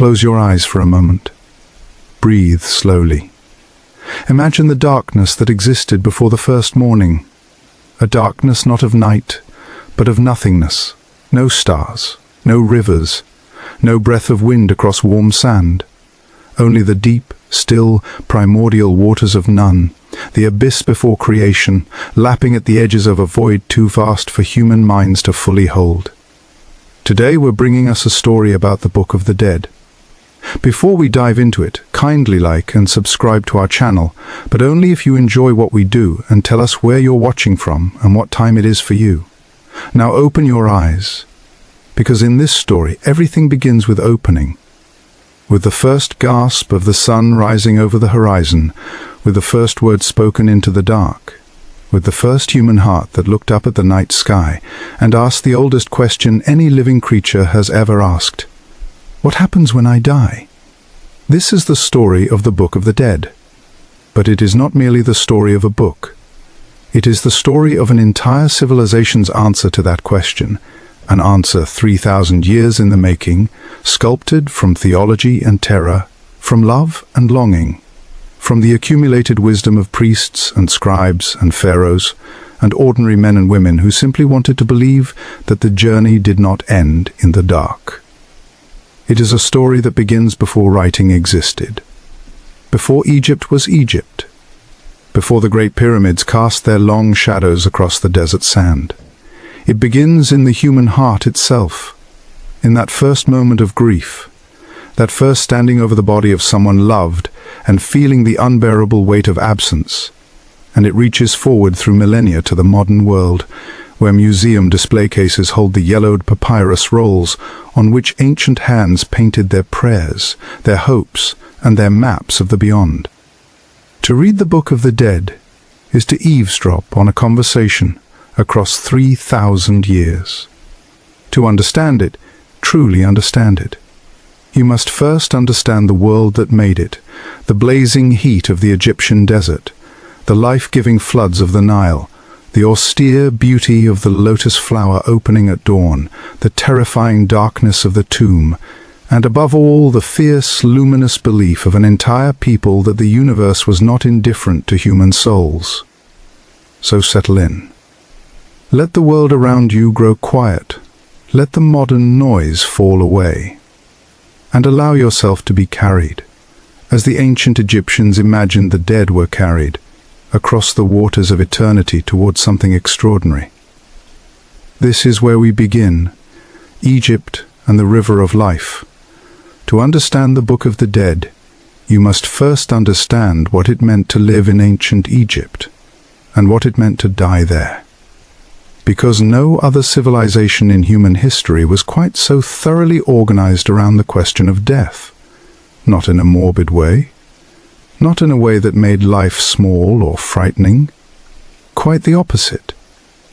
Close your eyes for a moment. Breathe slowly. Imagine the darkness that existed before the first morning. A darkness not of night, but of nothingness. No stars, no rivers, no breath of wind across warm sand. Only the deep, still, primordial waters of none, the abyss before creation, lapping at the edges of a void too vast for human minds to fully hold. Today we're bringing us a story about the Book of the Dead. Before we dive into it, kindly like and subscribe to our channel, but only if you enjoy what we do and tell us where you're watching from and what time it is for you. Now open your eyes, because in this story everything begins with opening. With the first gasp of the sun rising over the horizon, with the first word spoken into the dark, with the first human heart that looked up at the night sky and asked the oldest question any living creature has ever asked: what happens when I die? This is the story of the Book of the Dead. But it is not merely the story of a book. It is the story of an entire civilization's answer to that question, an answer 3,000 years in the making, sculpted from theology and terror, from love and longing, from the accumulated wisdom of priests and scribes and pharaohs, and ordinary men and women who simply wanted to believe that the journey did not end in the dark. It is a story that begins before writing existed, before Egypt was Egypt, before the great pyramids cast their long shadows across the desert sand. It begins in the human heart itself, in that first moment of grief, that first standing over the body of someone loved and feeling the unbearable weight of absence, and it reaches forward through millennia to the modern world, where museum display cases hold the yellowed papyrus rolls on which ancient hands painted their prayers, their hopes, and their maps of the beyond. To read the Book of the Dead is to eavesdrop on a conversation across 3,000 years. To understand it, truly understand it, you must first understand the world that made it, the blazing heat of the Egyptian desert, the life-giving floods of the Nile, the austere beauty of the lotus flower opening at dawn, the terrifying darkness of the tomb, and above all the fierce, luminous belief of an entire people that the universe was not indifferent to human souls. So settle in. Let the world around you grow quiet. Let the modern noise fall away. And allow yourself to be carried, as the ancient Egyptians imagined the dead were carried, across the waters of eternity towards something extraordinary. This is where we begin, Egypt and the river of life. To understand the Book of the Dead, you must first understand what it meant to live in ancient Egypt, and what it meant to die there. Because no other civilization in human history was quite so thoroughly organized around the question of death. Not in a morbid way, not in a way that made life small or frightening. Quite the opposite.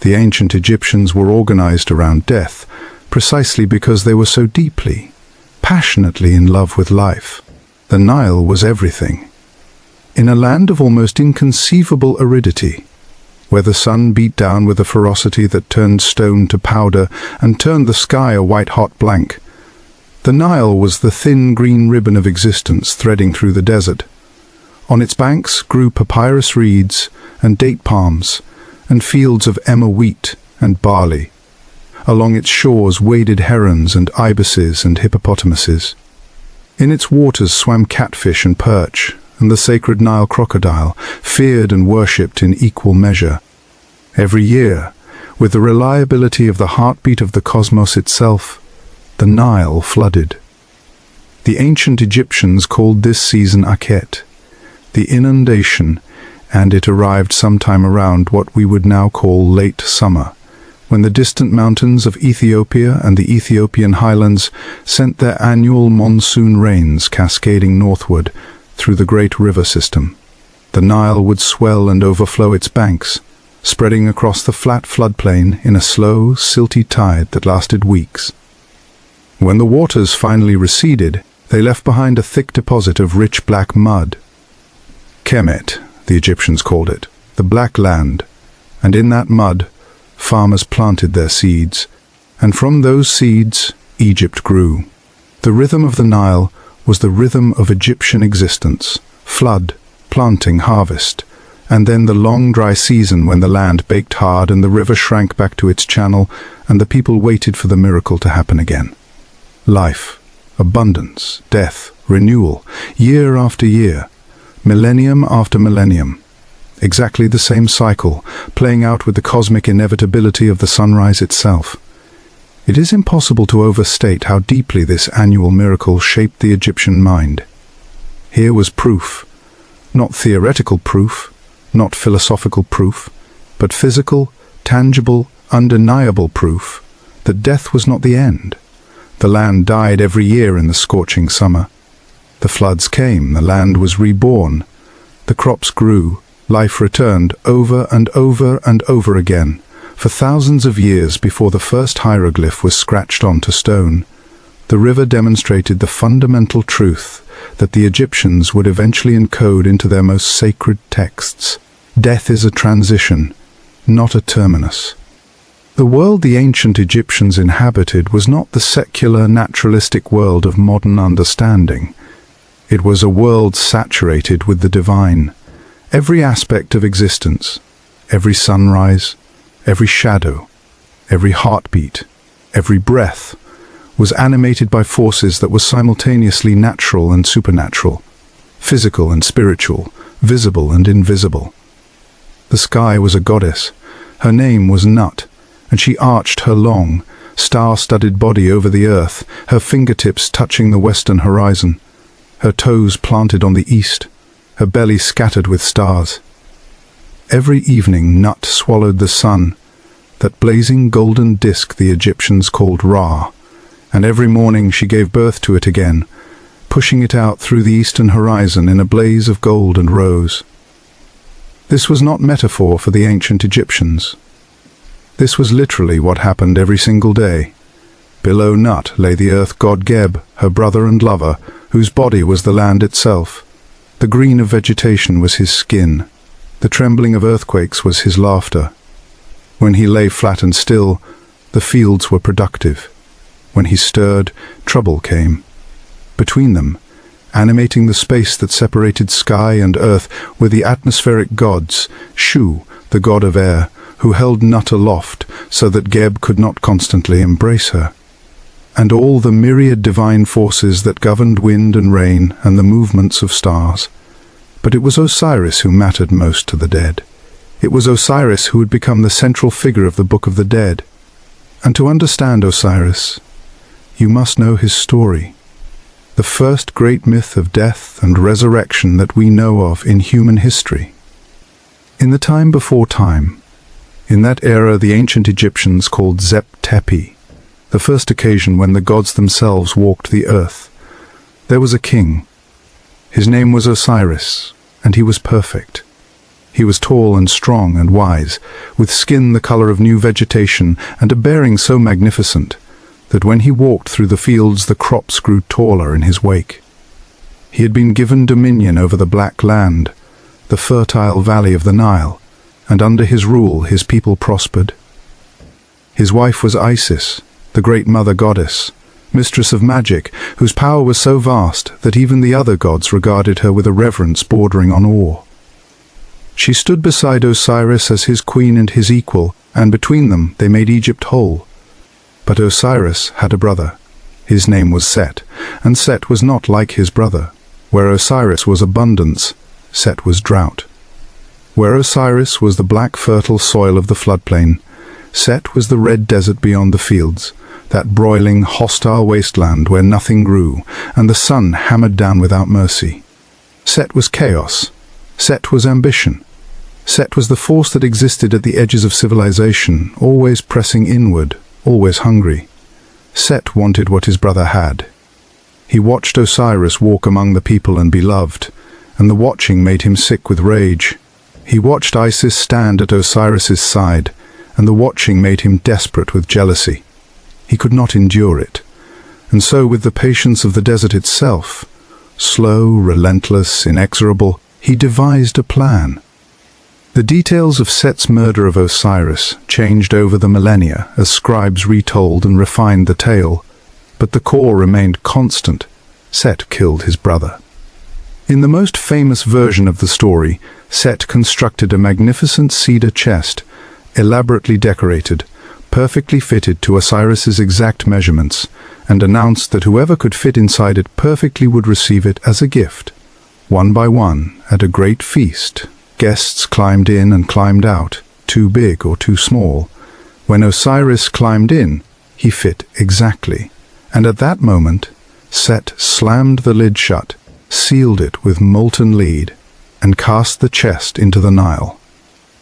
The ancient Egyptians were organized around death, precisely because they were so deeply, passionately in love with life. The Nile was everything. In a land of almost inconceivable aridity, where the sun beat down with a ferocity that turned stone to powder and turned the sky a white-hot blank, the Nile was the thin green ribbon of existence threading through the desert. On its banks grew papyrus reeds and date palms, and fields of emmer wheat and barley. Along its shores waded herons and ibises and hippopotamuses. In its waters swam catfish and perch, and the sacred Nile crocodile, feared and worshipped in equal measure. Every year, with the reliability of the heartbeat of the cosmos itself, the Nile flooded. The ancient Egyptians called this season Akhet, the inundation, and it arrived sometime around what we would now call late summer, when the distant mountains of Ethiopia and the Ethiopian highlands sent their annual monsoon rains cascading northward through the great river system. The Nile would swell and overflow its banks, spreading across the flat floodplain in a slow, silty tide that lasted weeks. When the waters finally receded, they left behind a thick deposit of rich black mud. Kemet, the Egyptians called it, the Black Land, and in that mud, farmers planted their seeds, and from those seeds, Egypt grew. The rhythm of the Nile was the rhythm of Egyptian existence: flood, planting, harvest, and then the long dry season when the land baked hard and the river shrank back to its channel and the people waited for the miracle to happen again. Life, abundance, death, renewal, year after year, millennium after millennium. Exactly the same cycle, playing out with the cosmic inevitability of the sunrise itself. It is impossible to overstate how deeply this annual miracle shaped the Egyptian mind. Here was proof, not theoretical proof, not philosophical proof, but physical, tangible, undeniable proof that death was not the end. The land died every year in the scorching summer. The floods came, the land was reborn. The crops grew, life returned over and over and over again, for thousands of years before the first hieroglyph was scratched onto stone. The river demonstrated the fundamental truth that the Egyptians would eventually encode into their most sacred texts. Death is a transition, not a terminus. The world the ancient Egyptians inhabited was not the secular, naturalistic world of modern understanding. It was a world saturated with the divine. Every aspect of existence, every sunrise, every shadow, every heartbeat, every breath, was animated by forces that were simultaneously natural and supernatural, physical and spiritual, visible and invisible. The sky was a goddess. Her name was Nut, and she arched her long, star-studded body over the earth, her fingertips touching the western horizon, her toes planted on the east, her belly scattered with stars. Every evening Nut swallowed the sun, that blazing golden disk the Egyptians called Ra, and every morning she gave birth to it again, pushing it out through the eastern horizon in a blaze of gold and rose. This was not metaphor for the ancient Egyptians. This was literally what happened every single day. Below Nut lay the earth god Geb, her brother and lover, whose body was the land itself. The green of vegetation was his skin. The trembling of earthquakes was his laughter. When he lay flat and still, the fields were productive. When he stirred, trouble came. Between them, animating the space that separated sky and earth, were the atmospheric gods, Shu, the god of air, who held Nut aloft so that Geb could not constantly embrace her, and all the myriad divine forces that governed wind and rain and the movements of stars. But it was Osiris who mattered most to the dead. It was Osiris who would become the central figure of the Book of the Dead. And to understand Osiris, you must know his story, the first great myth of death and resurrection that we know of in human history. In the time before time, in that era the ancient Egyptians called Zep Tepi, the first occasion when the gods themselves walked the earth, there was a king. His name was Osiris, and he was perfect. He was tall and strong and wise, with skin the color of new vegetation and a bearing so magnificent that when he walked through the fields the crops grew taller in his wake. He had been given dominion over the Black Land, the fertile valley of the Nile, and under his rule his people prospered. His wife was Isis, the great mother goddess, mistress of magic, whose power was so vast that even the other gods regarded her with a reverence bordering on awe. She stood beside Osiris as his queen and his equal, and between them they made Egypt whole. But Osiris had a brother. His name was Set, and Set was not like his brother. Where Osiris was abundance, Set was drought. Where Osiris was the black fertile soil of the floodplain, Set was the red desert beyond the fields, that broiling, hostile wasteland where nothing grew, and the sun hammered down without mercy. Set was chaos. Set was ambition. Set was the force that existed at the edges of civilization, always pressing inward, always hungry. Set wanted what his brother had. He watched Osiris walk among the people and be loved, and the watching made him sick with rage. He watched Isis stand at Osiris's side, and the watching made him desperate with jealousy. He could not endure it, and so with the patience of the desert itself, slow, relentless, inexorable, he devised a plan. The details of Set's murder of Osiris changed over the millennia as scribes retold and refined the tale, but the core remained constant. Set killed his brother. In the most famous version of the story, Set constructed a magnificent cedar chest, elaborately decorated, perfectly fitted to Osiris's exact measurements, and announced that whoever could fit inside it perfectly would receive it as a gift. One by one, at a great feast, guests climbed in and climbed out, too big or too small. When Osiris climbed in, he fit exactly, and at that moment, Set slammed the lid shut, sealed it with molten lead, and cast the chest into the Nile.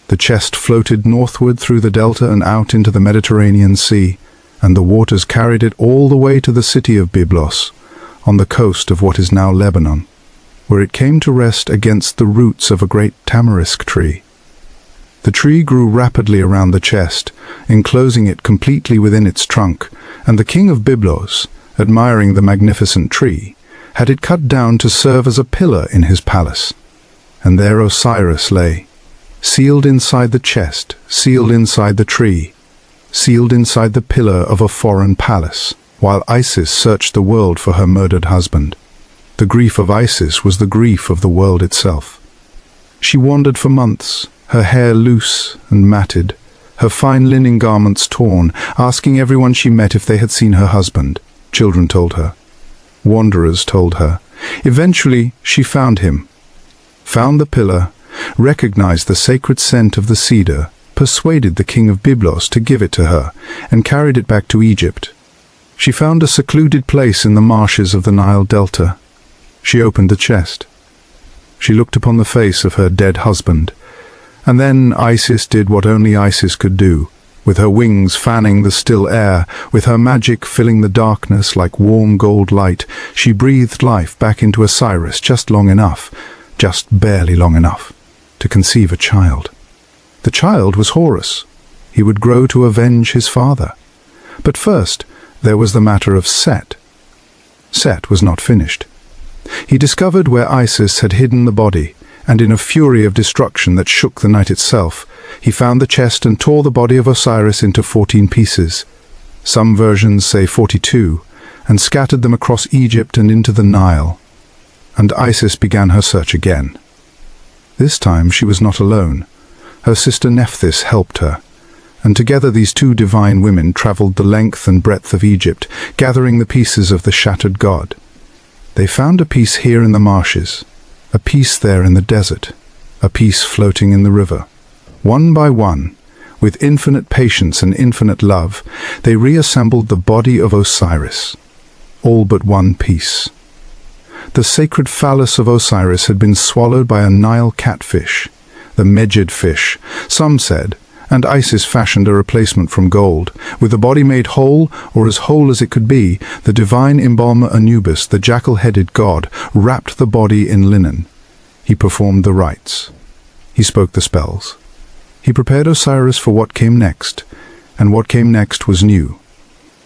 The chest floated northward through the delta and out into the Mediterranean Sea, and the waters carried it all the way to the city of Byblos, on the coast of what is now Lebanon, where it came to rest against the roots of a great tamarisk tree. The tree grew rapidly around the chest, enclosing it completely within its trunk, and the king of Byblos, admiring the magnificent tree, had it cut down to serve as a pillar in his palace. And there Osiris lay, sealed inside the chest, sealed inside the tree, sealed inside the pillar of a foreign palace, while Isis searched the world for her murdered husband. The grief of Isis was the grief of the world itself. She wandered for months, her hair loose and matted, her fine linen garments torn, asking everyone she met if they had seen her husband. Children told her. Wanderers told her. Eventually, she found him, found the pillar, recognized the sacred scent of the cedar, persuaded the king of Byblos to give it to her, and carried it back to Egypt. She found a secluded place in the marshes of the Nile Delta. She opened the chest. She looked upon the face of her dead husband, and then Isis did what only Isis could do. With her wings fanning the still air, with her magic filling the darkness like warm gold light, she breathed life back into Osiris just long enough, just barely long enough, to conceive a child. The child was Horus. He would grow to avenge his father. But first, there was the matter of Set. Set was not finished. He discovered where Isis had hidden the body, and in a fury of destruction that shook the night itself, he found the chest and tore the body of Osiris into 14 pieces. Some versions say 42, and scattered them across Egypt and into the Nile. And Isis began her search again. This time she was not alone. Her sister Nephthys helped her, and together these two divine women traveled the length and breadth of Egypt, gathering the pieces of the shattered god. They found a piece here in the marshes, a piece there in the desert, a piece floating in the river. One by one, with infinite patience and infinite love, they reassembled the body of Osiris, all but one piece. The sacred phallus of Osiris had been swallowed by a Nile catfish, the Medjed fish, some said, and Isis fashioned a replacement from gold. With the body made whole, or as whole as it could be, the divine embalmer Anubis, the jackal-headed god, wrapped the body in linen. He performed the rites. He spoke the spells. He prepared Osiris for what came next, and what came next was new.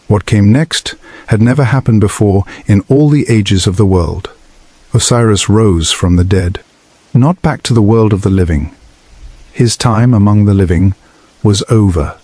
What came next had never happened before in all the ages of the world. Osiris rose from the dead, not back to the world of the living. His time among the living was over,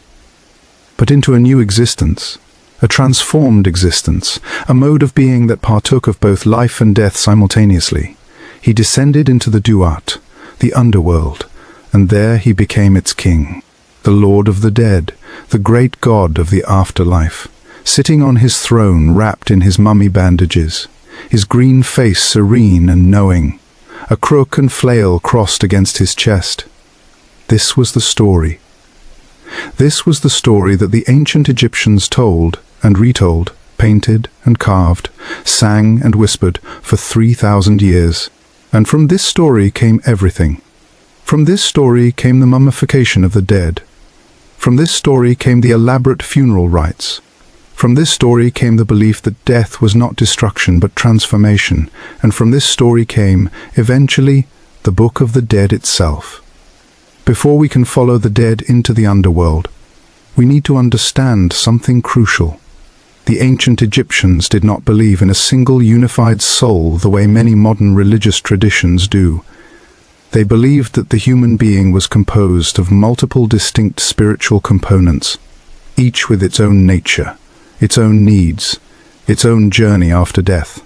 but into a new existence, a transformed existence, a mode of being that partook of both life and death simultaneously. He descended into the Duat, the underworld, and there he became its king, the lord of the dead, the great god of the afterlife, sitting on his throne wrapped in his mummy bandages, his green face serene and knowing, a crook and flail crossed against his chest. This was the story. This was the story that the ancient Egyptians told and retold, painted and carved, sang and whispered for 3,000 years. And from this story came everything. From this story came the mummification of the dead. From this story came the elaborate funeral rites. From this story came the belief that death was not destruction but transformation. And from this story came, eventually, the Book of the Dead itself. Before we can follow the dead into the underworld, we need to understand something crucial. The ancient Egyptians did not believe in a single unified soul the way many modern religious traditions do. They believed that the human being was composed of multiple distinct spiritual components, each with its own nature, its own needs, its own journey after death.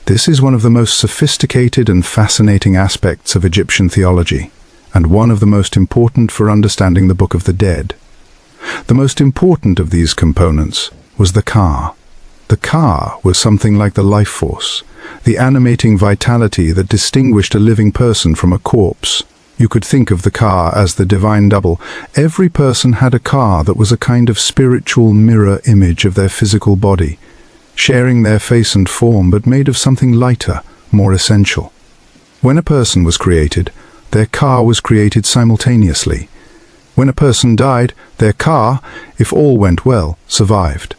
This is one of the most sophisticated and fascinating aspects of Egyptian theology, and one of the most important for understanding the Book of the Dead. The most important of these components was the Ka. The Ka was something like the life force, the animating vitality that distinguished a living person from a corpse. You could think of the Ka as the divine double. Every person had a Ka that was a kind of spiritual mirror image of their physical body, sharing their face and form but made of something lighter, more essential. When a person was created, their Ka was created simultaneously. When a person died, their Ka, if all went well, survived.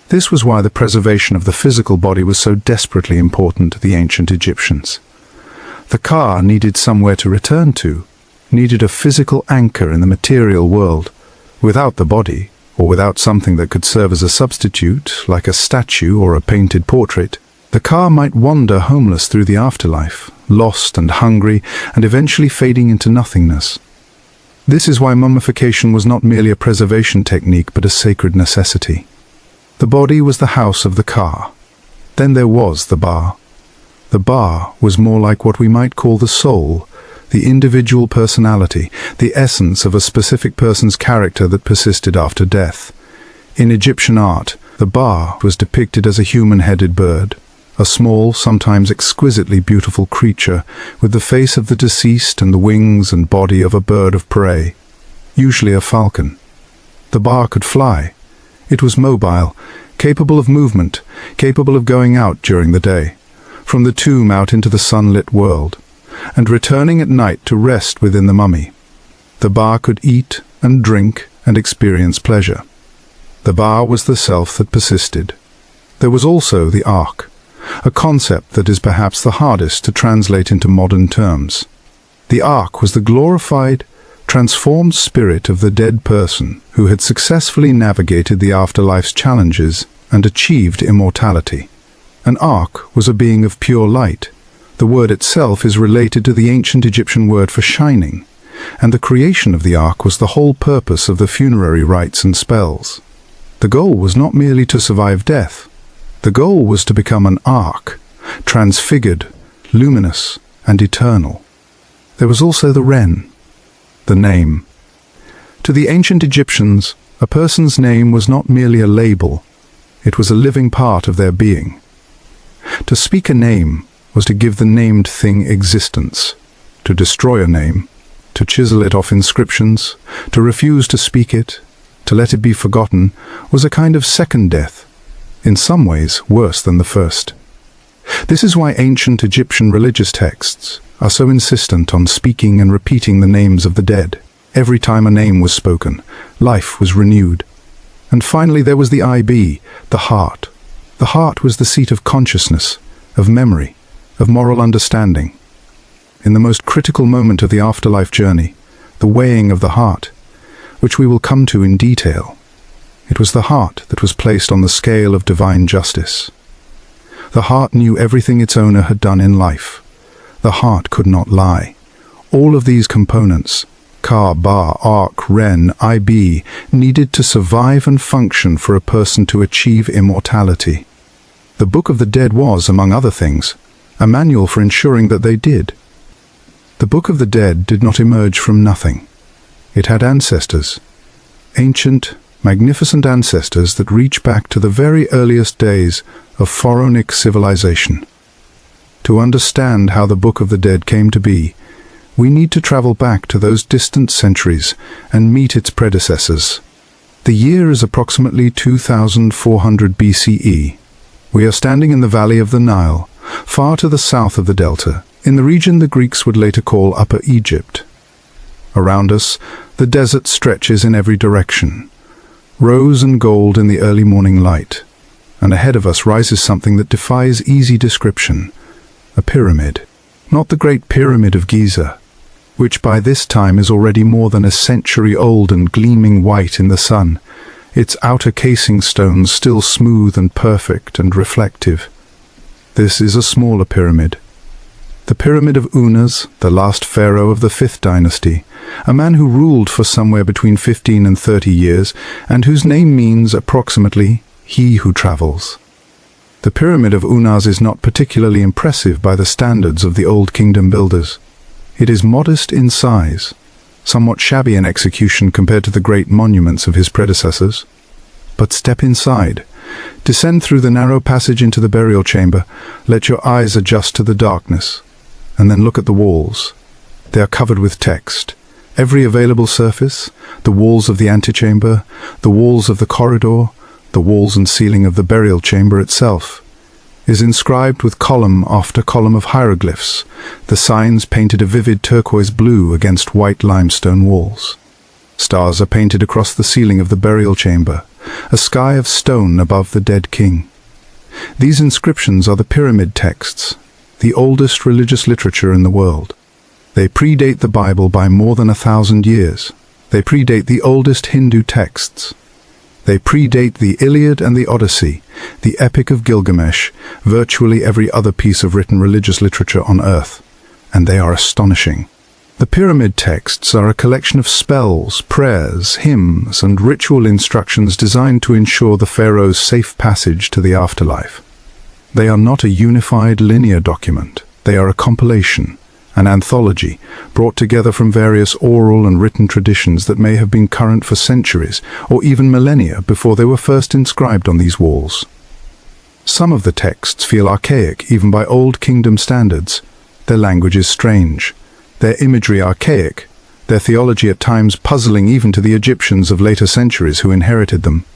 This was why the preservation of the physical body was so desperately important to the ancient Egyptians. The Ka needed somewhere to return to, needed a physical anchor in the material world. Without the body, or without something that could serve as a substitute, like a statue or a painted portrait, the Ka might wander homeless through the afterlife, lost and hungry, and eventually fading into nothingness. This is why mummification was not merely a preservation technique but a sacred necessity. The body was the house of the Ka. Then there was the Ba. The Ba was more like what we might call the soul, the individual personality, the essence of a specific person's character that persisted after death. In Egyptian art, the Ba was depicted as a human-headed bird, a small, sometimes exquisitely beautiful creature with the face of the deceased and the wings and body of a bird of prey, usually a falcon. The Ba could fly. It was mobile, capable of movement, capable of going out during the day, from the tomb out into the sunlit world, and returning at night to rest within the mummy. The Ba could eat and drink and experience pleasure. The Ba was the self that persisted. There was also the Ark, a concept that is perhaps the hardest to translate into modern terms. The Ark was the glorified, transformed spirit of the dead person who had successfully navigated the afterlife's challenges and achieved immortality. An Ark was a being of pure light. The word itself is related to the ancient Egyptian word for shining, and the creation of the Ark was the whole purpose of the funerary rites and spells. The goal was not merely to survive death. The goal was to become an Ark, transfigured, luminous, and eternal. There was also the Ren, the name. To the ancient Egyptians, a person's name was not merely a label. It was a living part of their being. To speak a name was to give the named thing existence. To destroy a name, to chisel it off inscriptions, to refuse to speak it, to let it be forgotten, was a kind of second death, in some ways worse than the first. This is why ancient Egyptian religious texts are so insistent on speaking and repeating the names of the dead. Every time a name was spoken, life was renewed. And finally there was the IB, the heart. The heart was the seat of consciousness, of memory, of moral understanding. In the most critical moment of the afterlife journey, the weighing of the heart, which we will come to in detail, it was the heart that was placed on the scale of divine justice. The heart knew everything its owner had done in life. The heart could not lie. All of these components, Ka, Ba, Ark, Ren, IB, needed to survive and function for a person to achieve immortality. The Book of the Dead was, among other things, a manual for ensuring that they did. The Book of the Dead did not emerge from nothing. It had ancestors, ancient, magnificent ancestors that reach back to the very earliest days of pharaonic civilization. To understand how the Book of the Dead came to be, we need to travel back to those distant centuries and meet its predecessors. The year is approximately 2400 BCE. We are standing in the valley of the Nile, far to the south of the delta, in the region the Greeks would later call Upper Egypt. Around us, the desert stretches in every direction, rose and gold in the early morning light, and ahead of us rises something that defies easy description, a pyramid. Not the Great Pyramid of Giza, which by this time is already more than a century old and gleaming white in the sun, its outer casing stones still smooth and perfect and reflective. This is a smaller pyramid. The Pyramid of Unas, the last pharaoh of the 5th dynasty, a man who ruled for somewhere between 15 and 30 years, and whose name means approximately, he who travels. The pyramid of Unas is not particularly impressive by the standards of the Old Kingdom builders. It is modest in size, somewhat shabby in execution compared to the great monuments of his predecessors. But step inside, descend through the narrow passage into the burial chamber, let your eyes adjust to the darkness, and then look at the walls. They are covered with text. Every available surface, the walls of the antechamber, the walls of the corridor, the walls and ceiling of the burial chamber itself, is inscribed with column after column of hieroglyphs, the signs painted a vivid turquoise blue against white limestone walls. Stars are painted across the ceiling of the burial chamber, a sky of stone above the dead king. These inscriptions are the pyramid texts, the oldest religious literature in the world. They predate the Bible by more than 1,000 years. They predate the oldest Hindu texts. They predate the Iliad and the Odyssey, the Epic of Gilgamesh, virtually every other piece of written religious literature on earth. And they are astonishing. The pyramid texts are a collection of spells, prayers, hymns, and ritual instructions designed to ensure the pharaoh's safe passage to the afterlife. They are not a unified linear document. They are a compilation, an anthology, brought together from various oral and written traditions that may have been current for centuries or even millennia before they were first inscribed on these walls. Some of the texts feel archaic even by Old Kingdom standards. Their language is strange, their imagery archaic, their theology at times puzzling even to the Egyptians of later centuries who inherited them.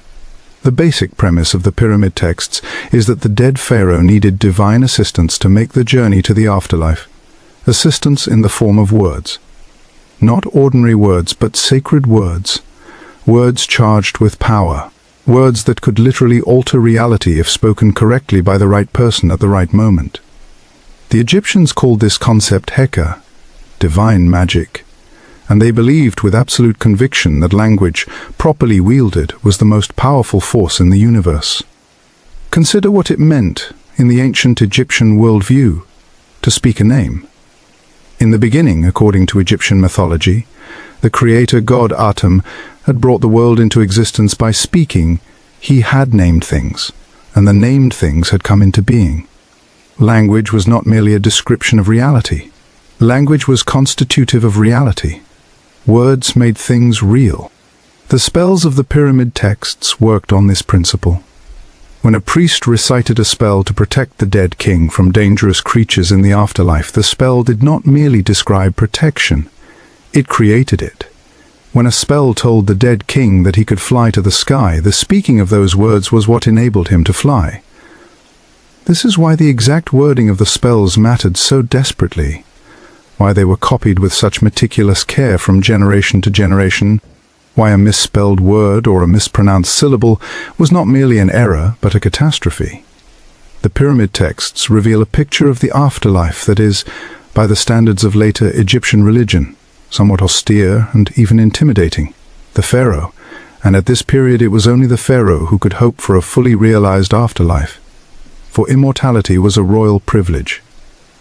The basic premise of the pyramid texts is that the dead pharaoh needed divine assistance to make the journey to the afterlife. Assistance in the form of words. Not ordinary words, but sacred words. Words charged with power. Words that could literally alter reality if spoken correctly by the right person at the right moment. The Egyptians called this concept Heka, divine magic, and they believed with absolute conviction that language, properly wielded, was the most powerful force in the universe. Consider what it meant in the ancient Egyptian worldview to speak a name. In the beginning, according to Egyptian mythology, the creator god Atum had brought the world into existence by speaking. He had named things, and the named things had come into being. Language was not merely a description of reality. Language was constitutive of reality. Words made things real. The spells of the pyramid texts worked on this principle. When a priest recited a spell to protect the dead king from dangerous creatures in the afterlife, the spell did not merely describe protection, it created it. When a spell told the dead king that he could fly to the sky, the speaking of those words was what enabled him to fly. This is why the exact wording of the spells mattered so desperately, why they were copied with such meticulous care from generation to generation, why a misspelled word or a mispronounced syllable was not merely an error, but a catastrophe. The pyramid texts reveal a picture of the afterlife that is, by the standards of later Egyptian religion, somewhat austere and even intimidating. The pharaoh, and at this period it was only the pharaoh who could hope for a fully realized afterlife. For immortality was a royal privilege,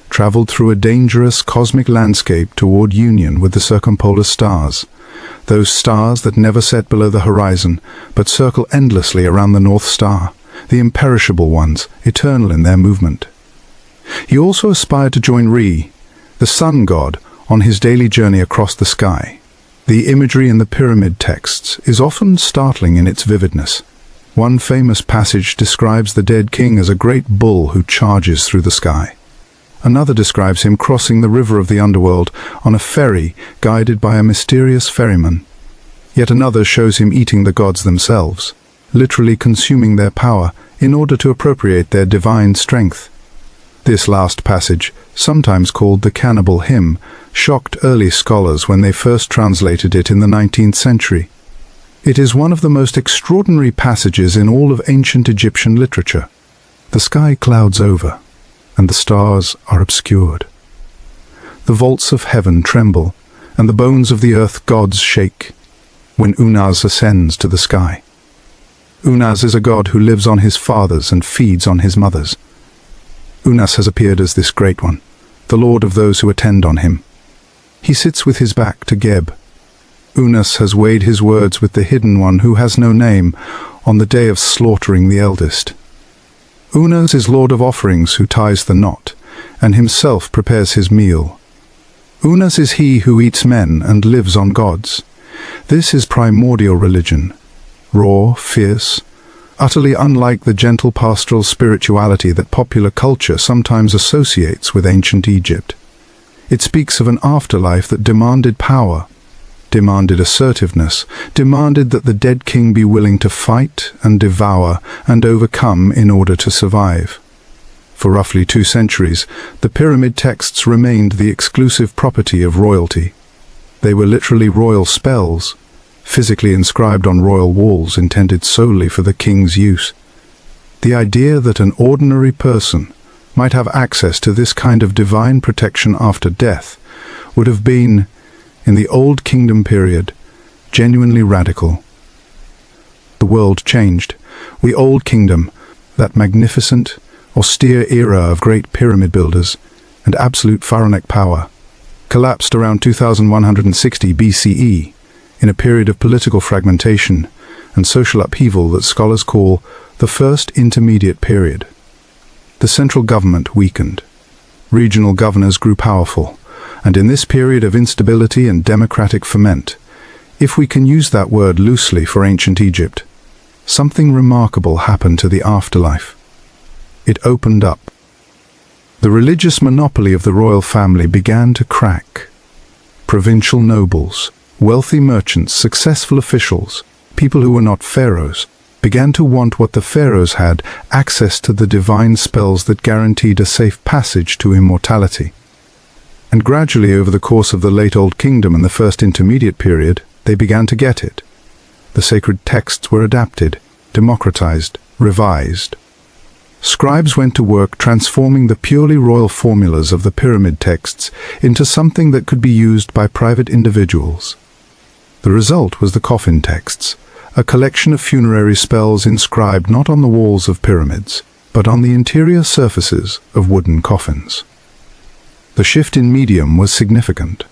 traveled through a dangerous cosmic landscape toward union with the circumpolar stars, those stars that never set below the horizon, but circle endlessly around the North Star, the imperishable ones, eternal in their movement. He also aspired to join Re, the sun god, on his daily journey across the sky. The imagery in the pyramid texts is often startling in its vividness. One famous passage describes the dead king as a great bull who charges through the sky. Another describes him crossing the river of the underworld on a ferry guided by a mysterious ferryman. Yet another shows him eating the gods themselves, literally consuming their power in order to appropriate their divine strength. This last passage, sometimes called the Cannibal Hymn, shocked early scholars when they first translated it in the 19th century. It is one of the most extraordinary passages in all of ancient Egyptian literature. The sky clouds over, and the stars are obscured. The vaults of heaven tremble, and the bones of the earth gods shake, when Unas ascends to the sky. Unas is a god who lives on his fathers and feeds on his mothers. Unas has appeared as this great one, the lord of those who attend on him. He sits with his back to Geb. Unas has weighed his words with the hidden one who has no name on the day of slaughtering the eldest. Unas is Lord of Offerings who ties the knot, and himself prepares his meal. Unas is he who eats men and lives on gods. This is primordial religion, raw, fierce, utterly unlike the gentle pastoral spirituality that popular culture sometimes associates with ancient Egypt. It speaks of an afterlife that demanded power, demanded assertiveness, demanded that the dead king be willing to fight and devour and overcome in order to survive. For roughly 2 centuries, the pyramid texts remained the exclusive property of royalty. They were literally royal spells, physically inscribed on royal walls intended solely for the king's use. The idea that an ordinary person might have access to this kind of divine protection after death would have been, in the Old Kingdom period, genuinely radical. The world changed. The Old Kingdom, that magnificent, austere era of great pyramid builders and absolute pharaonic power, collapsed around 2160 BCE in a period of political fragmentation and social upheaval that scholars call the First Intermediate Period. The central government weakened. Regional governors grew powerful, and in this period of instability and democratic ferment, if we can use that word loosely for ancient Egypt, something remarkable happened to the afterlife. It opened up. The religious monopoly of the royal family began to crack. Provincial nobles, wealthy merchants, successful officials, people who were not pharaohs, began to want what the pharaohs had, access to the divine spells that guaranteed a safe passage to immortality. And gradually over the course of the late Old Kingdom and the First Intermediate Period, they began to get it. The sacred texts were adapted, democratized, revised. Scribes went to work transforming the purely royal formulas of the pyramid texts into something that could be used by private individuals. The result was the coffin texts, a collection of funerary spells inscribed not on the walls of pyramids, but on the interior surfaces of wooden coffins. The shift in medium was significant.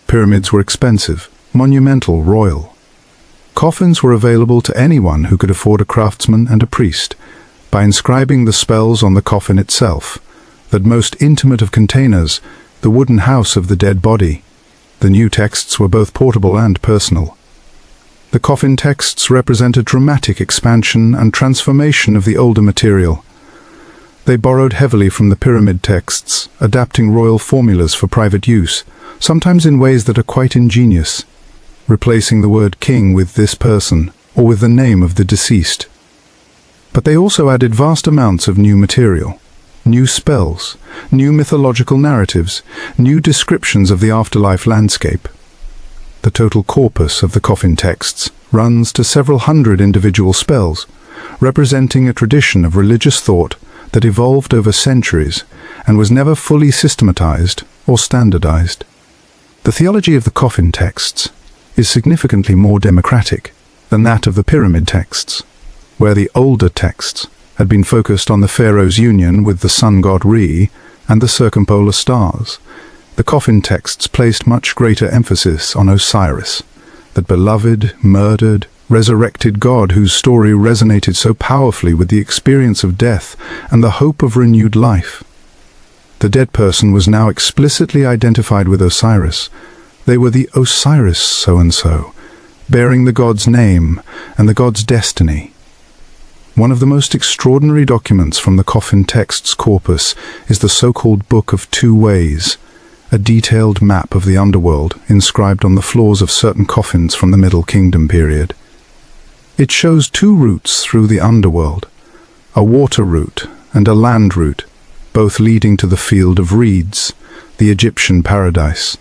Pyramids were expensive, monumental, royal. Coffins were available to anyone who could afford a craftsman and a priest, by inscribing the spells on the coffin itself, that most intimate of containers, the wooden house of the dead body. The new texts were both portable and personal. The coffin texts represent a dramatic expansion and transformation of the older material. They borrowed heavily from the pyramid texts, adapting royal formulas for private use, sometimes in ways that are quite ingenious, replacing the word king with this person, or with the name of the deceased. But they also added vast amounts of new material, new spells, new mythological narratives, new descriptions of the afterlife landscape. The total corpus of the coffin texts runs to several hundred individual spells, representing a tradition of religious thought that evolved over centuries and was never fully systematized or standardized. The theology of the coffin texts is significantly more democratic than that of the pyramid texts, where the older texts had been focused on the pharaoh's union with the sun god Re and the circumpolar stars. The coffin texts placed much greater emphasis on Osiris, that beloved, murdered, resurrected god whose story resonated so powerfully with the experience of death and the hope of renewed life. The dead person was now explicitly identified with Osiris. They were the Osiris so-and-so, bearing the god's name and the god's destiny. One of the most extraordinary documents from the coffin texts corpus is the so-called Book of Two Ways, a detailed map of the underworld inscribed on the floors of certain coffins from the Middle Kingdom period. It shows 2 routes through the underworld, a water route and a land route, both leading to the field of reeds, the Egyptian paradise.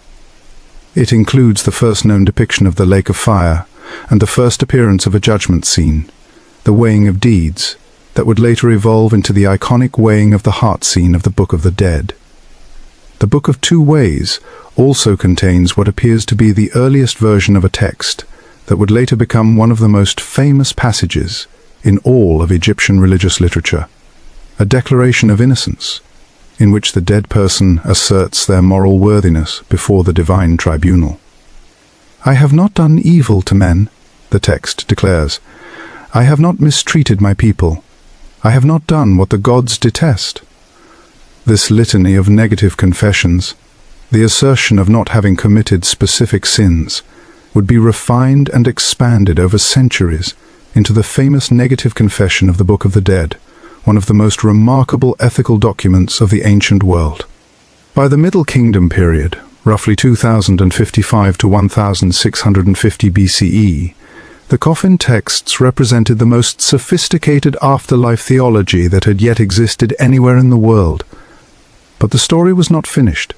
It includes the first known depiction of the Lake of Fire and the first appearance of a judgment scene, the weighing of deeds, that would later evolve into the iconic weighing of the heart scene of the Book of the Dead. The Book of Two Ways also contains what appears to be the earliest version of a text that would later become one of the most famous passages in all of Egyptian religious literature, a declaration of innocence, in which the dead person asserts their moral worthiness before the divine tribunal. "I have not done evil to men," the text declares. "I have not mistreated my people. I have not done what the gods detest. This litany of negative confessions, the assertion of not having committed specific sins, would be refined and expanded over centuries into the famous negative confession of the Book of the Dead, one of the most remarkable ethical documents of the ancient world. By the Middle Kingdom period, roughly 2055 to 1650 BCE, the coffin texts represented the most sophisticated afterlife theology that had yet existed anywhere in the world. But the story was not finished.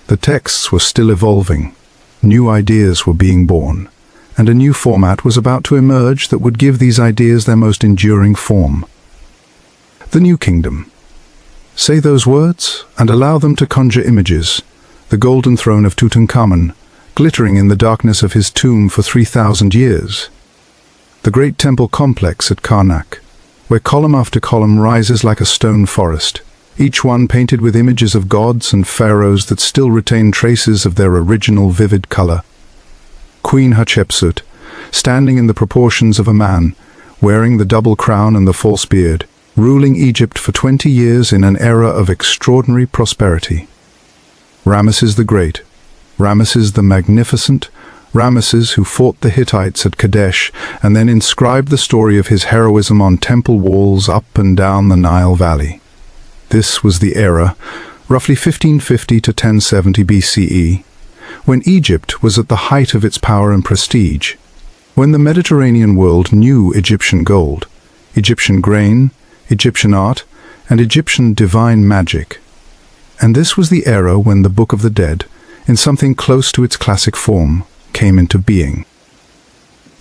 The texts were still evolving. New ideas were being born, and a new format was about to emerge that would give these ideas their most enduring form. The New Kingdom. Say those words, and allow them to conjure images. The golden throne of Tutankhamun, glittering in the darkness of his tomb for 3,000 years. The great temple complex at Karnak, where column after column rises like a stone forest, each one painted with images of gods and pharaohs that still retain traces of their original vivid color. Queen Hatshepsut, standing in the proportions of a man, wearing the double crown and the false beard, ruling Egypt for 20 years in an era of extraordinary prosperity. Ramesses the Great, Ramesses the Magnificent, Ramesses who fought the Hittites at Kadesh and then inscribed the story of his heroism on temple walls up and down the Nile Valley. This was the era, roughly 1550 to 1070 BCE, when Egypt was at the height of its power and prestige, when the Mediterranean world knew Egyptian gold, Egyptian grain, Egyptian art, and Egyptian divine magic. And this was the era when the Book of the Dead, in something close to its classic form, came into being.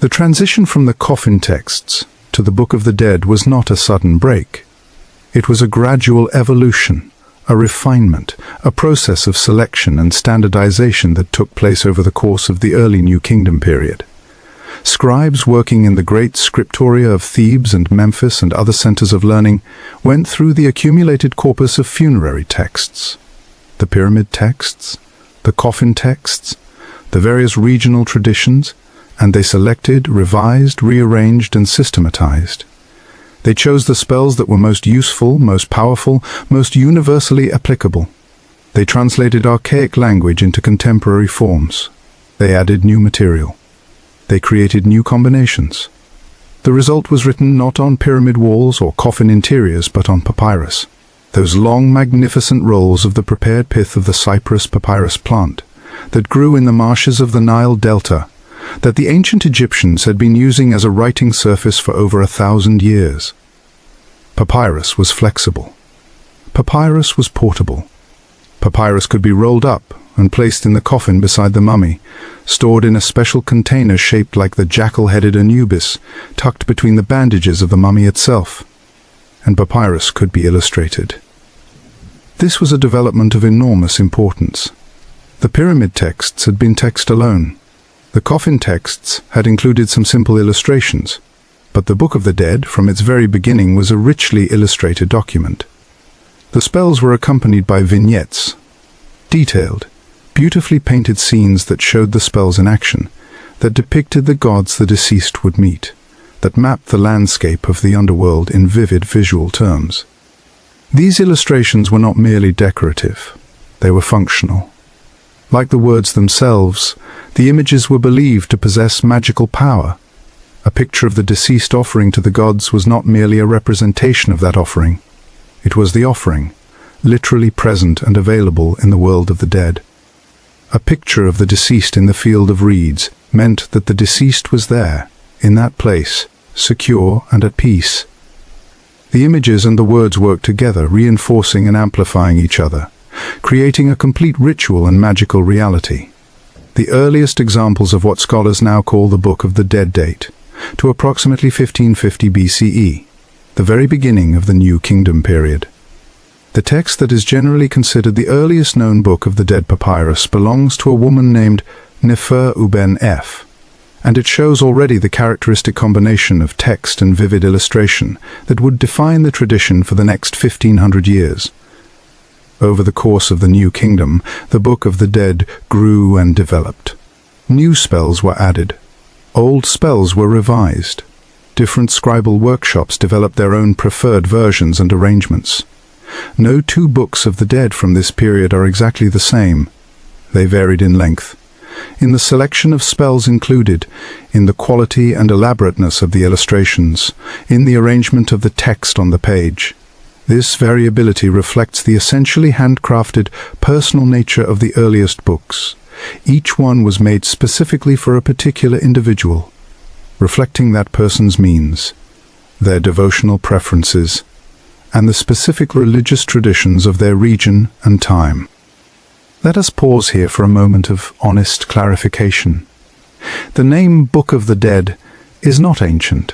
The transition from the coffin texts to the Book of the Dead was not a sudden break. It was a gradual evolution, a refinement, a process of selection and standardization that took place over the course of the early New Kingdom period. Scribes working in the great scriptoria of Thebes and Memphis and other centers of learning went through the accumulated corpus of funerary texts, the pyramid texts, the coffin texts, the various regional traditions, and they selected, revised, rearranged, and systematized. They chose the spells that were most useful, most powerful, most universally applicable. They translated archaic language into contemporary forms. They added new material. They created new combinations. The result was written not on pyramid walls or coffin interiors, but on papyrus, those long, magnificent rolls of the prepared pith of the cypress papyrus plant that grew in the marshes of the Nile Delta, that the ancient Egyptians had been using as a writing surface for over 1,000 years. Papyrus was flexible. Papyrus was portable. Papyrus could be rolled up and placed in the coffin beside the mummy, stored in a special container shaped like the jackal-headed Anubis, tucked between the bandages of the mummy itself. And papyrus could be illustrated. This was a development of enormous importance. The pyramid texts had been text alone. The coffin texts had included some simple illustrations, but the Book of the Dead, from its very beginning, was a richly illustrated document. The spells were accompanied by vignettes, detailed, beautifully painted scenes that showed the spells in action, that depicted the gods the deceased would meet, that mapped the landscape of the underworld in vivid visual terms. These illustrations were not merely decorative, they were functional. Like the words themselves, the images were believed to possess magical power. A picture of the deceased offering to the gods was not merely a representation of that offering. It was the offering, literally present and available in the world of the dead. A picture of the deceased in the field of reeds meant that the deceased was there, in that place, secure and at peace. The images and the words worked together, reinforcing and amplifying each other, creating a complete ritual and magical reality. The earliest examples of what scholars now call the Book of the Dead date to approximately 1550 BCE, the very beginning of the New Kingdom period. The text that is generally considered the earliest known Book of the Dead papyrus belongs to a woman named Nefer-uben-F, and it shows already the characteristic combination of text and vivid illustration that would define the tradition for the next 1500 years. Over the course of the New Kingdom, the Book of the Dead grew and developed. New spells were added. Old spells were revised. Different scribal workshops developed their own preferred versions and arrangements. No two books of the dead from this period are exactly the same. They varied in length, in the selection of spells included, in the quality and elaborateness of the illustrations, in the arrangement of the text on the page. This variability reflects the essentially handcrafted, personal nature of the earliest books. Each one was made specifically for a particular individual, reflecting that person's means, their devotional preferences, and the specific religious traditions of their region and time. Let us pause here for a moment of honest clarification. The name Book of the Dead is not ancient.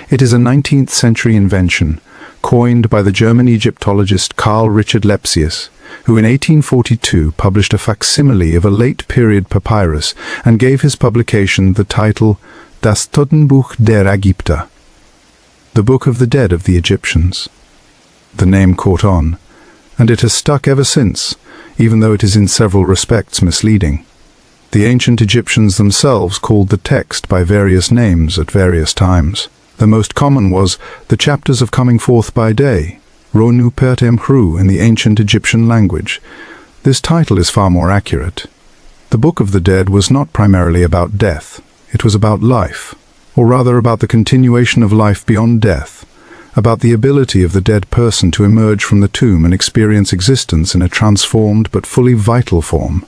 It is a 19th century invention, coined by the German Egyptologist Carl Richard Lepsius, who in 1842 published a facsimile of a late-period papyrus and gave his publication the title Das Totenbuch der Ägypter, the Book of the Dead of the Egyptians. The name caught on, and it has stuck ever since, even though it is in several respects misleading. The ancient Egyptians themselves called the text by various names at various times. The most common was the chapters of Coming Forth by Day, Ronu Pertem Hru in the ancient Egyptian language. This title is far more accurate. The Book of the Dead was not primarily about death. It was about life, or rather about the continuation of life beyond death, about the ability of the dead person to emerge from the tomb and experience existence in a transformed but fully vital form.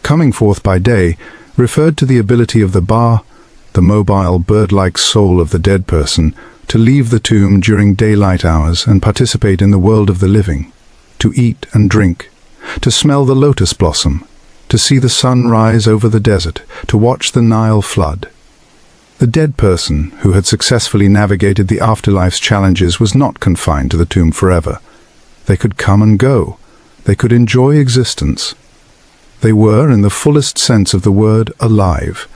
Coming Forth by Day referred to the ability of the Ba, the mobile, bird-like soul of the dead person, to leave the tomb during daylight hours and participate in the world of the living, to eat and drink, to smell the lotus blossom, to see the sun rise over the desert, to watch the Nile flood. The dead person, who had successfully navigated the afterlife's challenges, was not confined to the tomb forever. They could come and go. They could enjoy existence. They were, in the fullest sense of the word, alive.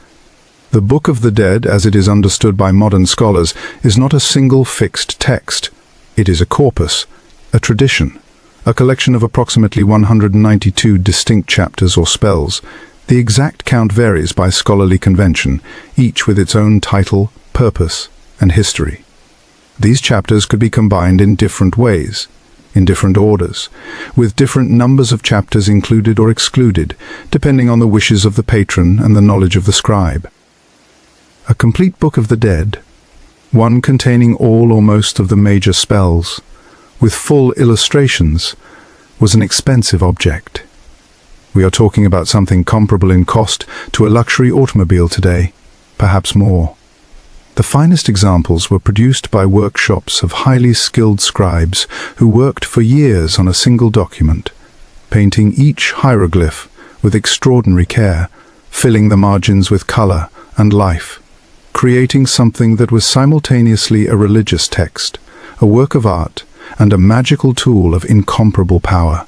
The Book of the Dead, as it is understood by modern scholars, is not a single fixed text. It is a corpus, a tradition, a collection of approximately 192 distinct chapters or spells. The exact count varies by scholarly convention, each with its own title, purpose, and history. These chapters could be combined in different ways, in different orders, with different numbers of chapters included or excluded, depending on the wishes of the patron and the knowledge of the scribe. A complete Book of the Dead, one containing all or most of the major spells, with full illustrations, was an expensive object. We are talking about something comparable in cost to a luxury automobile today, perhaps more. The finest examples were produced by workshops of highly skilled scribes who worked for years on a single document, painting each hieroglyph with extraordinary care, filling the margins with color and life, creating something that was simultaneously a religious text, a work of art, and a magical tool of incomparable power.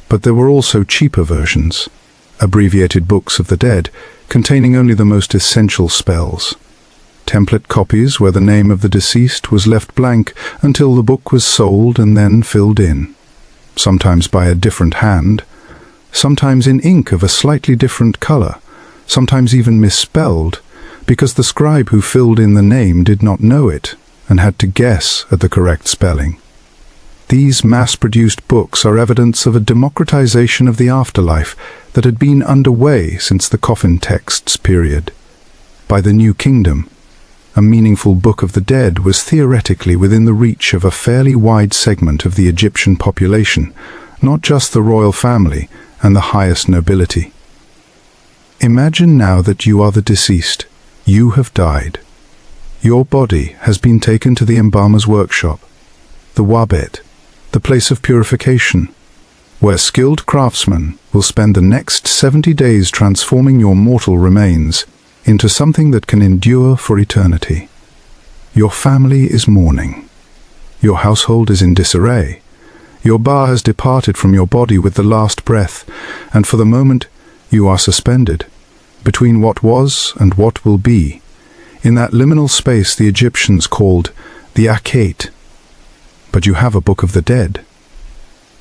But there were also cheaper versions, abbreviated books of the dead, containing only the most essential spells. Template copies where the name of the deceased was left blank until the book was sold and then filled in, sometimes by a different hand, sometimes in ink of a slightly different color, sometimes even misspelled, because the scribe who filled in the name did not know it and had to guess at the correct spelling. These mass-produced books are evidence of a democratization of the afterlife that had been underway since the coffin texts period. By the New Kingdom, a meaningful Book of the Dead was theoretically within the reach of a fairly wide segment of the Egyptian population, not just the royal family and the highest nobility. Imagine now that you are the deceased. You have died. Your body has been taken to the embalmer's workshop, the Wabet, the place of purification, where skilled craftsmen will spend the next 70 days transforming your mortal remains into something that can endure for eternity. Your family is mourning. Your household is in disarray. Your Ba has departed from your body with the last breath, and for the moment you are suspended between what was and what will be, in that liminal space the Egyptians called the Akhet. But you have a Book of the Dead,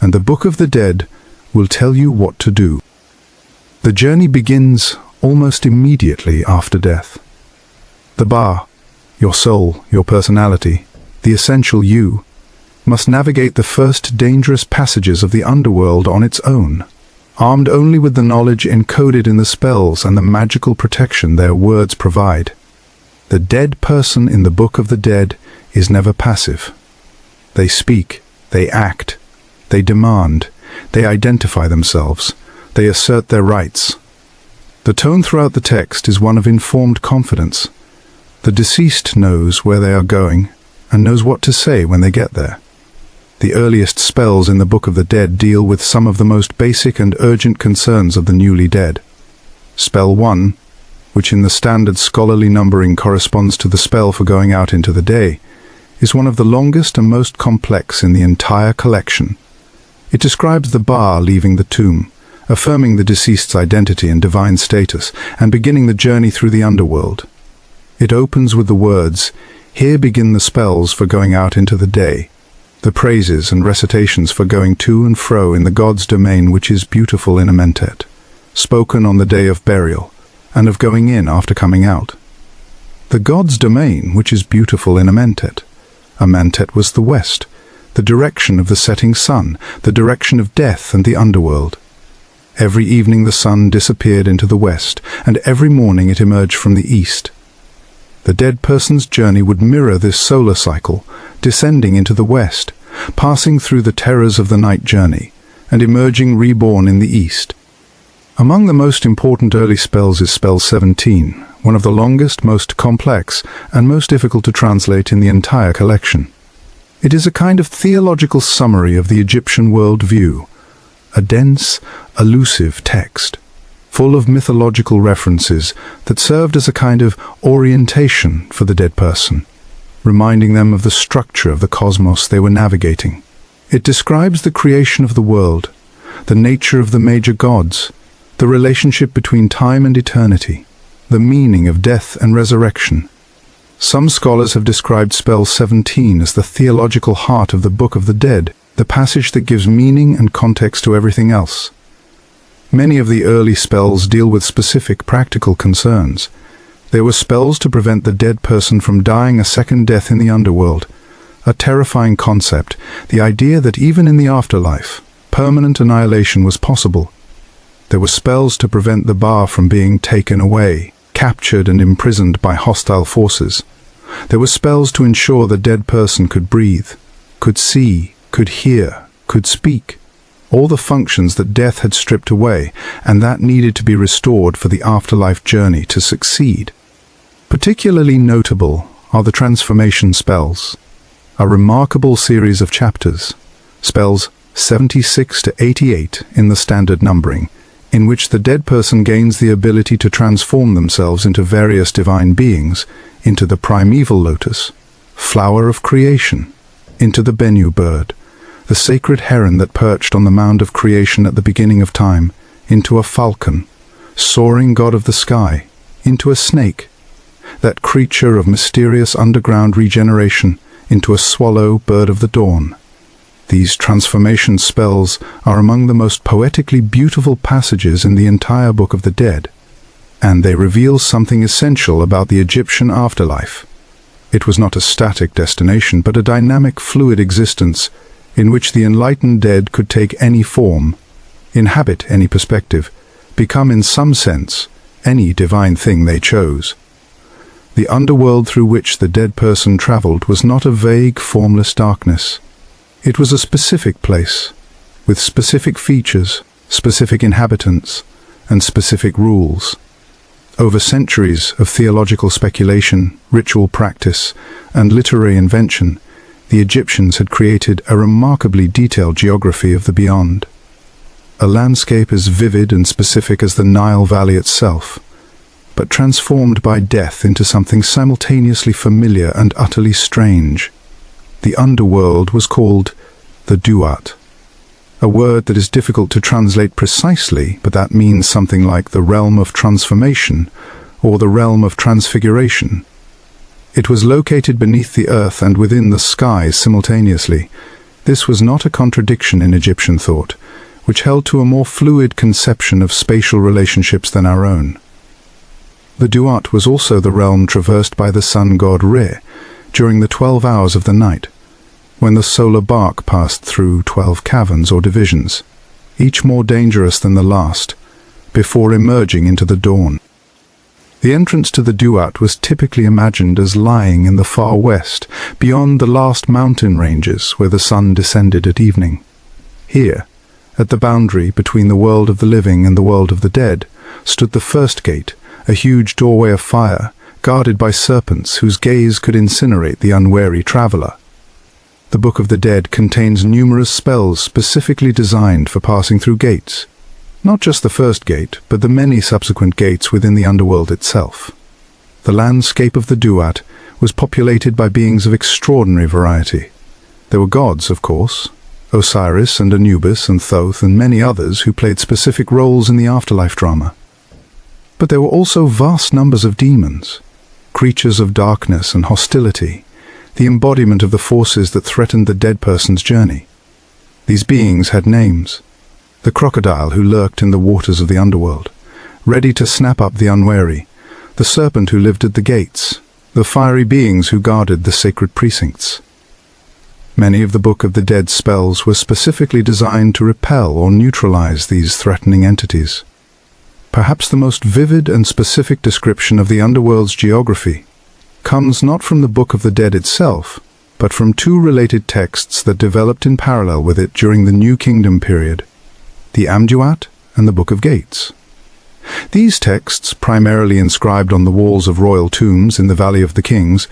and the Book of the Dead will tell you what to do. The journey begins almost immediately after death. The Ba, your soul, your personality, the essential you, must navigate the first dangerous passages of the underworld on its own, armed only with the knowledge encoded in the spells and the magical protection their words provide. The dead person in the Book of the Dead is never passive. They speak, they act, they demand, they identify themselves, they assert their rights. The tone throughout the text is one of informed confidence. The deceased knows where they are going and knows what to say when they get there. The earliest spells in the Book of the Dead deal with some of the most basic and urgent concerns of the newly dead. Spell 1, which in the standard scholarly numbering corresponds to the spell for going out into the day, is one of the longest and most complex in the entire collection. It describes the Ba leaving the tomb, affirming the deceased's identity and divine status, and beginning the journey through the underworld. It opens with the words, "Here begin the spells for going out into the day," the praises and recitations for going to and fro in the god's domain which is beautiful in Amentet, spoken on the day of burial, and of going in after coming out. The god's domain which is beautiful in Amentet. Amentet was the west, the direction of the setting sun, the direction of death and the underworld. Every evening the sun disappeared into the west, and every morning it emerged from the east. The dead person's journey would mirror this solar cycle, descending into the west, passing through the terrors of the night journey, and emerging reborn in the east. Among the most important early spells is spell 17, one of the longest, most complex, and most difficult to translate in the entire collection. It is a kind of theological summary of the Egyptian world view, a dense, elusive text, full of mythological references that served as a kind of orientation for the dead person, reminding them of the structure of the cosmos they were navigating. It describes the creation of the world, the nature of the major gods, the relationship between time and eternity, the meaning of death and resurrection. Some scholars have described spell 17 as the theological heart of the Book of the Dead, the passage that gives meaning and context to everything else. Many of the early spells deal with specific practical concerns. There were spells to prevent the dead person from dying a second death in the underworld, a terrifying concept, the idea that even in the afterlife, permanent annihilation was possible. There were spells to prevent the Ba from being taken away, captured and imprisoned by hostile forces. There were spells to ensure the dead person could breathe, could see, could hear, could speak, all the functions that death had stripped away, and that needed to be restored for the afterlife journey to succeed. Particularly notable are the transformation spells, a remarkable series of chapters, spells 76 to 88 in the standard numbering, in which the dead person gains the ability to transform themselves into various divine beings, into the primeval lotus, flower of creation, into the Bennu bird, the sacred heron that perched on the mound of creation at the beginning of time, into a falcon, soaring god of the sky, into a snake, that creature of mysterious underground regeneration, into a swallow, bird of the dawn. These transformation spells are among the most poetically beautiful passages in the entire Book of the Dead, and they reveal something essential about the Egyptian afterlife. It was not a static destination, but a dynamic, fluid existence in which the enlightened dead could take any form, inhabit any perspective, become in some sense any divine thing they chose. The underworld through which the dead person traveled was not a vague, formless darkness. It was a specific place, with specific features, specific inhabitants, and specific rules. Over centuries of theological speculation, ritual practice, and literary invention, the Egyptians had created a remarkably detailed geography of the beyond. A landscape as vivid and specific as the Nile Valley itself, but transformed by death into something simultaneously familiar and utterly strange. The underworld was called the Duat, a word that is difficult to translate precisely, but that means something like the realm of transformation or the realm of transfiguration. It was located beneath the earth and within the skies simultaneously. This was not a contradiction in Egyptian thought, which held to a more fluid conception of spatial relationships than our own. The Duat was also the realm traversed by the sun god Re during the 12 hours of the night, when the solar bark passed through 12 caverns or divisions, each more dangerous than the last, before emerging into the dawn. The entrance to the Duat was typically imagined as lying in the far west, beyond the last mountain ranges where the sun descended at evening. Here, at the boundary between the world of the living and the world of the dead, stood the first gate, a huge doorway of fire, guarded by serpents whose gaze could incinerate the unwary traveler. The Book of the Dead contains numerous spells specifically designed for passing through gates. Not just the first gate, but the many subsequent gates within the underworld itself. The landscape of the Duat was populated by beings of extraordinary variety. There were gods, of course, Osiris and Anubis and Thoth and many others who played specific roles in the afterlife drama. But there were also vast numbers of demons, creatures of darkness and hostility, the embodiment of the forces that threatened the dead person's journey. These beings had names. The crocodile who lurked in the waters of the underworld, ready to snap up the unwary, the serpent who lived at the gates, the fiery beings who guarded the sacred precincts. Many of the Book of the Dead spells were specifically designed to repel or neutralize these threatening entities. Perhaps the most vivid and specific description of the underworld's geography comes not from the Book of the Dead itself, but from two related texts that developed in parallel with it during the New Kingdom period, the Amduat and the Book of Gates. These texts, primarily inscribed on the walls of royal tombs in the Valley of the Kings,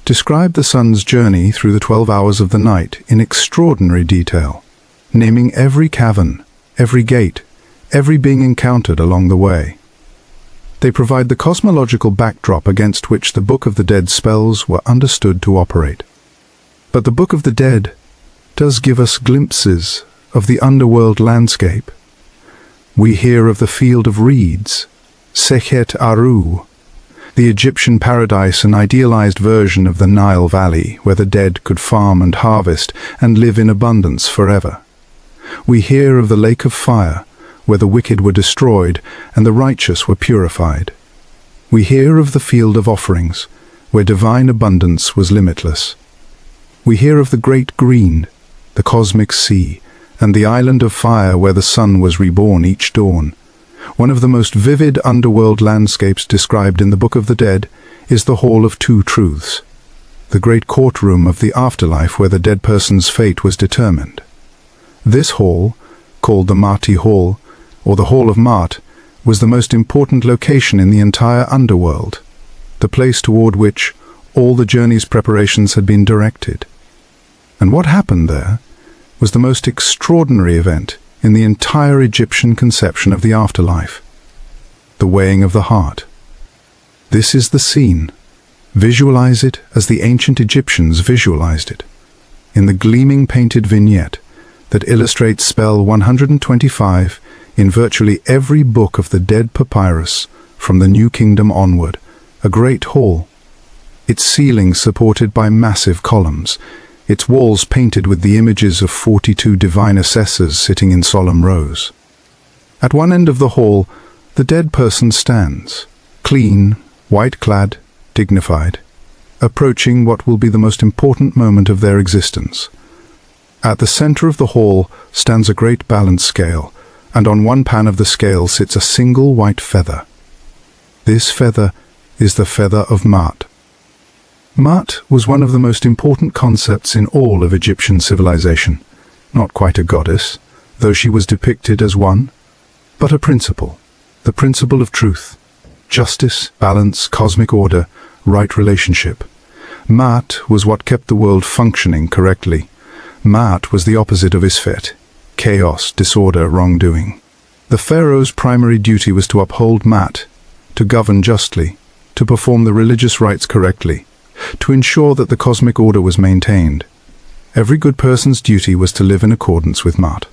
describe the sun's journey through the 12 hours of the night in extraordinary detail, naming every cavern, every gate, every being encountered along the way. They provide the cosmological backdrop against which the Book of the Dead spells were understood to operate. But the Book of the Dead does give us glimpses of the underworld landscape. We hear of the field of reeds, Sekhet Aru, the Egyptian paradise, an idealized version of the Nile Valley where the dead could farm and harvest and live in abundance forever. We hear of the lake of fire, where the wicked were destroyed and the righteous were purified. We hear of the field of offerings, where divine abundance was limitless. We hear of the great green, the cosmic sea, and the island of fire where the sun was reborn each dawn. One of the most vivid underworld landscapes described in the Book of the Dead is the Hall of Two Truths, the great courtroom of the afterlife where the dead person's fate was determined. This hall, called the Marti Hall, or the Hall of Mart, was the most important location in the entire underworld, the place toward which all the journey's preparations had been directed. And what happened there was the most extraordinary event in the entire Egyptian conception of the afterlife, the weighing of the heart. This is the scene. Visualize it as the ancient Egyptians visualized it, in the gleaming painted vignette that illustrates spell 125 in virtually every Book of the Dead papyrus from the New Kingdom onward, a great hall, its ceilings supported by massive columns, its walls painted with the images of 42 divine assessors sitting in solemn rows. At one end of the hall, the dead person stands, clean, white-clad, dignified, approaching what will be the most important moment of their existence. At the center of the hall stands a great balance scale, and on one pan of the scale sits a single white feather. This feather is the feather of Ma'at. Ma'at was one of the most important concepts in all of Egyptian civilization. Not quite a goddess, though she was depicted as one, but a principle, the principle of truth, justice, balance, cosmic order, right relationship. Ma'at was what kept the world functioning correctly. Ma'at was the opposite of Isfet, chaos, disorder, wrongdoing. The pharaoh's primary duty was to uphold Ma'at, to govern justly, to perform the religious rites correctly, to ensure that the cosmic order was maintained. Every good person's duty was to live in accordance with Ma'at.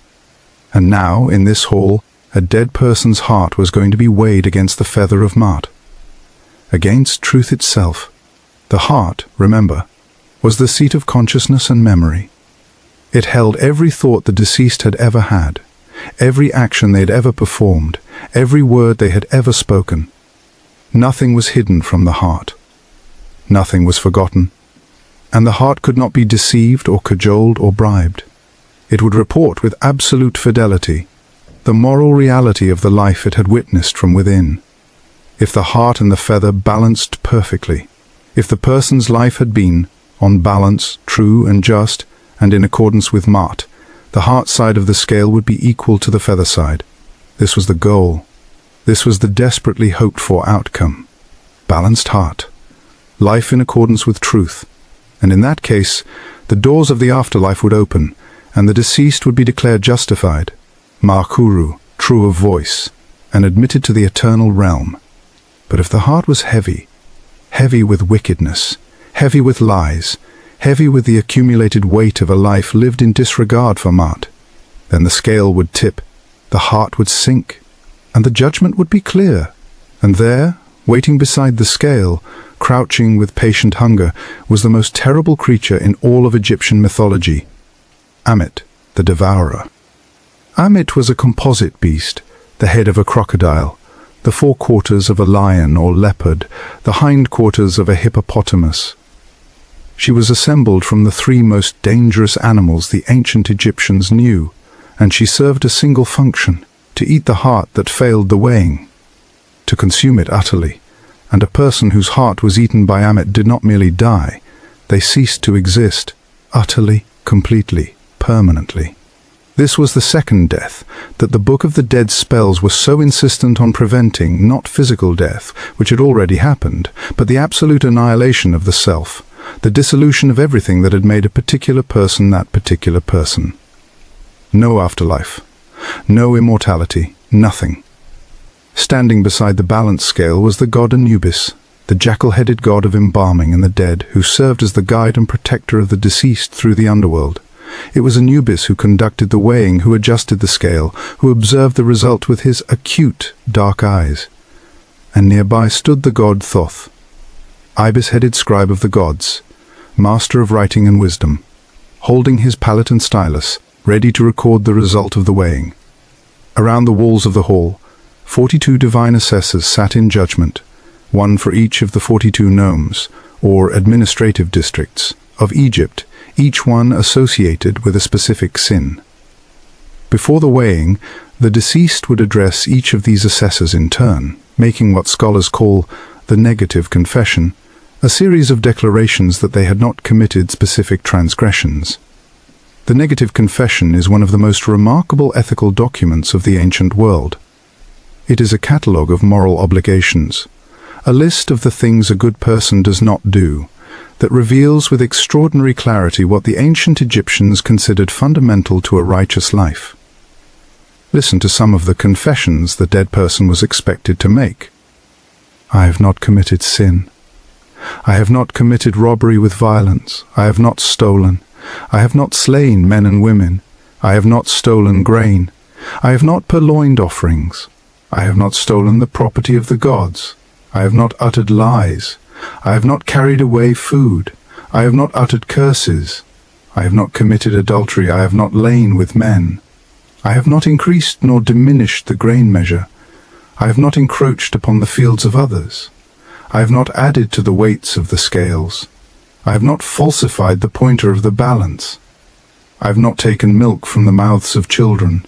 And now, in this hall, a dead person's heart was going to be weighed against the feather of Ma'at. Against truth itself. The heart, remember, was the seat of consciousness and memory. It held every thought the deceased had ever had, every action they had ever performed, every word they had ever spoken. Nothing was hidden from the heart. Nothing was forgotten. And the heart could not be deceived or cajoled or bribed. It would report with absolute fidelity the moral reality of the life it had witnessed from within. If the heart and the feather balanced perfectly, if the person's life had been, on balance, true and just, and in accordance with Ma'at, the heart side of the scale would be equal to the feather side. This was the goal. This was the desperately hoped-for outcome. Balanced heart. Life in accordance with truth. And in that case, the doors of the afterlife would open, and the deceased would be declared justified, Ma'akuru, true of voice, and admitted to the eternal realm. But if the heart was heavy, heavy with wickedness, heavy with lies, heavy with the accumulated weight of a life lived in disregard for Ma'at, then the scale would tip, the heart would sink, and the judgment would be clear. And there, waiting beside the scale, crouching with patient hunger, was the most terrible creature in all of Egyptian mythology, Ammit, the devourer. Ammit was a composite beast, the head of a crocodile, the forequarters of a lion or leopard, the hindquarters of a hippopotamus. She was assembled from the three most dangerous animals the ancient Egyptians knew, and she served a single function: to eat the heart that failed the weighing, to consume it utterly. And a person whose heart was eaten by Ammit did not merely die, they ceased to exist, utterly, completely, permanently. This was the second death that the Book of the Dead spells were so insistent on preventing, not physical death, which had already happened, but the absolute annihilation of the self, the dissolution of everything that had made a particular person that particular person. No afterlife, no immortality, nothing. Standing beside the balance scale was the god Anubis, the jackal-headed god of embalming and the dead, who served as the guide and protector of the deceased through the underworld. It was Anubis who conducted the weighing, who adjusted the scale, who observed the result with his acute, dark eyes. And nearby stood the god Thoth, ibis-headed scribe of the gods, master of writing and wisdom, holding his palette and stylus, ready to record the result of the weighing. Around the walls of the hall, 42 divine assessors sat in judgment, one for each of the 42 nomes, or administrative districts, of Egypt, each one associated with a specific sin. Before the weighing, the deceased would address each of these assessors in turn, making what scholars call the negative confession, a series of declarations that they had not committed specific transgressions. The negative confession is one of the most remarkable ethical documents of the ancient world. It is a catalogue of moral obligations, a list of the things a good person does not do, that reveals with extraordinary clarity what the ancient Egyptians considered fundamental to a righteous life. Listen to some of the confessions the dead person was expected to make. I have not committed sin. I have not committed robbery with violence. I have not stolen. I have not slain men and women. I have not stolen grain. I have not purloined offerings. I have not stolen the property of the gods. I have not uttered lies. I have not carried away food. I have not uttered curses. I have not committed adultery. I have not lain with men. I have not increased nor diminished the grain measure. I have not encroached upon the fields of others. I have not added to the weights of the scales. I have not falsified the pointer of the balance. I have not taken milk from the mouths of children.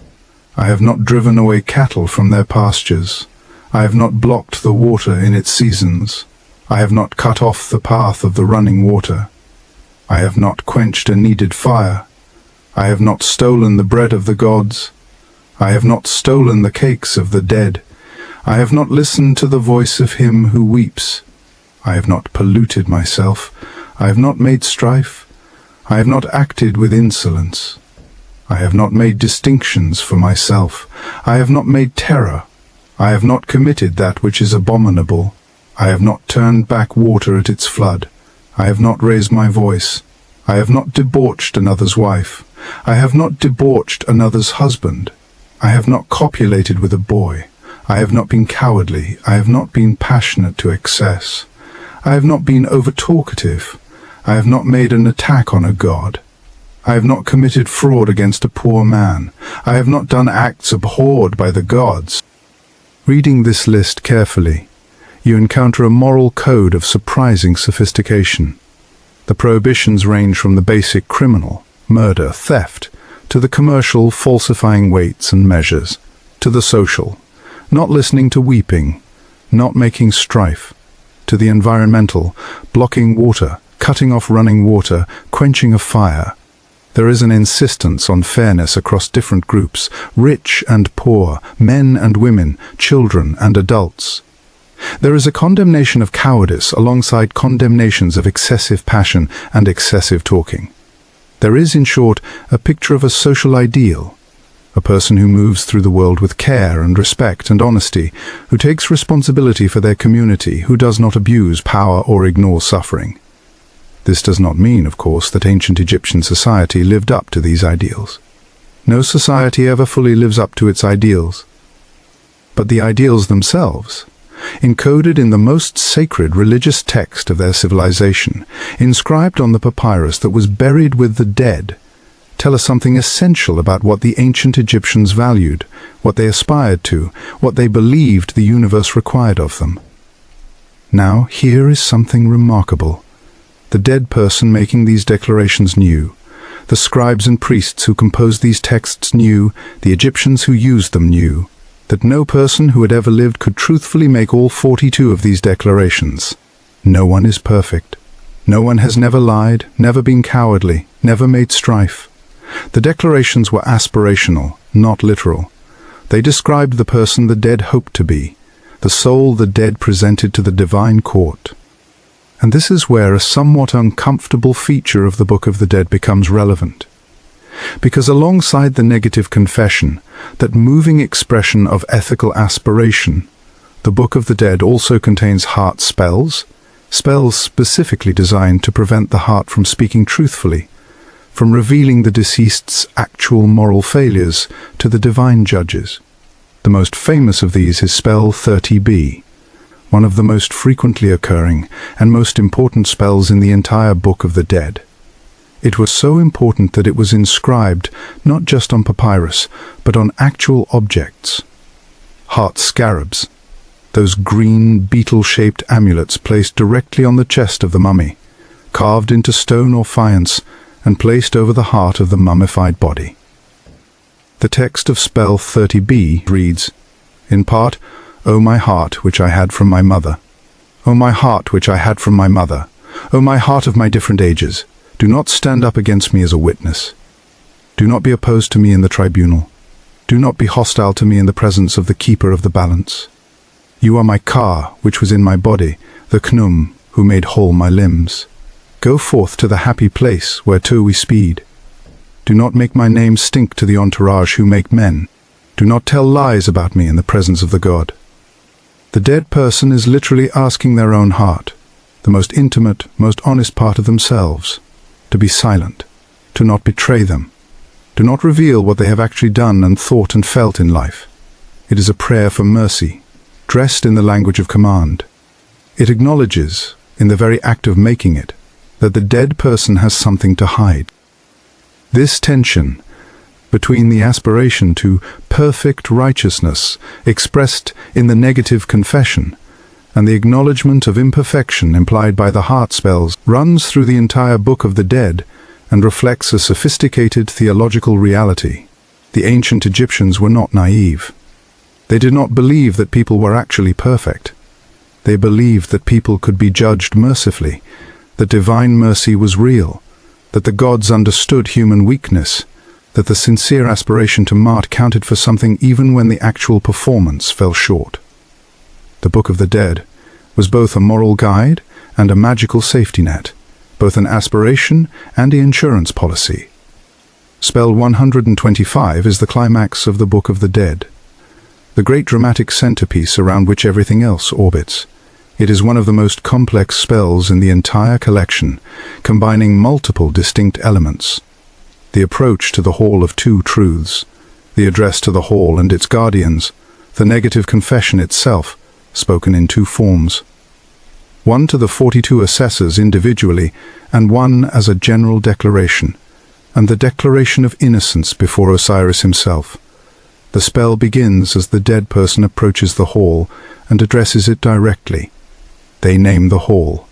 I have not driven away cattle from their pastures. I have not blocked the water in its seasons. I have not cut off the path of the running water. I have not quenched a needed fire. I have not stolen the bread of the gods. I have not stolen the cakes of the dead. I have not listened to the voice of him who weeps. I have not polluted myself. I have not made strife. I have not acted with insolence. I have not made distinctions for myself. I have not made terror. I have not committed that which is abominable. I have not turned back water at its flood. I have not raised my voice. I have not debauched another's wife. I have not debauched another's husband. I have not copulated with a boy. I have not been cowardly. I have not been passionate to excess. I have not been over-talkative. I have not made an attack on a god. I have not committed fraud against a poor man. I have not done acts abhorred by the gods. Reading this list carefully, you encounter a moral code of surprising sophistication. The prohibitions range from the basic criminal, murder, theft, to the commercial, falsifying weights and measures, to the social, not listening to weeping, not making strife, to the environmental, blocking water, cutting off running water, quenching a fire. There is an insistence on fairness across different groups, rich and poor, men and women, children and adults. There is a condemnation of cowardice alongside condemnations of excessive passion and excessive talking. There is, in short, a picture of a social ideal, a person who moves through the world with care and respect and honesty, who takes responsibility for their community, who does not abuse power or ignore suffering. This does not mean, of course, that ancient Egyptian society lived up to these ideals. No society ever fully lives up to its ideals. But the ideals themselves, encoded in the most sacred religious text of their civilization, inscribed on the papyrus that was buried with the dead, tell us something essential about what the ancient Egyptians valued, what they aspired to, what they believed the universe required of them. Now, here is something remarkable. The dead person making these declarations knew. The scribes and priests who composed these texts knew. The Egyptians who used them knew that no person who had ever lived could truthfully make all 42 of these declarations. No one is perfect. No one has never lied, never been cowardly, never made strife. The declarations were aspirational, not literal. They described the person the dead hoped to be, the soul the dead presented to the divine court. And this is where a somewhat uncomfortable feature of the Book of the Dead becomes relevant. Because alongside the negative confession, that moving expression of ethical aspiration, the Book of the Dead also contains heart spells, spells specifically designed to prevent the heart from speaking truthfully, from revealing the deceased's actual moral failures to the divine judges. The most famous of these is spell 30b, one of the most frequently occurring and most important spells in the entire Book of the Dead. It was so important that it was inscribed not just on papyrus, but on actual objects. Heart scarabs, those green beetle-shaped amulets placed directly on the chest of the mummy, carved into stone or faience, and placed over the heart of the mummified body. The text of spell 30b reads, in part, O my heart which I had from my mother, O my heart which I had from my mother, O my heart of my different ages, do not stand up against me as a witness. Do not be opposed to me in the tribunal. Do not be hostile to me in the presence of the keeper of the balance. You are my Ka, which was in my body, the Khnum, who made whole my limbs. Go forth to the happy place whereto we speed. Do not make my name stink to the entourage who make men. Do not tell lies about me in the presence of the god. The dead person is literally asking their own heart, the most intimate, most honest part of themselves, to be silent, to not betray them, to not reveal what they have actually done and thought and felt in life. It is a prayer for mercy, dressed in the language of command. It acknowledges, in the very act of making it, that the dead person has something to hide. This tension between the aspiration to perfect righteousness expressed in the negative confession and the acknowledgement of imperfection implied by the heart spells runs through the entire Book of the Dead and reflects a sophisticated theological reality. The ancient Egyptians were not naive. They did not believe that people were actually perfect. They believed that people could be judged mercifully, that divine mercy was real, that the gods understood human weakness, that the sincere aspiration to mart counted for something even when the actual performance fell short. The Book of the Dead was both a moral guide and a magical safety net, both an aspiration and an insurance policy. Spell 125 is the climax of the Book of the Dead, the great dramatic centerpiece around which everything else orbits. It is one of the most complex spells in the entire collection, combining multiple distinct elements. The approach to the Hall of Two Truths, the address to the hall and its guardians, the negative confession itself, spoken in two forms. One to the 42 assessors individually, and one as a general declaration, and the declaration of innocence before Osiris himself. The spell begins as the dead person approaches the hall and addresses it directly, They name the hall,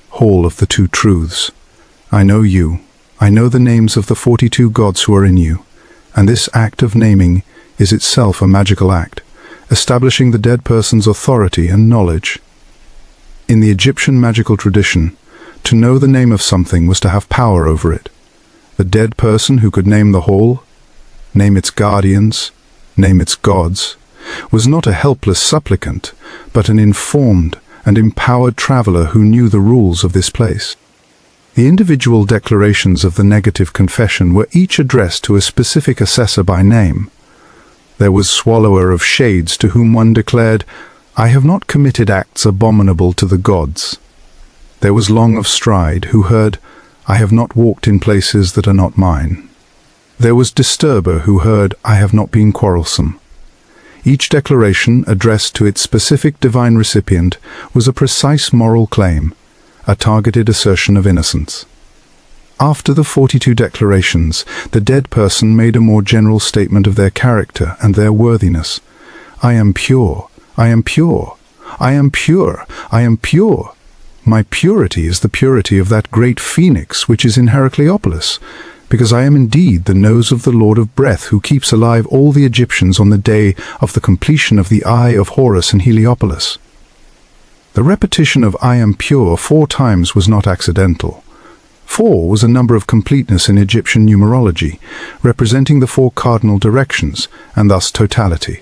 Hall of the Two Truths. I know you. I know the names of the 42 gods who are in you, and this act of naming is itself a magical act, establishing the dead person's authority and knowledge. In the Egyptian magical tradition, to know the name of something was to have power over it. The dead person who could name the hall, name its guardians, name its gods, was not a helpless supplicant, but an informed and empowered traveler who knew the rules of this place. The individual declarations of the negative confession were each addressed to a specific assessor by name. There was Swallower of Shades, to whom one declared, "I have not committed acts abominable to the gods." There was Long of Stride, who heard, "I have not walked in places that are not mine." There was Disturber, who heard, "I have not been quarrelsome." Each declaration, addressed to its specific divine recipient, was a precise moral claim, a targeted assertion of innocence. After the 42 declarations, the dead person made a more general statement of their character and their worthiness. "I am pure, I am pure, I am pure, I am pure. My purity is the purity of that great phoenix which is in Heracleopolis, because I am indeed the nose of the Lord of Breath, who keeps alive all the Egyptians on the day of the completion of the Eye of Horus in Heliopolis." The repetition of "I am pure" 4 times was not accidental. 4 was a number of completeness in Egyptian numerology, representing the 4 cardinal directions, and thus totality.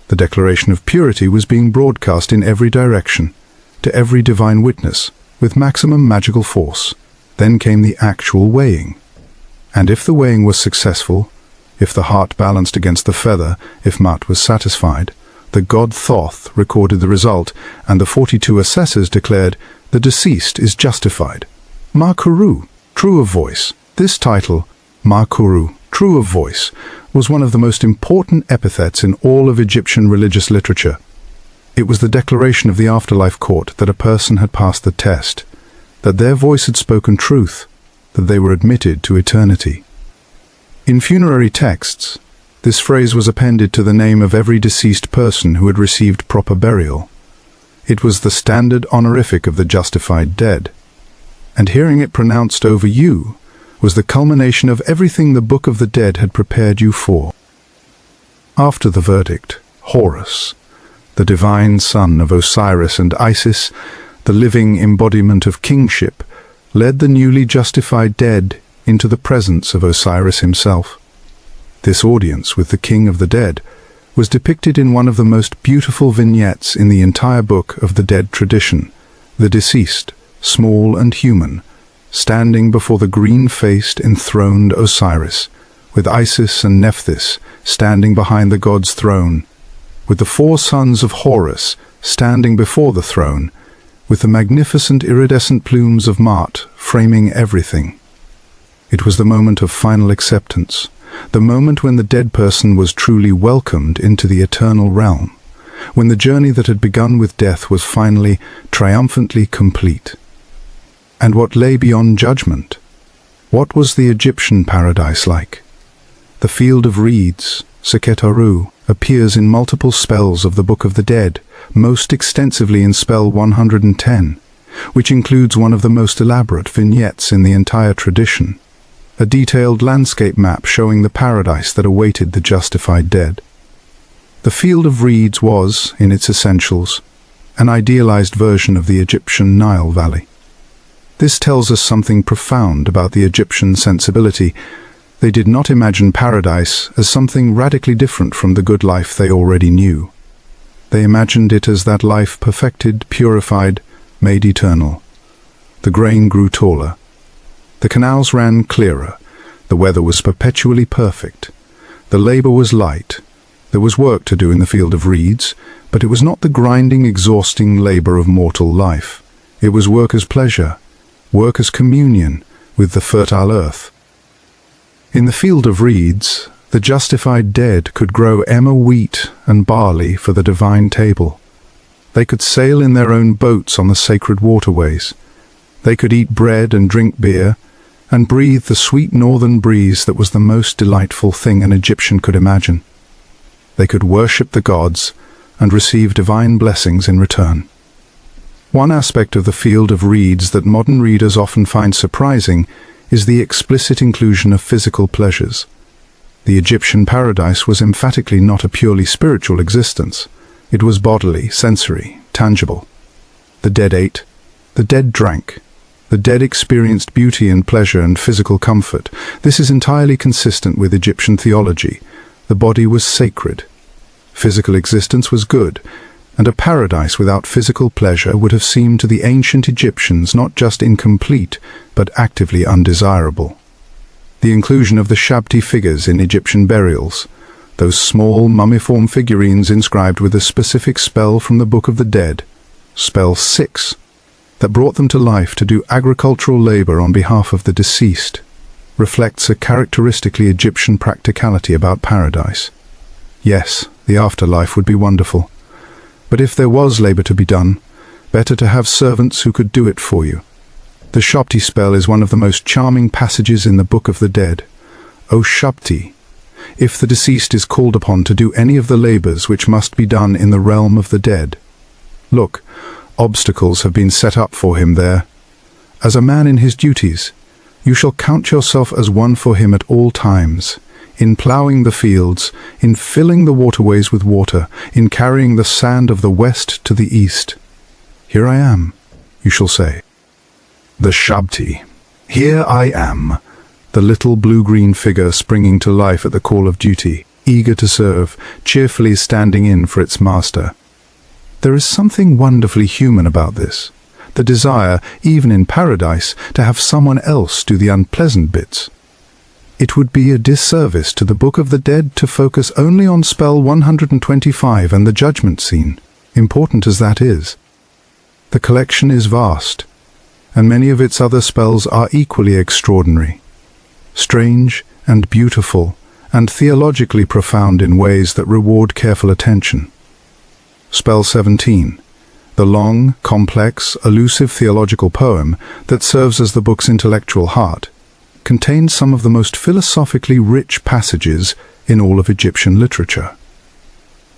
The declaration of purity was being broadcast in every direction, to every divine witness, with maximum magical force. Then came the actual weighing. And if the weighing was successful, if the heart balanced against the feather, if Mut was satisfied, the god Thoth recorded the result, and the 42 assessors declared, "The deceased is justified." Ma-Kuru, true of voice. This title, Ma-Kuru, true of voice, was one of the most important epithets in all of Egyptian religious literature. It was the declaration of the afterlife court that a person had passed the test, that their voice had spoken truth, that they were admitted to eternity. In funerary texts, this phrase was appended to the name of every deceased person who had received proper burial. It was the standard honorific of the justified dead, and hearing it pronounced over you was the culmination of everything the Book of the Dead had prepared you for. After the verdict, Horus, the divine son of Osiris and Isis, the living embodiment of kingship, led the newly justified dead into the presence of Osiris himself. This audience with the king of the dead was depicted in one of the most beautiful vignettes in the entire Book of the Dead tradition, the deceased, small and human, standing before the green-faced, enthroned Osiris, with Isis and Nephthys standing behind the god's throne, with the 4 sons of Horus standing before the throne, with the magnificent iridescent plumes of Mut framing everything. It was the moment of final acceptance, the moment when the dead person was truly welcomed into the eternal realm, when the journey that had begun with death was finally, triumphantly complete. And what lay beyond judgment? What was the Egyptian paradise like? The field of reeds, Sekhet-Aru, appears in multiple spells of the Book of the Dead, most extensively in spell 110, which includes one of the most elaborate vignettes in the entire tradition, a detailed landscape map showing the paradise that awaited the justified dead. The field of reeds was, in its essentials, an idealized version of the Egyptian Nile Valley. This tells us something profound about the Egyptian sensibility. They did not imagine paradise as something radically different from the good life they already knew. They imagined it as that life perfected, purified, made eternal. The grain grew taller. The canals ran clearer. The weather was perpetually perfect. The labor was light. There was work to do in the field of reeds, but it was not the grinding, exhausting labor of mortal life. It was work as pleasure, work as communion with the fertile earth. In the field of reeds, the justified dead could grow emmer wheat and barley for the divine table. They could sail in their own boats on the sacred waterways. They could eat bread and drink beer, and breathe the sweet northern breeze that was the most delightful thing an Egyptian could imagine. They could worship the gods and receive divine blessings in return. One aspect of the field of reeds that modern readers often find surprising is the explicit inclusion of physical pleasures. The Egyptian paradise was emphatically not a purely spiritual existence. It was bodily, sensory, tangible. The dead ate, the dead drank, the dead experienced beauty and pleasure and physical comfort. This is entirely consistent with Egyptian theology. The body was sacred. Physical existence was good, and a paradise without physical pleasure would have seemed to the ancient Egyptians not just incomplete, but actively undesirable. The inclusion of the Shabti figures in Egyptian burials, those small mummiform figurines inscribed with a specific spell from the Book of the Dead, spell 6, that brought them to life to do agricultural labor on behalf of the deceased, reflects a characteristically Egyptian practicality about paradise. Yes, the afterlife would be wonderful, but if there was labor to be done, better to have servants who could do it for you. The Shabti spell is one of the most charming passages in the Book of the Dead. O Shabti, if the deceased is called upon to do any of the labors which must be done in the realm of the dead, look, obstacles have been set up for him there. As a man in his duties, you shall count yourself as one for him at all times, in ploughing the fields, in filling the waterways with water, in carrying the sand of the west to the east. Here I am, you shall say. The Shabti. Here I am, the little blue-green figure springing to life at the call of duty, eager to serve, cheerfully standing in for its master. There is something wonderfully human about this, the desire, even in paradise, to have someone else do the unpleasant bits. It would be a disservice to the Book of the Dead to focus only on spell 125 and the judgment scene, important as that is. The collection is vast, and many of its other spells are equally extraordinary, strange and beautiful, and theologically profound in ways that reward careful attention. Spell 17, the long, complex, elusive theological poem that serves as the book's intellectual heart, contains some of the most philosophically rich passages in all of Egyptian literature.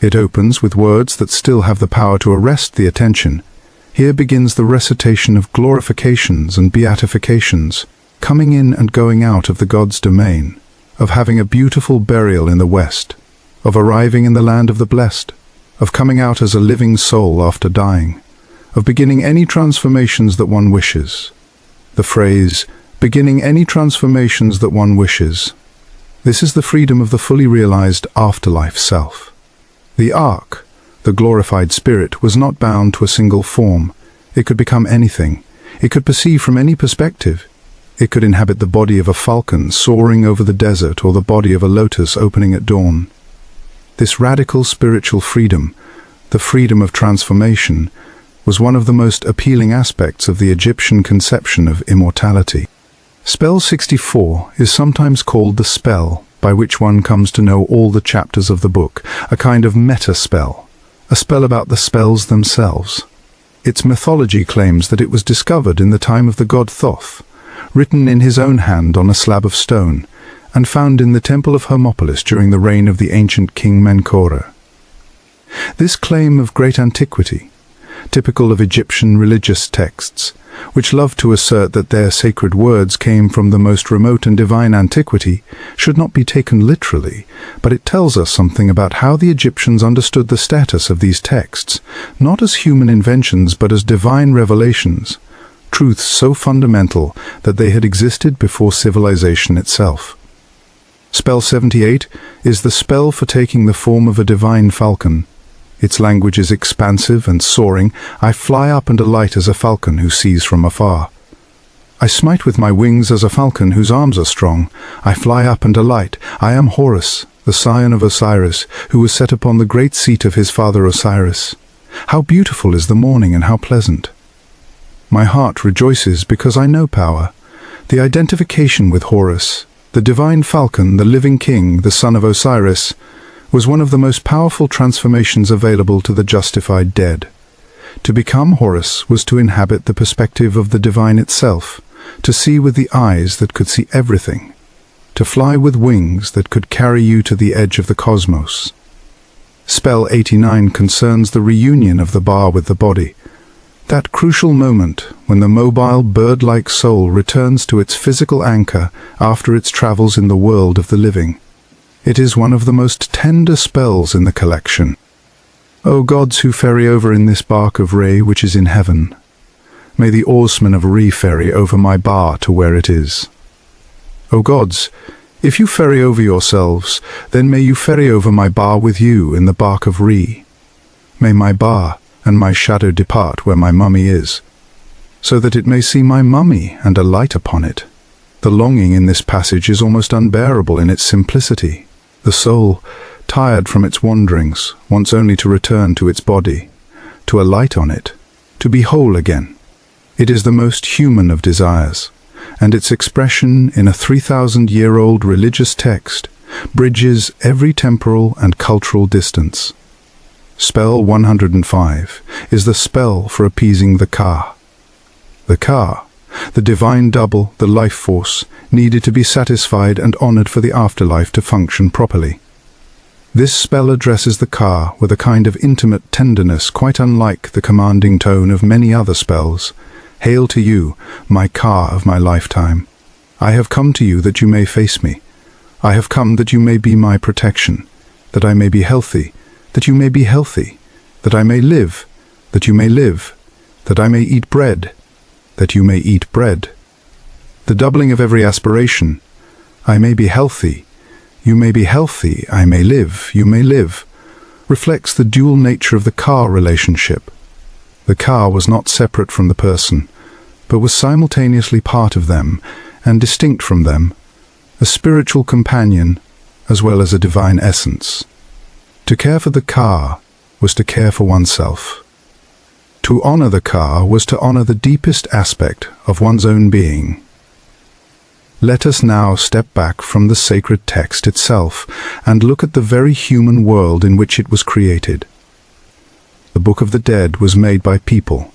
It opens with words that still have the power to arrest the attention. Here begins the recitation of glorifications and beatifications, coming in and going out of the god's domain, of having a beautiful burial in the west, of arriving in the land of the blessed, of coming out as a living soul after dying, of beginning any transformations that one wishes. The phrase, beginning any transformations that one wishes. This is the freedom of the fully realized afterlife self. The ark, the glorified spirit, was not bound to a single form. It could become anything. It could perceive from any perspective. It could inhabit the body of a falcon soaring over the desert or the body of a lotus opening at dawn. This radical spiritual freedom, the freedom of transformation, was one of the most appealing aspects of the Egyptian conception of immortality. Spell 64 is sometimes called the spell by which one comes to know all the chapters of the book, a kind of meta-spell, a spell about the spells themselves. Its mythology claims that it was discovered in the time of the god Thoth, written in his own hand on a slab of stone, and found in the temple of Hermopolis during the reign of the ancient king Menkora. This claim of great antiquity, typical of Egyptian religious texts, which love to assert that their sacred words came from the most remote and divine antiquity, should not be taken literally, but it tells us something about how the Egyptians understood the status of these texts, not as human inventions but as divine revelations, truths so fundamental that they had existed before civilization itself. Spell 78 is the spell for taking the form of a divine falcon. Its language is expansive and soaring. I fly up and alight as a falcon who sees from afar. I smite with my wings as a falcon whose arms are strong. I fly up and alight. I am Horus, the scion of Osiris, who was set upon the great seat of his father Osiris. How beautiful is the morning and how pleasant. My heart rejoices because I know power. The identification with Horus, the divine falcon, the living king, the son of Osiris, was one of the most powerful transformations available to the justified dead. To become Horus was to inhabit the perspective of the divine itself, to see with the eyes that could see everything, to fly with wings that could carry you to the edge of the cosmos. Spell 89 concerns the reunion of the bar with the body. That crucial moment when the mobile bird-like soul returns to its physical anchor after its travels in the world of the living. It is one of the most tender spells in the collection. O gods who ferry over in this bark of Re which is in heaven, may the oarsmen of Re ferry over my bar to where it is. O gods, if you ferry over yourselves, then may you ferry over my bar with you in the bark of Re. May my bar and my shadow depart where my mummy is, so that it may see my mummy and alight upon it. The longing in this passage is almost unbearable in its simplicity. The soul, tired from its wanderings, wants only to return to its body, to alight on it, to be whole again. It is the most human of desires, and its expression in a 3,000-year-old religious text bridges every temporal and cultural distance. Spell 105 is the spell for appeasing the Ka. The Ka, the divine double, the life force, needed to be satisfied and honored for the afterlife to function properly. This spell addresses the Ka with a kind of intimate tenderness quite unlike the commanding tone of many other spells. Hail to you, my Ka of my lifetime. I have come to you that you may face me. I have come that you may be my protection, that I may be healthy, that you may be healthy, that I may live, that you may live, that I may eat bread, that you may eat bread. The doubling of every aspiration, I may be healthy, you may be healthy, I may live, you may live, reflects the dual nature of the Ka relationship. The Ka was not separate from the person, but was simultaneously part of them and distinct from them, a spiritual companion as well as a divine essence. To care for the Ka was to care for oneself. To honor the Ka was to honor the deepest aspect of one's own being. Let us now step back from the sacred text itself and look at the very human world in which it was created. The Book of the Dead was made by people,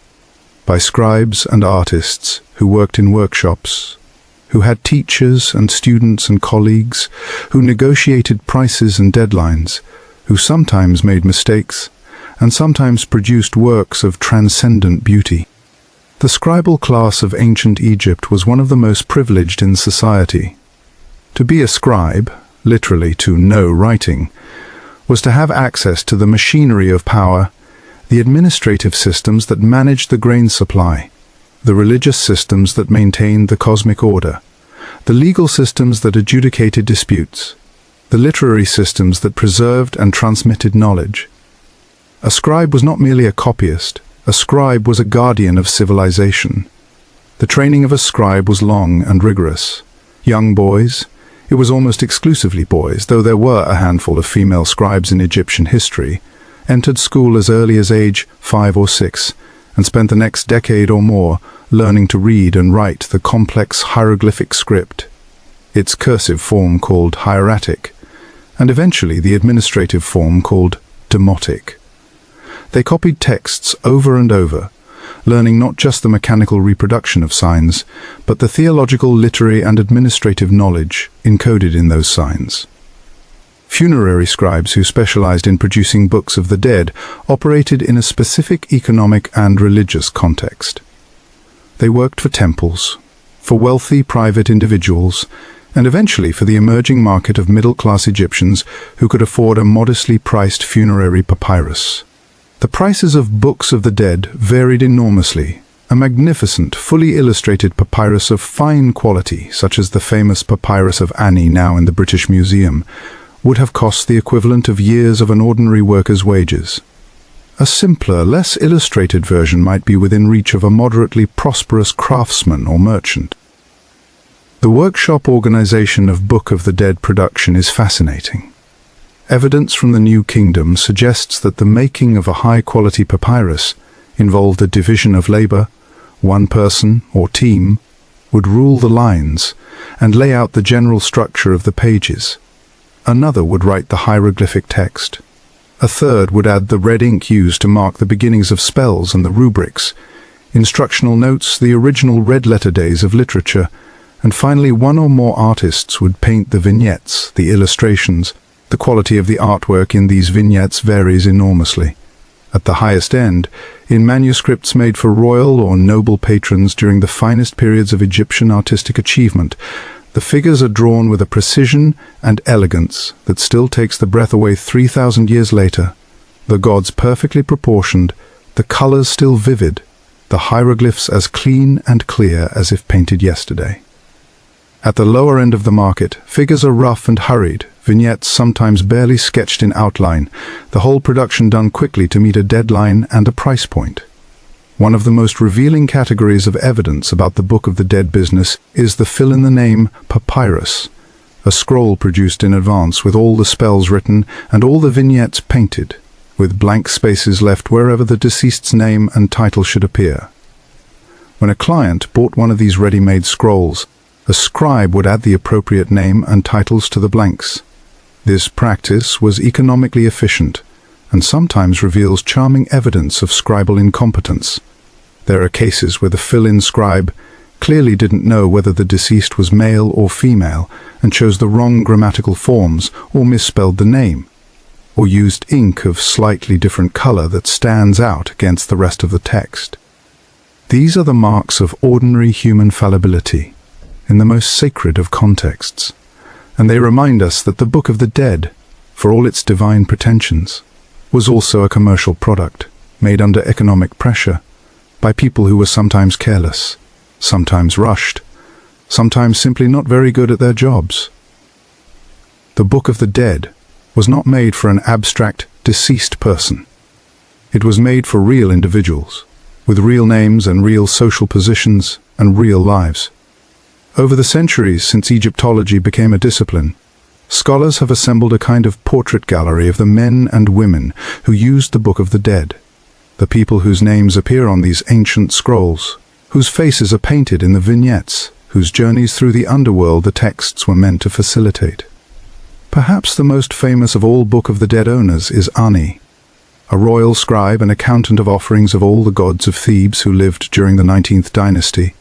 by scribes and artists who worked in workshops, who had teachers and students and colleagues, who negotiated prices and deadlines, who sometimes made mistakes, and sometimes produced works of transcendent beauty. The scribal class of ancient Egypt was one of the most privileged in society. To be a scribe, literally to know writing, was to have access to the machinery of power, the administrative systems that managed the grain supply, the religious systems that maintained the cosmic order, the legal systems that adjudicated disputes, the literary systems that preserved and transmitted knowledge. A scribe was not merely a copyist. A scribe was a guardian of civilization. The training of a scribe was long and rigorous. Young boys, it was almost exclusively boys, though there were a handful of female scribes in Egyptian history, entered school as early as age 5 or 6, and spent the next decade or more learning to read and write the complex hieroglyphic script, its cursive form called hieratic, and eventually the administrative form called demotic. They copied texts over and over, learning not just the mechanical reproduction of signs, but the theological, literary, and administrative knowledge encoded in those signs. Funerary scribes who specialized in producing books of the dead operated in a specific economic and religious context. They worked for temples, for wealthy private individuals, and eventually for the emerging market of middle-class Egyptians who could afford a modestly priced funerary papyrus. The prices of books of the dead varied enormously. A magnificent, fully illustrated papyrus of fine quality, such as the famous Papyrus of Ani now in the British Museum, would have cost the equivalent of years of an ordinary worker's wages. A simpler, less illustrated version might be within reach of a moderately prosperous craftsman or merchant. The workshop organization of Book of the Dead production is fascinating. Evidence from the New Kingdom suggests that the making of a high-quality papyrus involved a division of labor. One person, or team, would rule the lines and lay out the general structure of the pages. Another would write the hieroglyphic text. A third would add the red ink used to mark the beginnings of spells and the rubrics, instructional notes, the original red-letter days of literature, and finally one or more artists would paint the vignettes, the illustrations. The quality of the artwork in these vignettes varies enormously. At the highest end, in manuscripts made for royal or noble patrons during the finest periods of Egyptian artistic achievement, the figures are drawn with a precision and elegance that still takes the breath away 3,000 years later. The gods perfectly proportioned, the colors still vivid, the hieroglyphs as clean and clear as if painted yesterday. At the lower end of the market, figures are rough and hurried, vignettes sometimes barely sketched in outline, the whole production done quickly to meet a deadline and a price point. One of the most revealing categories of evidence about the Book of the Dead business is the fill-in-the-name papyrus, a scroll produced in advance with all the spells written and all the vignettes painted, with blank spaces left wherever the deceased's name and title should appear. When a client bought one of these ready-made scrolls, a scribe would add the appropriate name and titles to the blanks. This practice was economically efficient, and sometimes reveals charming evidence of scribal incompetence. There are cases where the fill-in scribe clearly didn't know whether the deceased was male or female and chose the wrong grammatical forms or misspelled the name, or used ink of slightly different color that stands out against the rest of the text. These are the marks of ordinary human fallibility, in the most sacred of contexts, and they remind us that the Book of the Dead, for all its divine pretensions, was also a commercial product, made under economic pressure, by people who were sometimes careless, sometimes rushed, sometimes simply not very good at their jobs. The Book of the Dead was not made for an abstract, deceased person. It was made for real individuals, with real names and real social positions and real lives. Over the centuries since Egyptology became a discipline, scholars have assembled a kind of portrait gallery of the men and women who used the Book of the Dead, the people whose names appear on these ancient scrolls, whose faces are painted in the vignettes, whose journeys through the underworld the texts were meant to facilitate. Perhaps the most famous of all Book of the Dead owners is Ani, a royal scribe and accountant of offerings of all the gods of Thebes who lived during the 19th dynasty,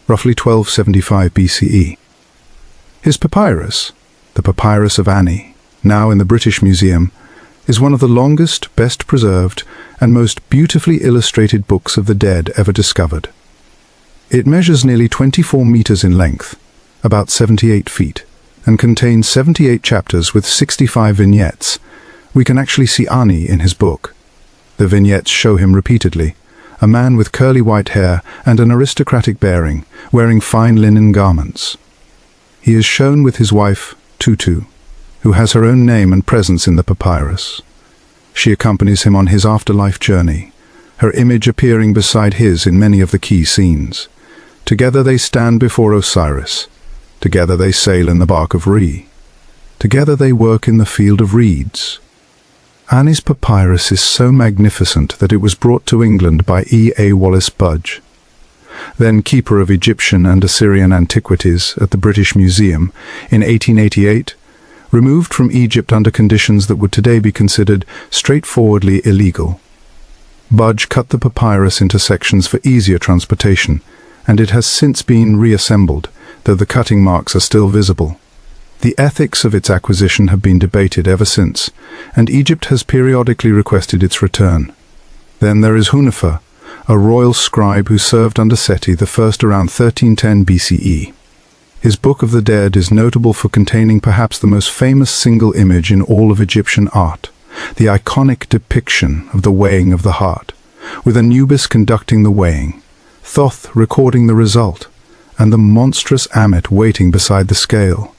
roughly 1275 BCE. His papyrus, the Papyrus of Ani, now in the British Museum, is one of the longest, best preserved, and most beautifully illustrated books of the dead ever discovered. It measures nearly 24 meters in length, about 78 feet, and contains 78 chapters with 65 vignettes. We can actually see Ani in his book. The vignettes show him repeatedly, a man with curly white hair and an aristocratic bearing, wearing fine linen garments. He is shown with his wife, Tutu, who has her own name and presence in the papyrus. She accompanies him on his afterlife journey, her image appearing beside his in many of the key scenes. Together they stand before Osiris. Together they sail in the bark of Re. Together they work in the field of reeds. Ani's papyrus is so magnificent that it was brought to England by E.A. Wallace Budge, then keeper of Egyptian and Assyrian antiquities at the British Museum, in 1888, removed from Egypt under conditions that would today be considered straightforwardly illegal. Budge cut the papyrus into sections for easier transportation, and it has since been reassembled, though the cutting marks are still visible. The ethics of its acquisition have been debated ever since, and Egypt has periodically requested its return. Then there is Hunefer, a royal scribe who served under Seti I around 1310 BCE. His Book of the Dead is notable for containing perhaps the most famous single image in all of Egyptian art, the iconic depiction of the weighing of the heart, with Anubis conducting the weighing, Thoth recording the result, and the monstrous Ammit waiting beside the scale.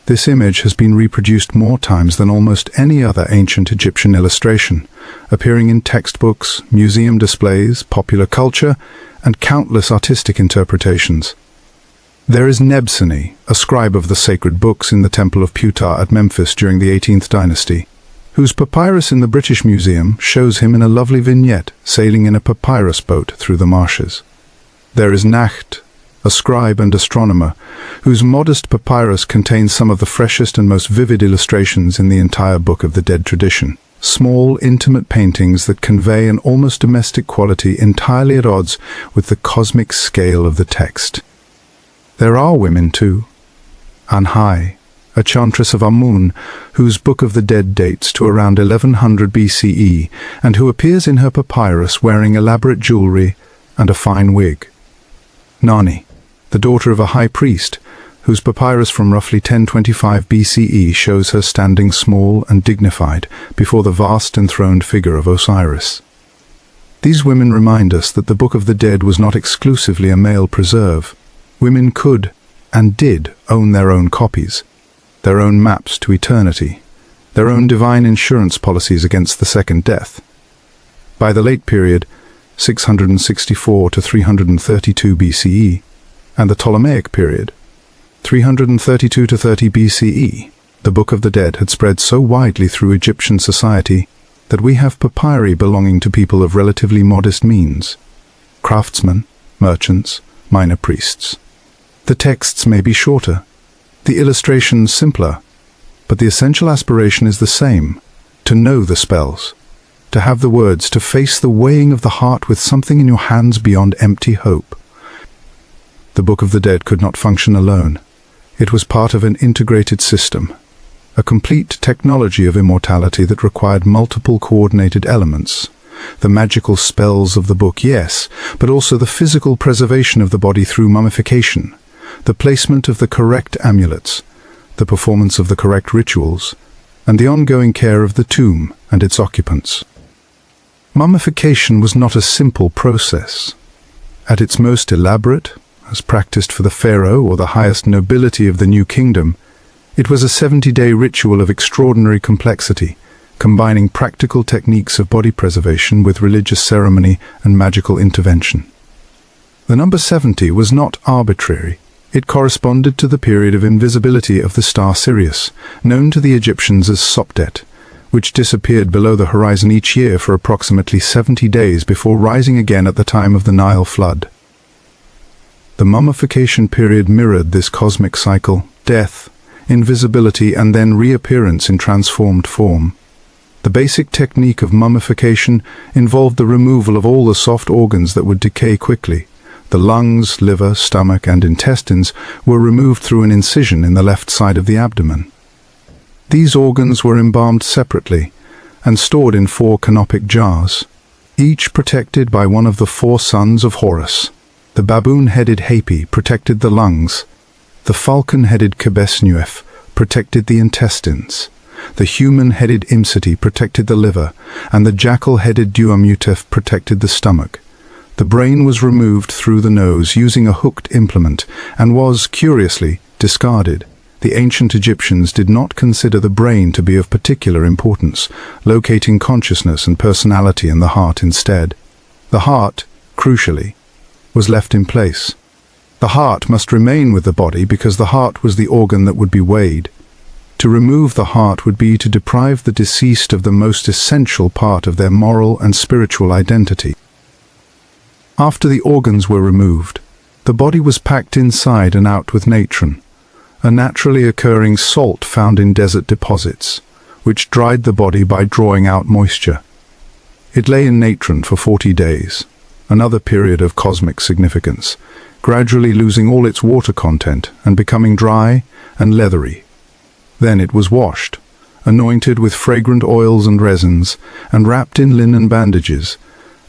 This image has been reproduced more times than almost any other ancient Egyptian illustration, appearing in textbooks, museum displays, popular culture, and countless artistic interpretations. There is Nebseni, a scribe of the sacred books in the Temple of Ptah at Memphis during the 18th dynasty, whose papyrus in the British Museum shows him in a lovely vignette sailing in a papyrus boat through the marshes. There is Nacht, a scribe and astronomer, whose modest papyrus contains some of the freshest and most vivid illustrations in the entire Book of the Dead tradition. Small, intimate paintings that convey an almost domestic quality entirely at odds with the cosmic scale of the text. There are women too. Anhai, a chantress of Amun, whose Book of the Dead dates to around 1100 BCE, and who appears in her papyrus wearing elaborate jewelry and a fine wig. Nani, the daughter of a high priest, whose papyrus from roughly 1025 BCE shows her standing small and dignified before the vast enthroned figure of Osiris. These women remind us that the Book of the Dead was not exclusively a male preserve. Women could, and did, own their own copies, their own maps to eternity, their own divine insurance policies against the second death. By the late period, 664 to 332 BCE, and the Ptolemaic period, 332 to 30 BCE, the Book of the Dead had spread so widely through Egyptian society that we have papyri belonging to people of relatively modest means: craftsmen, merchants, minor priests. The texts may be shorter, the illustrations simpler, but the essential aspiration is the same: to know the spells, to have the words, to face the weighing of the heart with something in your hands beyond empty hope. The Book of the Dead could not function alone. It was part of an integrated system, a complete technology of immortality that required multiple coordinated elements. The magical spells of the book, yes, but also the physical preservation of the body through mummification, the placement of the correct amulets, the performance of the correct rituals, and the ongoing care of the tomb and its occupants. Mummification was not a simple process. At its most elaborate, as practiced for the pharaoh or the highest nobility of the new kingdom, it was a 70-day ritual of extraordinary complexity, combining practical techniques of body preservation with religious ceremony and magical intervention. The number 70 was not arbitrary. It corresponded to the period of invisibility of the star Sirius, known to the Egyptians as Sopdet, which disappeared below the horizon each year for approximately 70 days before rising again at the time of the Nile flood. The mummification period mirrored this cosmic cycle: death, invisibility, and then reappearance in transformed form. The basic technique of mummification involved the removal of all the soft organs that would decay quickly. The lungs, liver, stomach, and intestines were removed through an incision in the left side of the abdomen. These organs were embalmed separately and stored in 4 canopic jars, each protected by one of the 4 sons of Horus. The baboon-headed Hapi protected the lungs, the falcon-headed Kebesnuef protected the intestines, the human-headed Imseti protected the liver, and the jackal-headed Duamutef protected the stomach. The brain was removed through the nose using a hooked implement and was, curiously, discarded. The ancient Egyptians did not consider the brain to be of particular importance, locating consciousness and personality in the heart instead. The heart, crucially, was left in place. The heart must remain with the body because the heart was the organ that would be weighed. To remove the heart would be to deprive the deceased of the most essential part of their moral and spiritual identity. After the organs were removed, the body was packed inside and out with natron, a naturally occurring salt found in desert deposits, which dried the body by drawing out moisture. It lay in natron for 40 days, another period of cosmic significance, gradually losing all its water content and becoming dry and leathery. Then it was washed, anointed with fragrant oils and resins, and wrapped in linen bandages,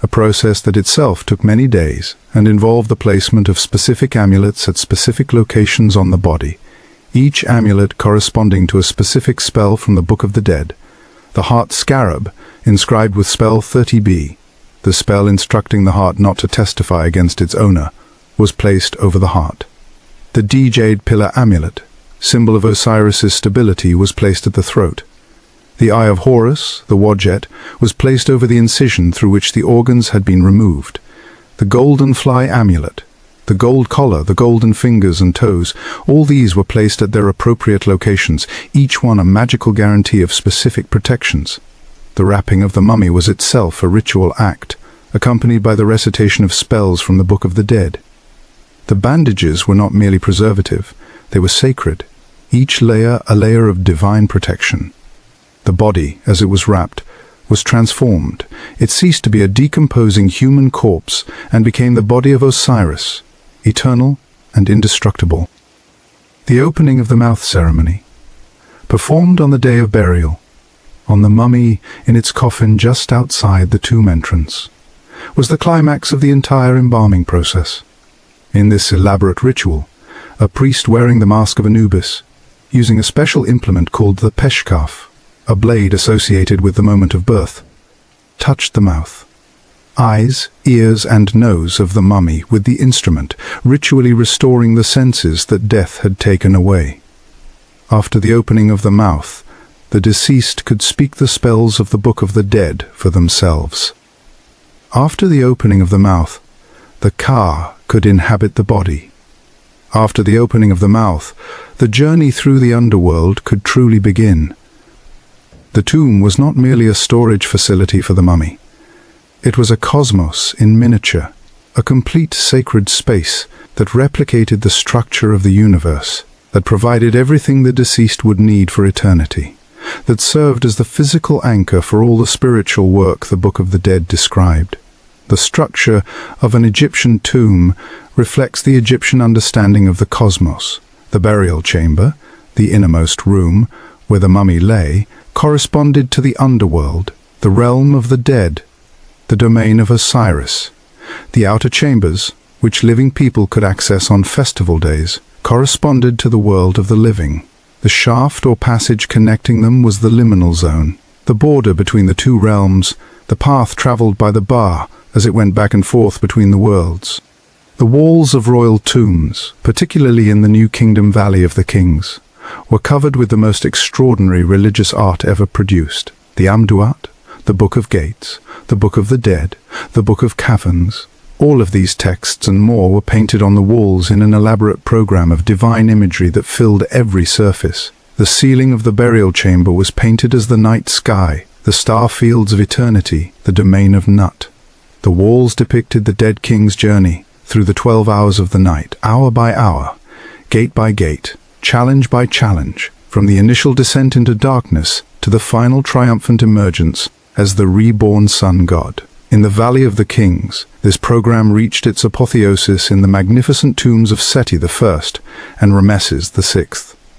a process that itself took many days and involved the placement of specific amulets at specific locations on the body, each amulet corresponding to a specific spell from the Book of the Dead. The heart scarab, inscribed with spell 30b, the spell instructing the heart not to testify against its owner, was placed over the heart. The D-Jade pillar amulet, symbol of Osiris's stability, was placed at the throat. The Eye of Horus, the Wadjet, was placed over the incision through which the organs had been removed. The golden fly amulet, the gold collar, the golden fingers and toes, all these were placed at their appropriate locations, each one a magical guarantee of specific protections. The wrapping of the mummy was itself a ritual act, accompanied by the recitation of spells from the Book of the Dead. The bandages were not merely preservative, they were sacred, each layer a layer of divine protection. The body, as it was wrapped, was transformed. It ceased to be a decomposing human corpse and became the body of Osiris, eternal and indestructible. The opening of the mouth ceremony, performed on the day of burial, on the mummy in its coffin just outside the tomb entrance, was the climax of the entire embalming process. In this elaborate ritual, a priest wearing the mask of Anubis, using a special implement called the peshkaf, a blade associated with the moment of birth, touched the mouth, eyes, ears and nose of the mummy with the instrument, ritually restoring the senses that death had taken away. After the opening of the mouth, the deceased could speak the spells of the Book of the Dead for themselves. After the opening of the mouth, the Ka could inhabit the body. After the opening of the mouth, the journey through the underworld could truly begin. The tomb was not merely a storage facility for the mummy. It was a cosmos in miniature, a complete sacred space that replicated the structure of the universe, that provided everything the deceased would need for eternity, that served as the physical anchor for all the spiritual work the Book of the Dead described. The structure of an Egyptian tomb reflects the Egyptian understanding of the cosmos. The burial chamber, the innermost room where the mummy lay, corresponded to the underworld, the realm of the dead, the domain of Osiris. The outer chambers, which living people could access on festival days, corresponded to the world of the living. The shaft or passage connecting them was the liminal zone, the border between the two realms, the path traveled by the Ba as it went back and forth between the worlds. The walls of royal tombs, particularly in the New Kingdom Valley of the Kings, were covered with the most extraordinary religious art ever produced. The Amduat, the Book of Gates, the Book of the Dead, the Book of Caverns. All of these texts and more were painted on the walls in an elaborate program of divine imagery that filled every surface. The ceiling of the burial chamber was painted as the night sky, the star fields of eternity, the domain of Nut. The walls depicted the dead king's journey through the 12 hours of the night, hour by hour, gate by gate, challenge by challenge, from the initial descent into darkness to the final triumphant emergence as the reborn sun god. In the Valley of the Kings, this program reached its apotheosis in the magnificent tombs of Seti I and Rameses VI.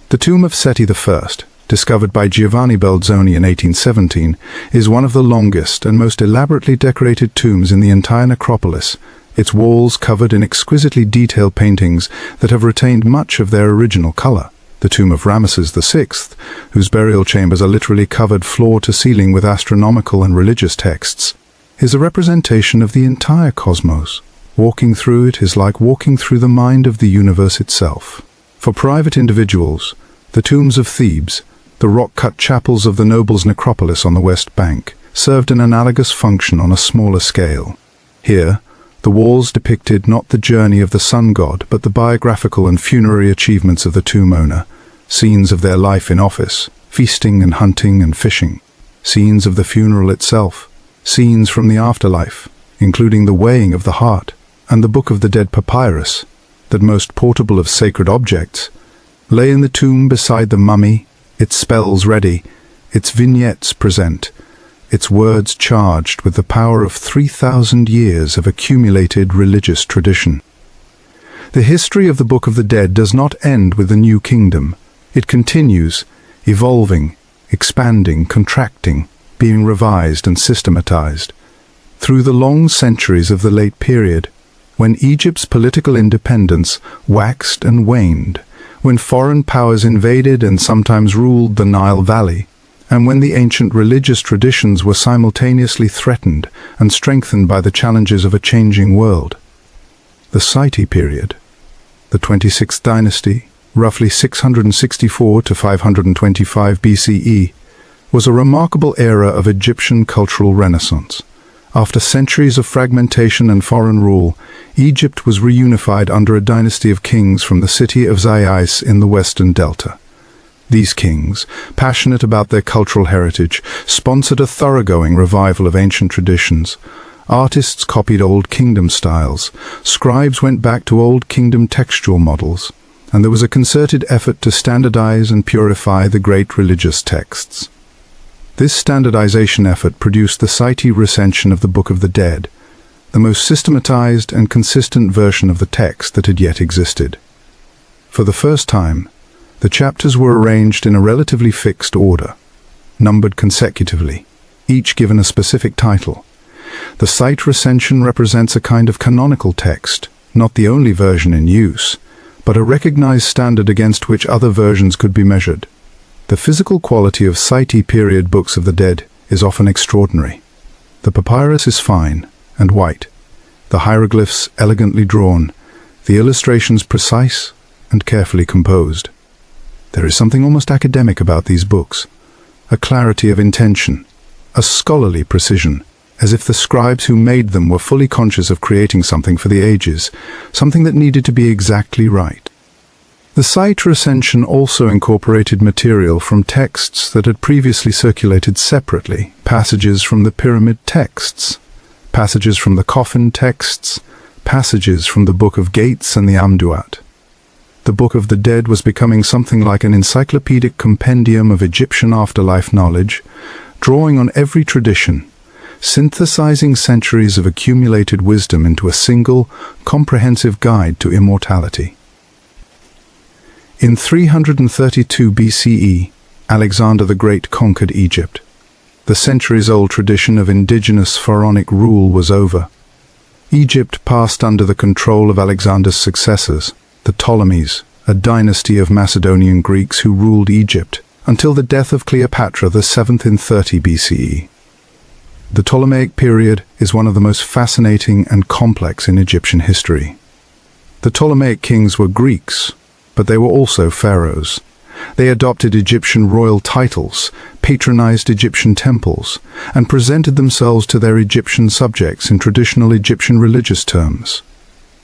The tomb of Seti I, discovered by Giovanni Belzoni in 1817, is one of the longest and most elaborately decorated tombs in the entire necropolis, its walls covered in exquisitely detailed paintings that have retained much of their original color. The tomb of Ramesses VI, whose burial chambers are literally covered floor to ceiling with astronomical and religious texts, is a representation of the entire cosmos. Walking through it is like walking through the mind of the universe itself. For private individuals, the tombs of Thebes, the rock-cut chapels of the nobles' necropolis on the west bank, served an analogous function on a smaller scale. Here, the walls depicted not the journey of the sun god, but the biographical and funerary achievements of the tomb owner, scenes of their life in office, feasting and hunting and fishing, scenes of the funeral itself, scenes from the afterlife, including the weighing of the heart, and the Book of the Dead papyrus, that most portable of sacred objects, lay in the tomb beside the mummy, its spells ready, its vignettes present, its words charged with the power of 3,000 years of accumulated religious tradition. The history of the Book of the Dead does not end with the New Kingdom. It continues, evolving, expanding, contracting, being revised and systematized. Through the long centuries of the late period, when Egypt's political independence waxed and waned, when foreign powers invaded and sometimes ruled the Nile Valley, and when the ancient religious traditions were simultaneously threatened and strengthened by the challenges of a changing world. The Seti period, the 26th dynasty, roughly 664 to 525 BCE, was a remarkable era of Egyptian cultural renaissance. After centuries of fragmentation and foreign rule, Egypt was reunified under a dynasty of kings from the city of Zayis in the western delta. These kings, passionate about their cultural heritage, sponsored a thoroughgoing revival of ancient traditions. Artists copied Old Kingdom styles, scribes went back to Old Kingdom textual models, and there was a concerted effort to standardize and purify the great religious texts. This standardization effort produced the Seti recension of the Book of the Dead, the most systematized and consistent version of the text that had yet existed. For the first time, The chapters were arranged in a relatively fixed order, numbered consecutively, each given a specific title. The Site recension represents a kind of canonical text, not the only version in use, but a recognized standard against which other versions could be measured. The physical quality of Site period books of the dead is often extraordinary. The papyrus is fine and white, the hieroglyphs elegantly drawn, the illustrations precise and carefully composed. There is something almost academic about these books, a clarity of intention, a scholarly precision, as if the scribes who made them were fully conscious of creating something for the ages, something that needed to be exactly right. The Site recension also incorporated material from texts that had previously circulated separately, passages from the pyramid texts, passages from the coffin texts, passages from the Book of Gates and the Amduat. The Book of the Dead was becoming something like an encyclopedic compendium of Egyptian afterlife knowledge, drawing on every tradition, synthesizing centuries of accumulated wisdom into a single, comprehensive guide to immortality. In 332 BCE, Alexander the Great conquered Egypt. The centuries-old tradition of indigenous pharaonic rule was over. Egypt passed under the control of Alexander's successors, the Ptolemies, a dynasty of Macedonian Greeks who ruled Egypt until the death of Cleopatra the 7th in 30 BCE. The Ptolemaic period is one of the most fascinating and complex in Egyptian history. The Ptolemaic kings were Greeks, but they were also pharaohs. They adopted Egyptian royal titles, patronized Egyptian temples, and presented themselves to their Egyptian subjects in traditional Egyptian religious terms.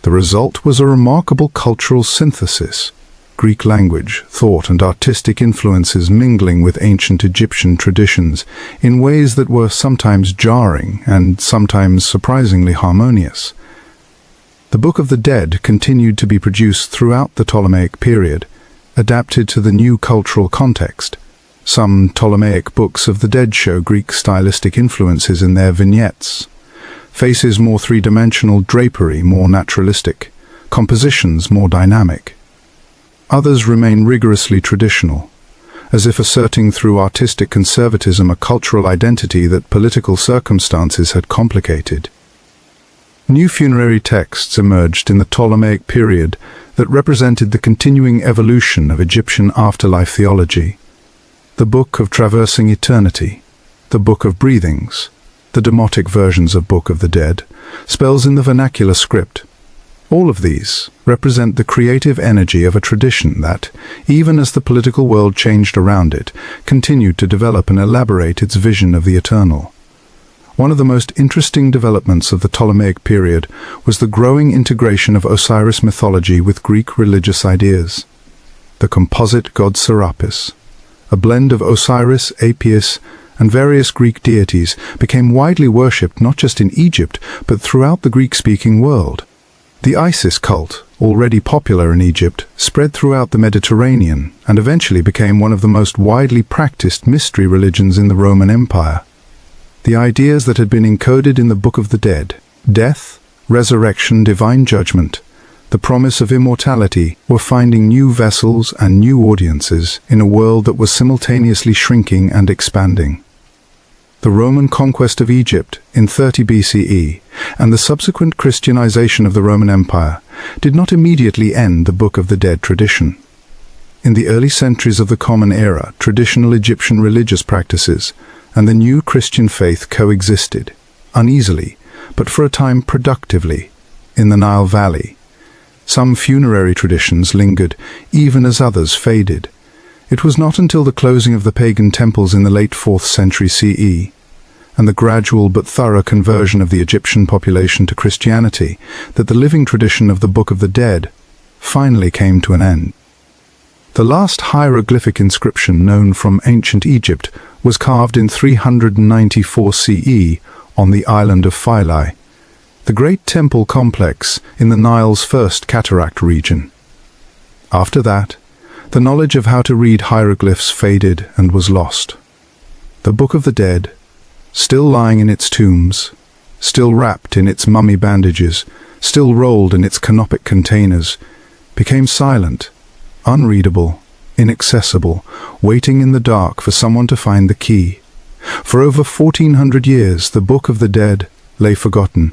The result was a remarkable cultural synthesis, Greek language, thought, and artistic influences mingling with ancient Egyptian traditions in ways that were sometimes jarring and sometimes surprisingly harmonious. The Book of the Dead continued to be produced throughout the Ptolemaic period, adapted to the new cultural context. Some Ptolemaic books of the dead show Greek stylistic influences in their vignettes. Faces more three-dimensional, drapery more naturalistic, compositions more dynamic. Others remain rigorously traditional, as if asserting through artistic conservatism a cultural identity that political circumstances had complicated. New funerary texts emerged in the Ptolemaic period that represented the continuing evolution of Egyptian afterlife theology. The Book of Traversing Eternity, the Book of Breathings, the demotic versions of Book of the Dead, spells in the vernacular script. All of these represent the creative energy of a tradition that, even as the political world changed around it, continued to develop and elaborate its vision of the eternal. One of the most interesting developments of the Ptolemaic period was the growing integration of Osiris mythology with Greek religious ideas. The composite god Serapis, a blend of Osiris, Apis, and various Greek deities, became widely worshipped not just in Egypt, but throughout the Greek-speaking world. The Isis cult, already popular in Egypt, spread throughout the Mediterranean and eventually became one of the most widely practiced mystery religions in the Roman Empire. The ideas that had been encoded in the Book of the Dead, death, resurrection, divine judgment, the promise of immortality, were finding new vessels and new audiences in a world that was simultaneously shrinking and expanding. The Roman conquest of Egypt in 30 BCE and the subsequent Christianization of the Roman Empire did not immediately end the Book of the Dead tradition. In the early centuries of the Common Era, traditional Egyptian religious practices and the new Christian faith coexisted, uneasily, but for a time productively, in the Nile Valley. Some funerary traditions lingered, even as others faded. It was not until the closing of the pagan temples in the late 4th century CE, and the gradual but thorough conversion of the Egyptian population to Christianity, that the living tradition of the Book of the Dead finally came to an end. The last hieroglyphic inscription known from ancient Egypt was carved in 394 CE on the island of Philae, the great temple complex in the Nile's first cataract region. After that, the knowledge of how to read hieroglyphs faded and was lost. The Book of the Dead, still lying in its tombs, still wrapped in its mummy bandages, still rolled in its canopic containers, became silent, unreadable, inaccessible, waiting in the dark for someone to find the key. For over 1400 years, the Book of the Dead lay forgotten.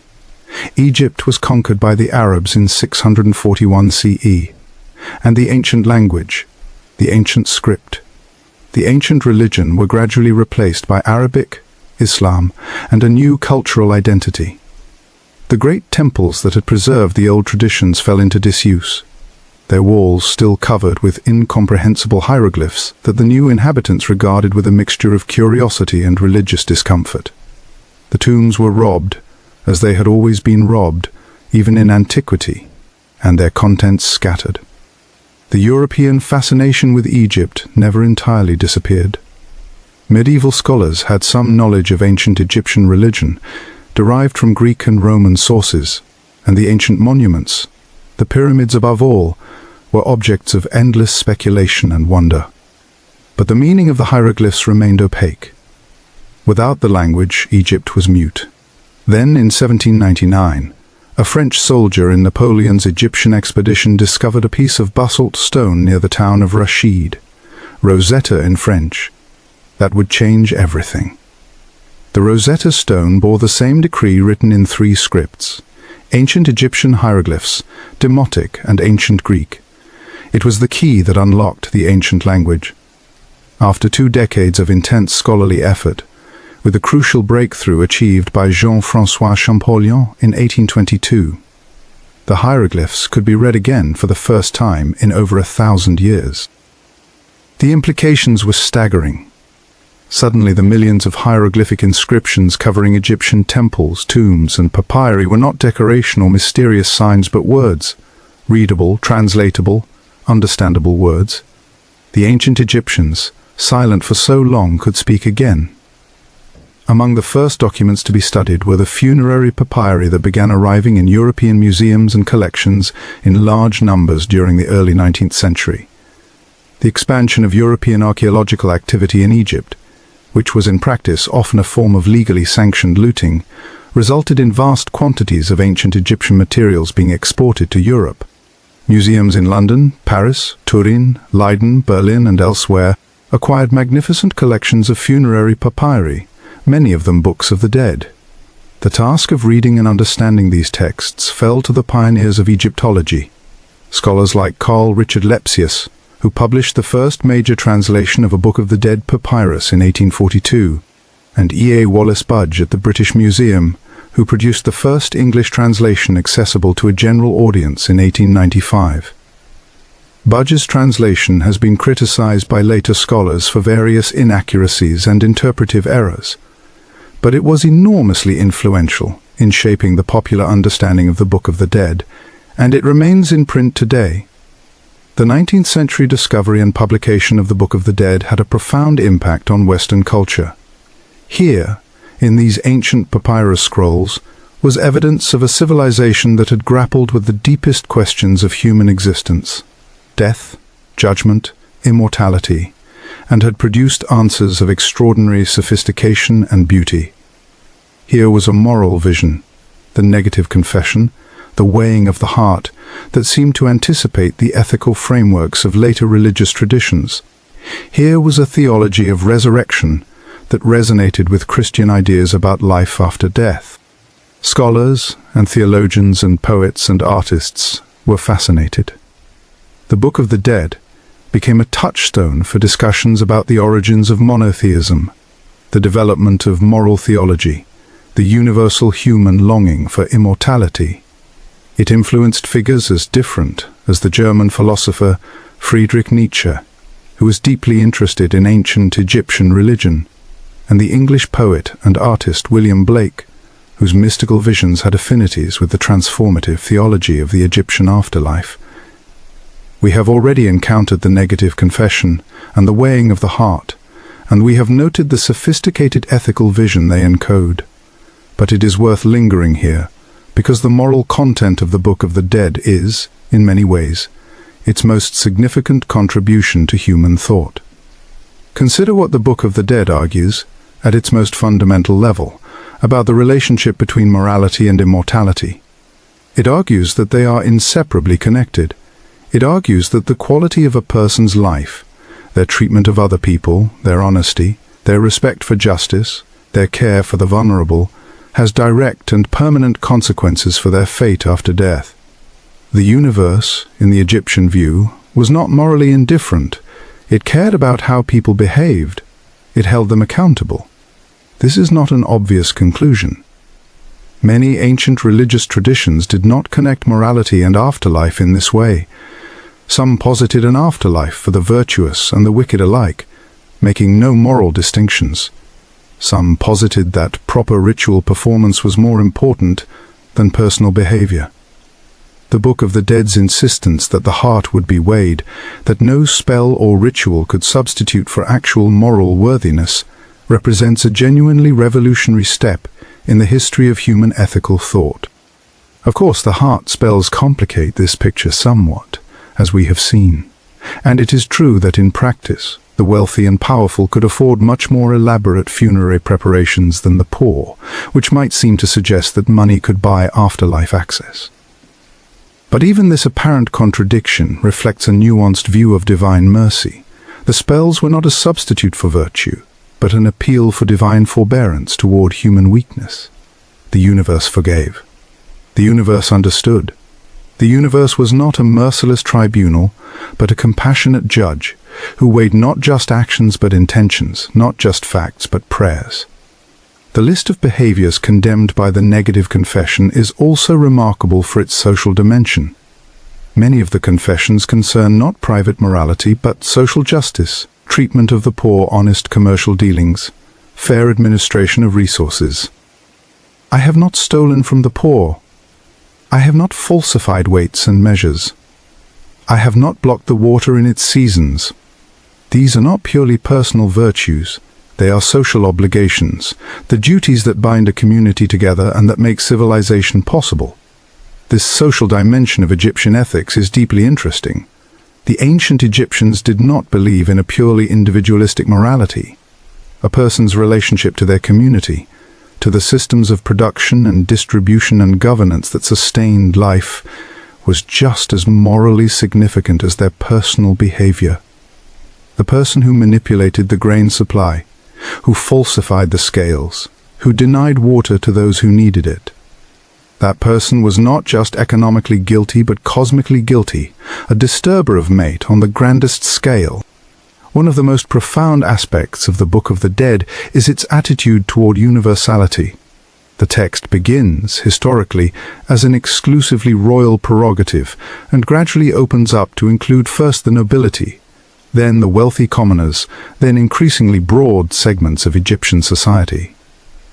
Egypt was conquered by the Arabs in 641 CE, and the ancient language, the ancient script, the ancient religion were gradually replaced by Arabic, Islam, and a new cultural identity. The great temples that had preserved the old traditions fell into disuse, their walls still covered with incomprehensible hieroglyphs that the new inhabitants regarded with a mixture of curiosity and religious discomfort. The tombs were robbed, as they had always been robbed, even in antiquity, and their contents scattered. The European fascination with Egypt never entirely disappeared. Medieval scholars had some knowledge of ancient Egyptian religion, derived from Greek and Roman sources, and the ancient monuments, the pyramids above all, were objects of endless speculation and wonder. But the meaning of the hieroglyphs remained opaque. Without the language, Egypt was mute. Then, in 1799, a French soldier in Napoleon's Egyptian expedition discovered a piece of basalt stone near the town of Rashid, Rosetta in French, that would change everything. The Rosetta Stone bore the same decree written in 3 scripts: ancient Egyptian hieroglyphs, Demotic, and ancient Greek. It was the key that unlocked the ancient language. After 2 decades of intense scholarly effort, with a crucial breakthrough achieved by Jean-François Champollion in 1822, the hieroglyphs could be read again for the first time in over 1,000 years. The implications were staggering. Suddenly, the millions of hieroglyphic inscriptions covering Egyptian temples, tombs, and papyri were not decoration or mysterious signs but words, readable, translatable, understandable words. The ancient Egyptians, silent for so long, could speak again. Among the first documents to be studied were the funerary papyri that began arriving in European museums and collections in large numbers during the early 19th century. The expansion of European archaeological activity in Egypt, which was in practice often a form of legally sanctioned looting, resulted in vast quantities of ancient Egyptian materials being exported to Europe. Museums in London, Paris, Turin, Leiden, Berlin, and elsewhere acquired magnificent collections of funerary papyri, many of them books of the dead. The task of reading and understanding these texts fell to the pioneers of Egyptology, scholars like Carl Richard Lepsius, who published the first major translation of a Book of the Dead papyrus in 1842, and E.A. Wallace Budge at the British Museum, who produced the first English translation accessible to a general audience in 1895. Budge's translation has been criticized by later scholars for various inaccuracies and interpretive errors, but it was enormously influential in shaping the popular understanding of the Book of the Dead, and it remains in print today. The 19th century discovery and publication of the Book of the Dead had a profound impact on Western culture. Here, in these ancient papyrus scrolls, was evidence of a civilization that had grappled with the deepest questions of human existence: death, judgment, immortality, and had produced answers of extraordinary sophistication and beauty. Here was a moral vision, the negative confession, the weighing of the heart, that seemed to anticipate the ethical frameworks of later religious traditions. Here was a theology of resurrection that resonated with Christian ideas about life after death. Scholars and theologians and poets and artists were fascinated. The Book of the Dead became a touchstone for discussions about the origins of monotheism, the development of moral theology, the universal human longing for immortality. It influenced figures as different as the German philosopher Friedrich Nietzsche, who was deeply interested in ancient Egyptian religion, and the English poet and artist William Blake, whose mystical visions had affinities with the transformative theology of the Egyptian afterlife. We have already encountered the negative confession and the weighing of the heart, and we have noted the sophisticated ethical vision they encode. But it is worth lingering here, because the moral content of the Book of the Dead is, in many ways, its most significant contribution to human thought. Consider what the Book of the Dead argues, at its most fundamental level, about the relationship between morality and immortality. It argues that they are inseparably connected. It argues that the quality of a person's life Their treatment of other people, their honesty, their respect for justice, their care for the vulnerable, has direct and permanent consequences for their fate after death. The universe, in the Egyptian view, was not morally indifferent. It cared about how people behaved. It held them accountable. This is not an obvious conclusion. Many ancient religious traditions did not connect morality and afterlife in this way. Some posited an afterlife for the virtuous and the wicked alike, making no moral distinctions. Some posited that proper ritual performance was more important than personal behavior. The Book of the Dead's insistence that the heart would be weighed, that no spell or ritual could substitute for actual moral worthiness, represents a genuinely revolutionary step in the history of human ethical thought. Of course, the heart spells complicate this picture somewhat, as we have seen, and it is true that in practice, the wealthy and powerful could afford much more elaborate funerary preparations than the poor, which might seem to suggest that money could buy afterlife access. But even this apparent contradiction reflects a nuanced view of divine mercy. The spells were not a substitute for virtue, but an appeal for divine forbearance toward human weakness. The universe forgave. The universe understood. The universe was not a merciless tribunal, but a compassionate judge, who weighed not just actions but intentions, not just facts but prayers. The list of behaviors condemned by the negative confession is also remarkable for its social dimension. Many of the confessions concern not private morality but social justice, treatment of the poor, honest commercial dealings, fair administration of resources. I have not stolen from the poor. I have not falsified weights and measures. I have not blocked the water in its seasons. These are not purely personal virtues. They are social obligations, the duties that bind a community together and that make civilization possible. This social dimension of Egyptian ethics is deeply interesting. The ancient Egyptians did not believe in a purely individualistic morality. A person's relationship to their community, to the systems of production and distribution and governance that sustained life, was just as morally significant as their personal behavior. The person who manipulated the grain supply, who falsified the scales, who denied water to those who needed it. That person was not just economically guilty but cosmically guilty, a disturber of mate on the grandest scale. One of the most profound aspects of the Book of the Dead is its attitude toward universality. The text begins, historically, as an exclusively royal prerogative and gradually opens up to include first the nobility, then the wealthy commoners, then increasingly broad segments of Egyptian society.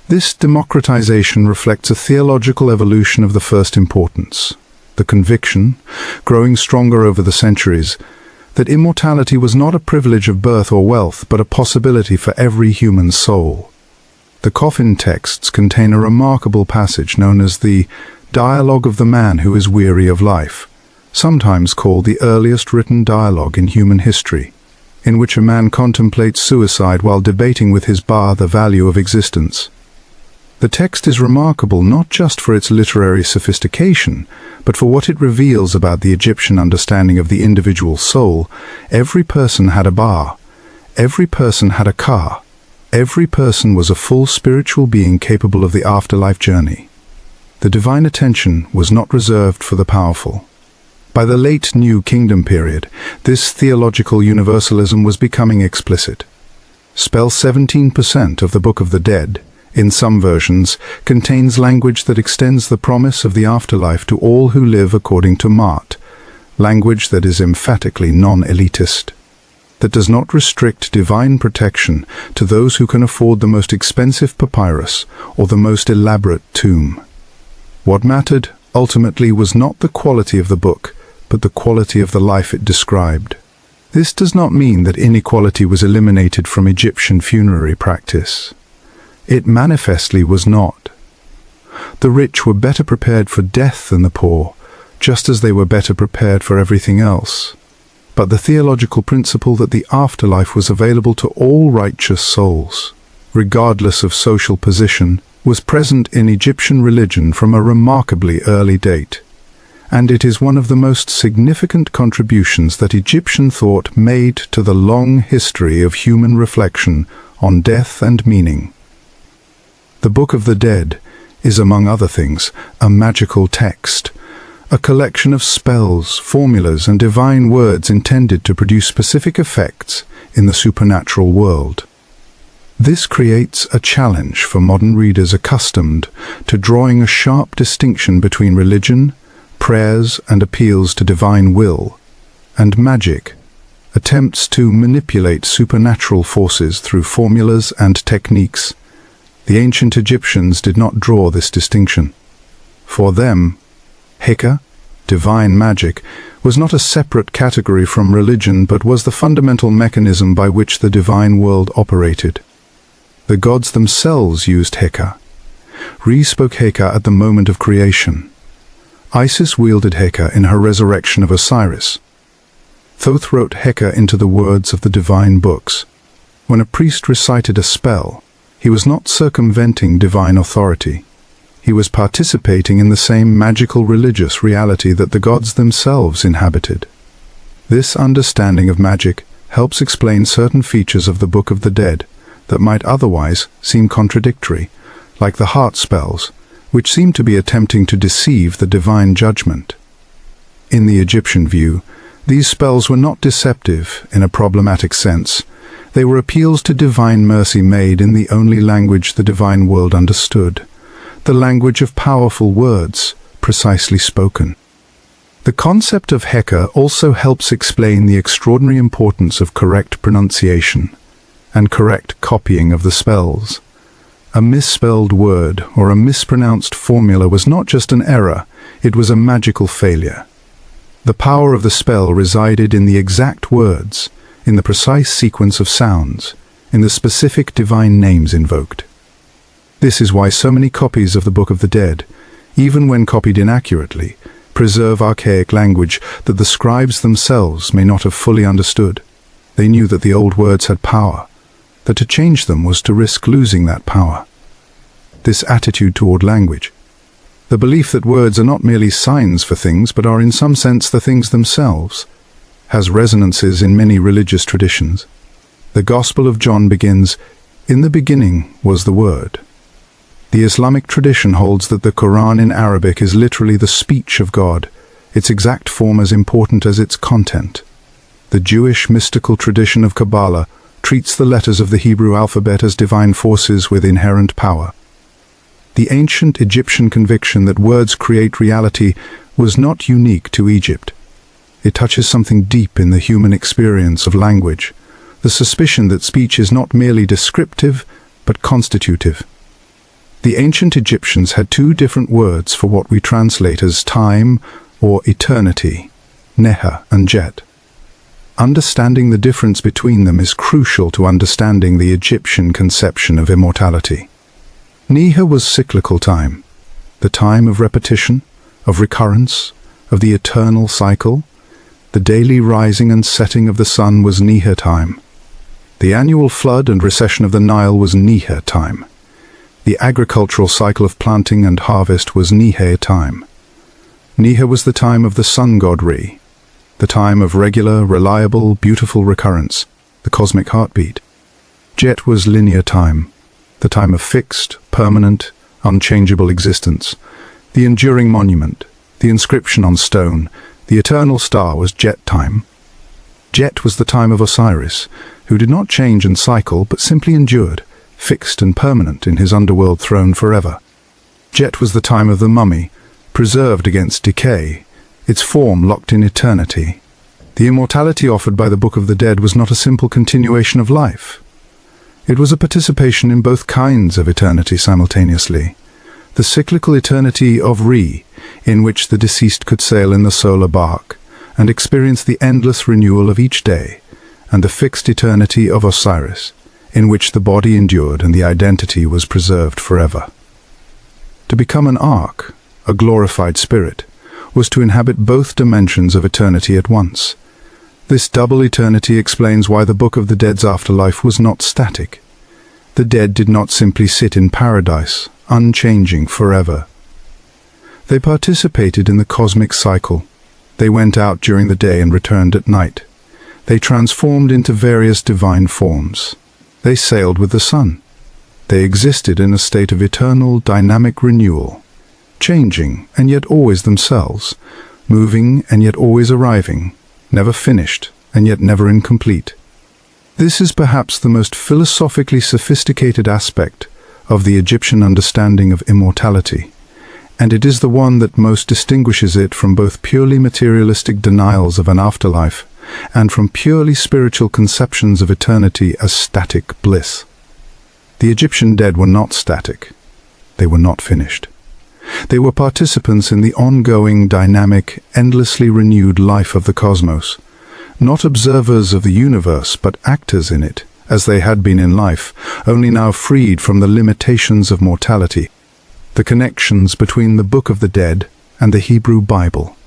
This democratization reflects a theological evolution of the first importance, the conviction, growing stronger over the centuries, that immortality was not a privilege of birth or wealth, but a possibility for every human soul. The coffin texts contain a remarkable passage known as the Dialogue of the Man Who Is Weary of Life, sometimes called the earliest written dialogue in human history, in which a man contemplates suicide while debating with his Ba the value of existence. The text is remarkable not just for its literary sophistication, but for what it reveals about the Egyptian understanding of the individual soul. Every person had a Ba. Every person had a Ka. Every person was a full spiritual being capable of the afterlife journey. The divine attention was not reserved for the powerful. By the late New Kingdom period, this theological universalism was becoming explicit. Spell 17% of the Book of the Dead, in some versions, contains language that extends the promise of the afterlife to all who live according to Maat, language that is emphatically non-elitist, that does not restrict divine protection to those who can afford the most expensive papyrus or the most elaborate tomb. What mattered, ultimately, was not the quality of the book, but the quality of the life it described. This does not mean that inequality was eliminated from Egyptian funerary practice. It manifestly was not. The rich were better prepared for death than the poor, just as they were better prepared for everything else. But the theological principle that the afterlife was available to all righteous souls, regardless of social position, was present in Egyptian religion from a remarkably early date. and it is one of the most significant contributions that Egyptian thought made to the long history of human reflection on death and meaning. The Book of the Dead is, among other things, a magical text, a collection of spells, formulas, and divine words intended to produce specific effects in the supernatural world. This creates a challenge for modern readers accustomed to drawing a sharp distinction between religion, prayers and appeals to divine will, and magic, attempts to manipulate supernatural forces through formulas and techniques. The ancient Egyptians did not draw this distinction. For them, Heka, divine magic, was not a separate category from religion but was the fundamental mechanism by which the divine world operated. The gods themselves used Heka. Re spoke Heka at the moment of creation. Isis wielded Heka in her resurrection of Osiris. Thoth wrote Heka into the words of the divine books. When a priest recited a spell, he was not circumventing divine authority. He was participating in the same magical religious reality that the gods themselves inhabited. This understanding of magic helps explain certain features of the Book of the Dead that might otherwise seem contradictory, like the heart spells, which seem to be attempting to deceive the divine judgment. In the Egyptian view, these spells were not deceptive in a problematic sense. They were appeals to divine mercy made in the only language the divine world understood, the language of powerful words, precisely spoken. The concept of Heka also helps explain the extraordinary importance of correct pronunciation and correct copying of the spells. A misspelled word or a mispronounced formula was not just an error, it was a magical failure. The power of the spell resided in the exact words, in the precise sequence of sounds, in the specific divine names invoked. This is why so many copies of the Book of the Dead, even when copied inaccurately, preserve archaic language that the scribes themselves may not have fully understood. They knew that the old words had power, that to change them was to risk losing that power. This attitude toward language, the belief that words are not merely signs for things but are in some sense the things themselves, has resonances in many religious traditions. The Gospel of John begins, "In the beginning was the Word." The Islamic tradition holds that the Quran in Arabic is literally the speech of God, its exact form as important as its content. The Jewish mystical tradition of Kabbalah treats the letters of the Hebrew alphabet as divine forces with inherent power. The ancient Egyptian conviction that words create reality was not unique to Egypt. It touches something deep in the human experience of language, the suspicion that speech is not merely descriptive, but constitutive. The ancient Egyptians had two different words for what we translate as time or eternity, Neha and Jet. Understanding the difference between them is crucial to understanding the Egyptian conception of immortality. Neha was cyclical time, the time of repetition, of recurrence, of the eternal cycle. The daily rising and setting of the sun was Neha time. The annual flood and recession of the Nile was Neha time. The agricultural cycle of planting and harvest was Neha time. Neha was the time of the sun god Re, the time of regular, reliable, beautiful recurrence, the cosmic heartbeat. Jet was linear time, the time of fixed, permanent, unchangeable existence, the enduring monument, the inscription on stone, the eternal star was Jet time. Jet was the time of Osiris, who did not change and cycle but simply endured, fixed and permanent in his underworld throne forever. Jet was the time of the mummy, preserved against decay, its form locked in eternity. The immortality offered by the Book of the Dead was not a simple continuation of life. It was a participation in both kinds of eternity simultaneously. The cyclical eternity of Re, in which the deceased could sail in the solar bark and experience the endless renewal of each day, and the fixed eternity of Osiris, in which the body endured and the identity was preserved forever. To become an ark, a glorified spirit, was to inhabit both dimensions of eternity at once. This double eternity explains why the Book of the Dead's afterlife was not static. The dead did not simply sit in paradise, unchanging forever. They participated in the cosmic cycle. They went out during the day and returned at night. They transformed into various divine forms. They sailed with the sun. They existed in a state of eternal, dynamic renewal, changing and yet always themselves, moving and yet always arriving, never finished and yet never incomplete. This is perhaps the most philosophically sophisticated aspect of the Egyptian understanding of immortality, and it is the one that most distinguishes it from both purely materialistic denials of an afterlife and from purely spiritual conceptions of eternity as static bliss. The Egyptian dead were not static. They were not finished. They were participants in the ongoing, dynamic, endlessly renewed life of the cosmos, not observers of the universe, but actors in it, as they had been in life, only now freed from the limitations of mortality. The connections between the Book of the Dead and the Hebrew Bible,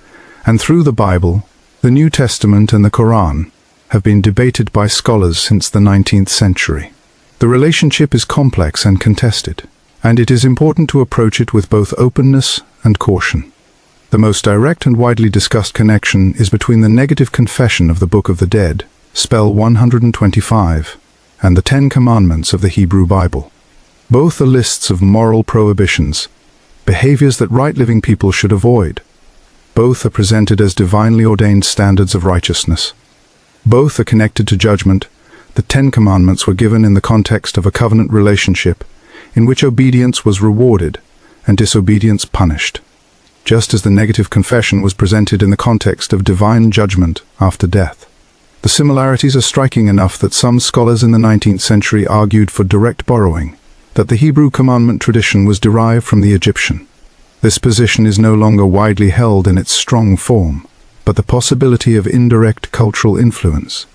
and through the Bible, the New Testament and the Quran, have been debated by scholars since the 19th century. The relationship is complex and contested, and it is important to approach it with both openness and caution. The most direct and widely discussed connection is between the negative confession of the Book of the Dead, spell 125, and the 10 Commandments of the Hebrew Bible. Both are lists of moral prohibitions, behaviors that right-living people should avoid. Both are presented as divinely ordained standards of righteousness. Both are connected to judgment. The 10 Commandments were given in the context of a covenant relationship in which obedience was rewarded and disobedience punished, just as the negative confession was presented in the context of divine judgment after death. The similarities are striking enough that some scholars in the 19th century argued for direct borrowing, that the Hebrew commandment tradition was derived from the Egyptian. This position is no longer widely held in its strong form, but the possibility of indirect cultural influence,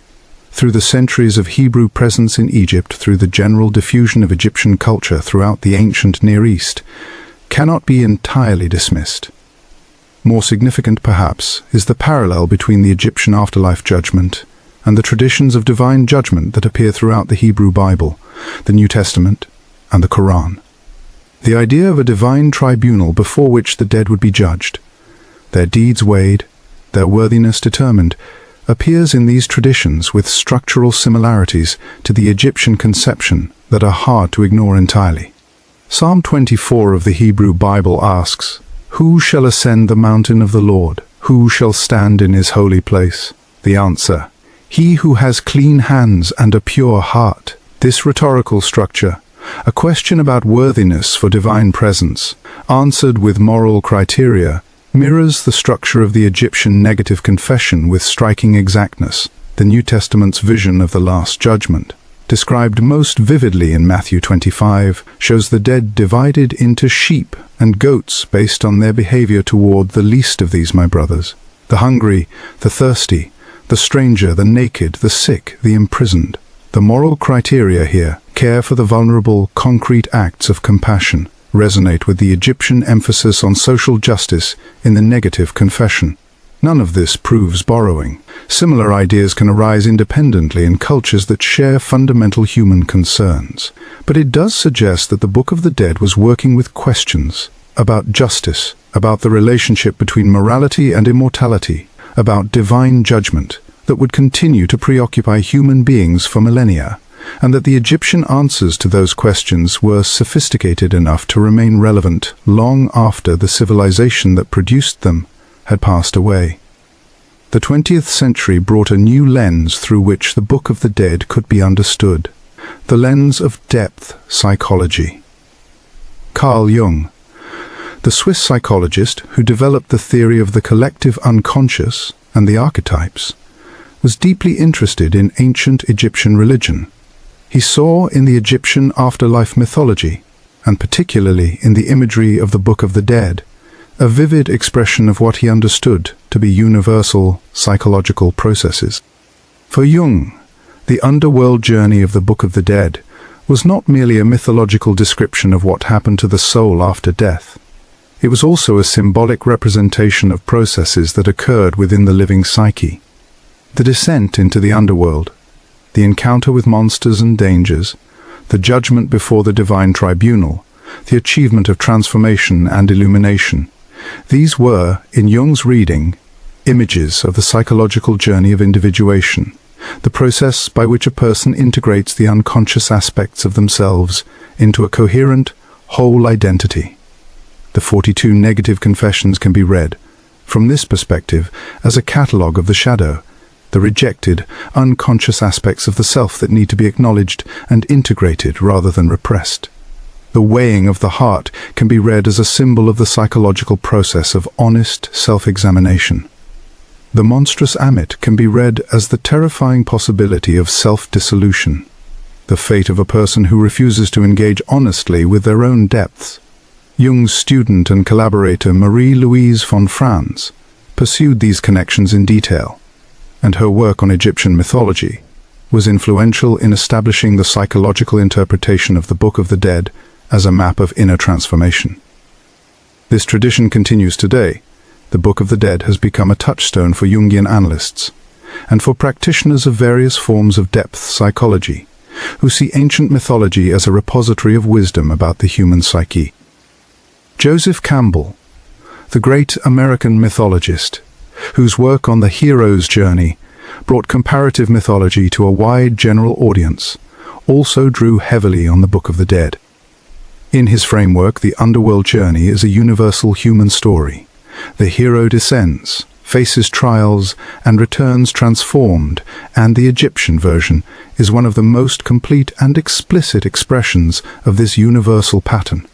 through the centuries of Hebrew presence in Egypt, through the general diffusion of Egyptian culture throughout the ancient Near East, cannot be entirely dismissed. More significant, perhaps, is the parallel between the Egyptian afterlife judgment and the traditions of divine judgment that appear throughout the Hebrew Bible, the New Testament, and the Quran. The idea of a divine tribunal before which the dead would be judged, their deeds weighed, their worthiness determined, appears in these traditions with structural similarities to the Egyptian conception that are hard to ignore entirely. Psalm 24 of the Hebrew Bible asks, "Who shall ascend the mountain of the Lord? Who shall stand in his holy place?" The answer, "He who has clean hands and a pure heart." This rhetorical structure, a question about worthiness for divine presence, answered with moral criteria, mirrors the structure of the Egyptian negative confession with striking exactness. The New Testament's vision of the Last Judgment, described most vividly in Matthew 25, shows the dead divided into sheep and goats based on their behavior toward the least of these, my brothers: the hungry, the thirsty, the stranger, the naked, the sick, the imprisoned. The moral criteria here, care for the vulnerable, concrete acts of compassion, resonate with the Egyptian emphasis on social justice in the negative confession. None of this proves borrowing. Similar ideas can arise independently in cultures that share fundamental human concerns. But it does suggest that the Book of the Dead was working with questions about justice, about the relationship between morality and immortality, about divine judgment that would continue to preoccupy human beings for millennia, and that the Egyptian answers to those questions were sophisticated enough to remain relevant long after the civilization that produced them had passed away. The 20th century brought a new lens through which the Book of the Dead could be understood, the lens of depth psychology. Carl Jung, the Swiss psychologist who developed the theory of the collective unconscious and the archetypes, was deeply interested in ancient Egyptian religion. He saw in the Egyptian afterlife mythology, and particularly in the imagery of the Book of the Dead, a vivid expression of what he understood to be universal psychological processes. For Jung, the underworld journey of the Book of the Dead was not merely a mythological description of what happened to the soul after death. It was also a symbolic representation of processes that occurred within the living psyche. The descent into the underworld, the encounter with monsters and dangers, the judgment before the divine tribunal, the achievement of transformation and illumination. These were, in Jung's reading, images of the psychological journey of individuation, the process by which a person integrates the unconscious aspects of themselves into a coherent, whole identity. The 42 negative confessions can be read, from this perspective, as a catalogue of the shadow, the rejected, unconscious aspects of the self that need to be acknowledged and integrated rather than repressed. The weighing of the heart can be read as a symbol of the psychological process of honest self-examination. The monstrous amit can be read as the terrifying possibility of self-dissolution, the fate of a person who refuses to engage honestly with their own depths. Jung's student and collaborator Marie-Louise von Franz pursued these connections in detail, and her work on Egyptian mythology was influential in establishing the psychological interpretation of the Book of the Dead as a map of inner transformation. This tradition continues today. The Book of the Dead has become a touchstone for Jungian analysts and for practitioners of various forms of depth psychology, who see ancient mythology as a repository of wisdom about the human psyche. Joseph Campbell, the great American mythologist, whose work on the hero's journey brought comparative mythology to a wide general audience, also drew heavily on the Book of the Dead. In his framework, the underworld journey is a universal human story. The hero descends, faces trials, and returns transformed, and the Egyptian version is one of the most complete and explicit expressions of this universal pattern.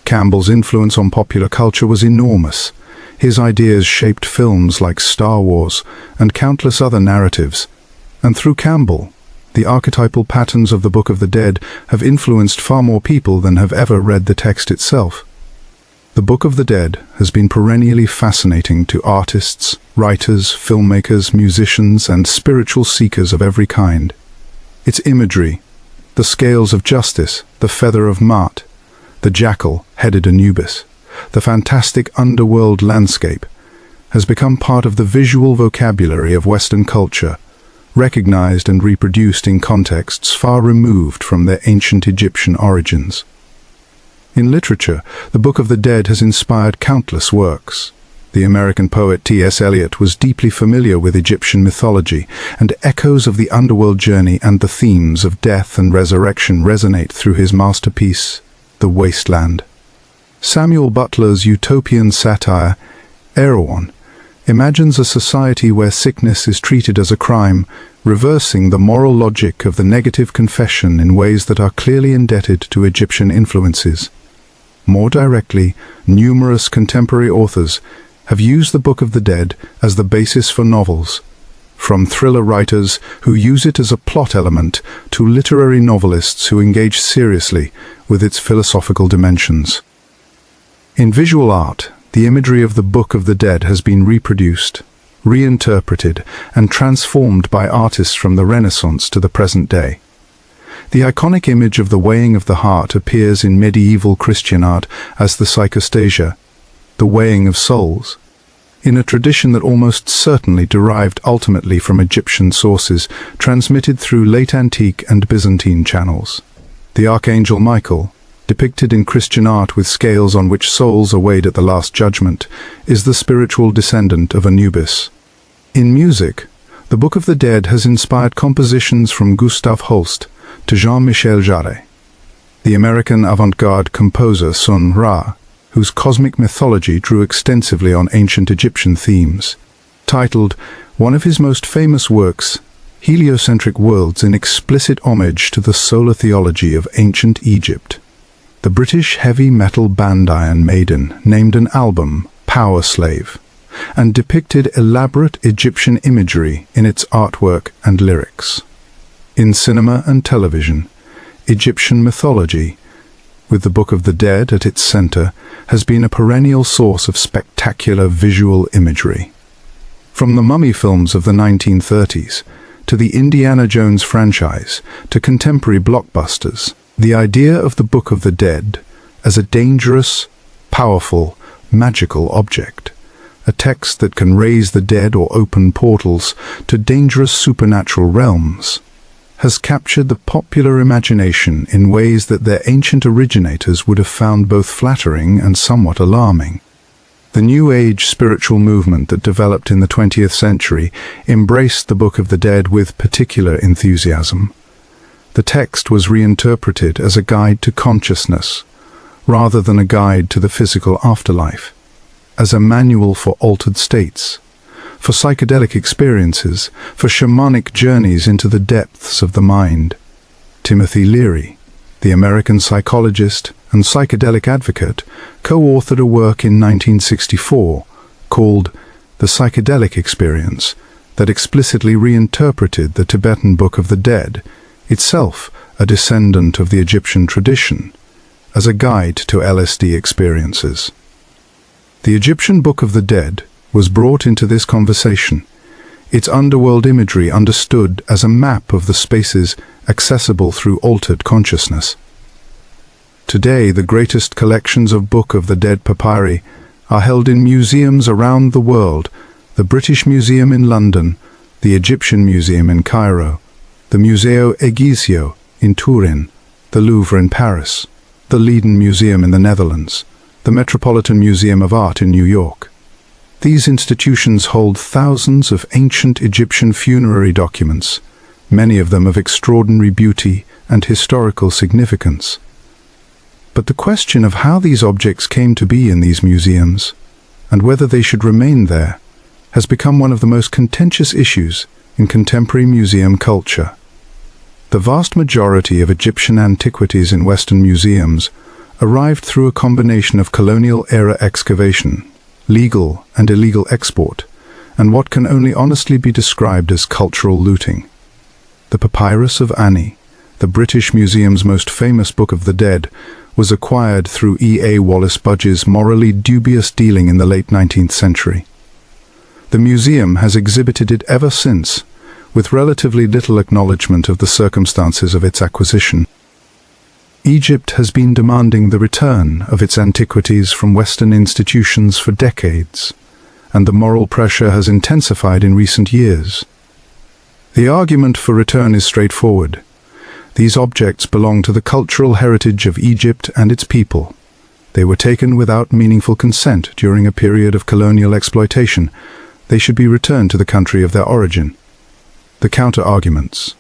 Campbell's influence on popular culture was enormous. His ideas shaped films like Star Wars and countless other narratives, and through Campbell, the archetypal patterns of the Book of the Dead have influenced far more people than have ever read the text itself. The Book of the Dead has been perennially fascinating to artists, writers, filmmakers, musicians, and spiritual seekers of every kind. Its imagery, the scales of justice, the feather of Maat, the jackal-headed Anubis, the fantastic underworld landscape, has become part of the visual vocabulary of Western culture, recognized and reproduced in contexts far removed from their ancient Egyptian origins. In literature, the Book of the Dead has inspired countless works. The American poet T.S. Eliot was deeply familiar with Egyptian mythology, and echoes of the underworld journey and the themes of death and resurrection resonate through his masterpiece, The Wasteland. Samuel Butler's utopian satire, Erewhon, imagines a society where sickness is treated as a crime, reversing the moral logic of the negative confession in ways that are clearly indebted to Egyptian influences. More directly, numerous contemporary authors have used the Book of the Dead as the basis for novels, from thriller writers who use it as a plot element to literary novelists who engage seriously with its philosophical dimensions. In visual art, the imagery of the Book of the Dead has been reproduced, reinterpreted, and transformed by artists from the Renaissance to the present day. The iconic image of the weighing of the heart appears in medieval Christian art as the psychostasia, the weighing of souls, in a tradition that almost certainly derived ultimately from Egyptian sources, transmitted through late antique and Byzantine channels. The Archangel Michael, depicted in Christian art with scales on which souls are weighed at the Last Judgment, is the spiritual descendant of Anubis. In music, the Book of the Dead has inspired compositions from Gustav Holst to Jean-Michel Jarre. The American avant-garde composer Sun Ra, whose cosmic mythology drew extensively on ancient Egyptian themes, titled one of his most famous works, Heliocentric Worlds, in explicit homage to the solar theology of ancient Egypt. The British heavy metal band Iron Maiden named an album Power Slave, and depicted elaborate Egyptian imagery in its artwork and lyrics. In cinema and television, Egyptian mythology, with the Book of the Dead at its center, has been a perennial source of spectacular visual imagery. From the mummy films of the 1930s, to the Indiana Jones franchise, to contemporary blockbusters, the idea of the Book of the Dead as a dangerous, powerful, magical object, a text that can raise the dead or open portals to dangerous supernatural realms, has captured the popular imagination in ways that their ancient originators would have found both flattering and somewhat alarming. The New Age spiritual movement that developed in the 20th century embraced the Book of the Dead with particular enthusiasm. The text was reinterpreted as a guide to consciousness, rather than a guide to the physical afterlife, as a manual for altered states, for psychedelic experiences, for shamanic journeys into the depths of the mind. Timothy Leary, the American psychologist and psychedelic advocate, co-authored a work in 1964 called The Psychedelic Experience that explicitly reinterpreted the Tibetan Book of the Dead, itself a descendant of the Egyptian tradition, as a guide to LSD experiences. The Egyptian Book of the Dead was brought into this conversation, its underworld imagery understood as a map of the spaces accessible through altered consciousness. Today, the greatest collections of Book of the Dead papyri are held in museums around the world: the British Museum in London, the Egyptian Museum in Cairo, the Museo Egizio in Turin, the Louvre in Paris, the Leiden Museum in the Netherlands, the Metropolitan Museum of Art in New York. These institutions hold thousands of ancient Egyptian funerary documents, many of them of extraordinary beauty and historical significance. But the question of how these objects came to be in these museums, and whether they should remain there, has become one of the most contentious issues in contemporary museum culture. The vast majority of Egyptian antiquities in Western museums arrived through a combination of colonial-era excavation, legal and illegal export, and what can only honestly be described as cultural looting. The Papyrus of Ani, the British Museum's most famous Book of the Dead, was acquired through E.A. Wallace Budge's morally dubious dealing in the late 19th century. The museum has exhibited it ever since, with relatively little acknowledgement of the circumstances of its acquisition. Egypt has been demanding the return of its antiquities from Western institutions for decades, and the moral pressure has intensified in recent years. The argument for return is straightforward. These objects belong to the cultural heritage of Egypt and its people. They were taken without meaningful consent during a period of colonial exploitation. They should be returned to the country of their origin. The counter-arguments: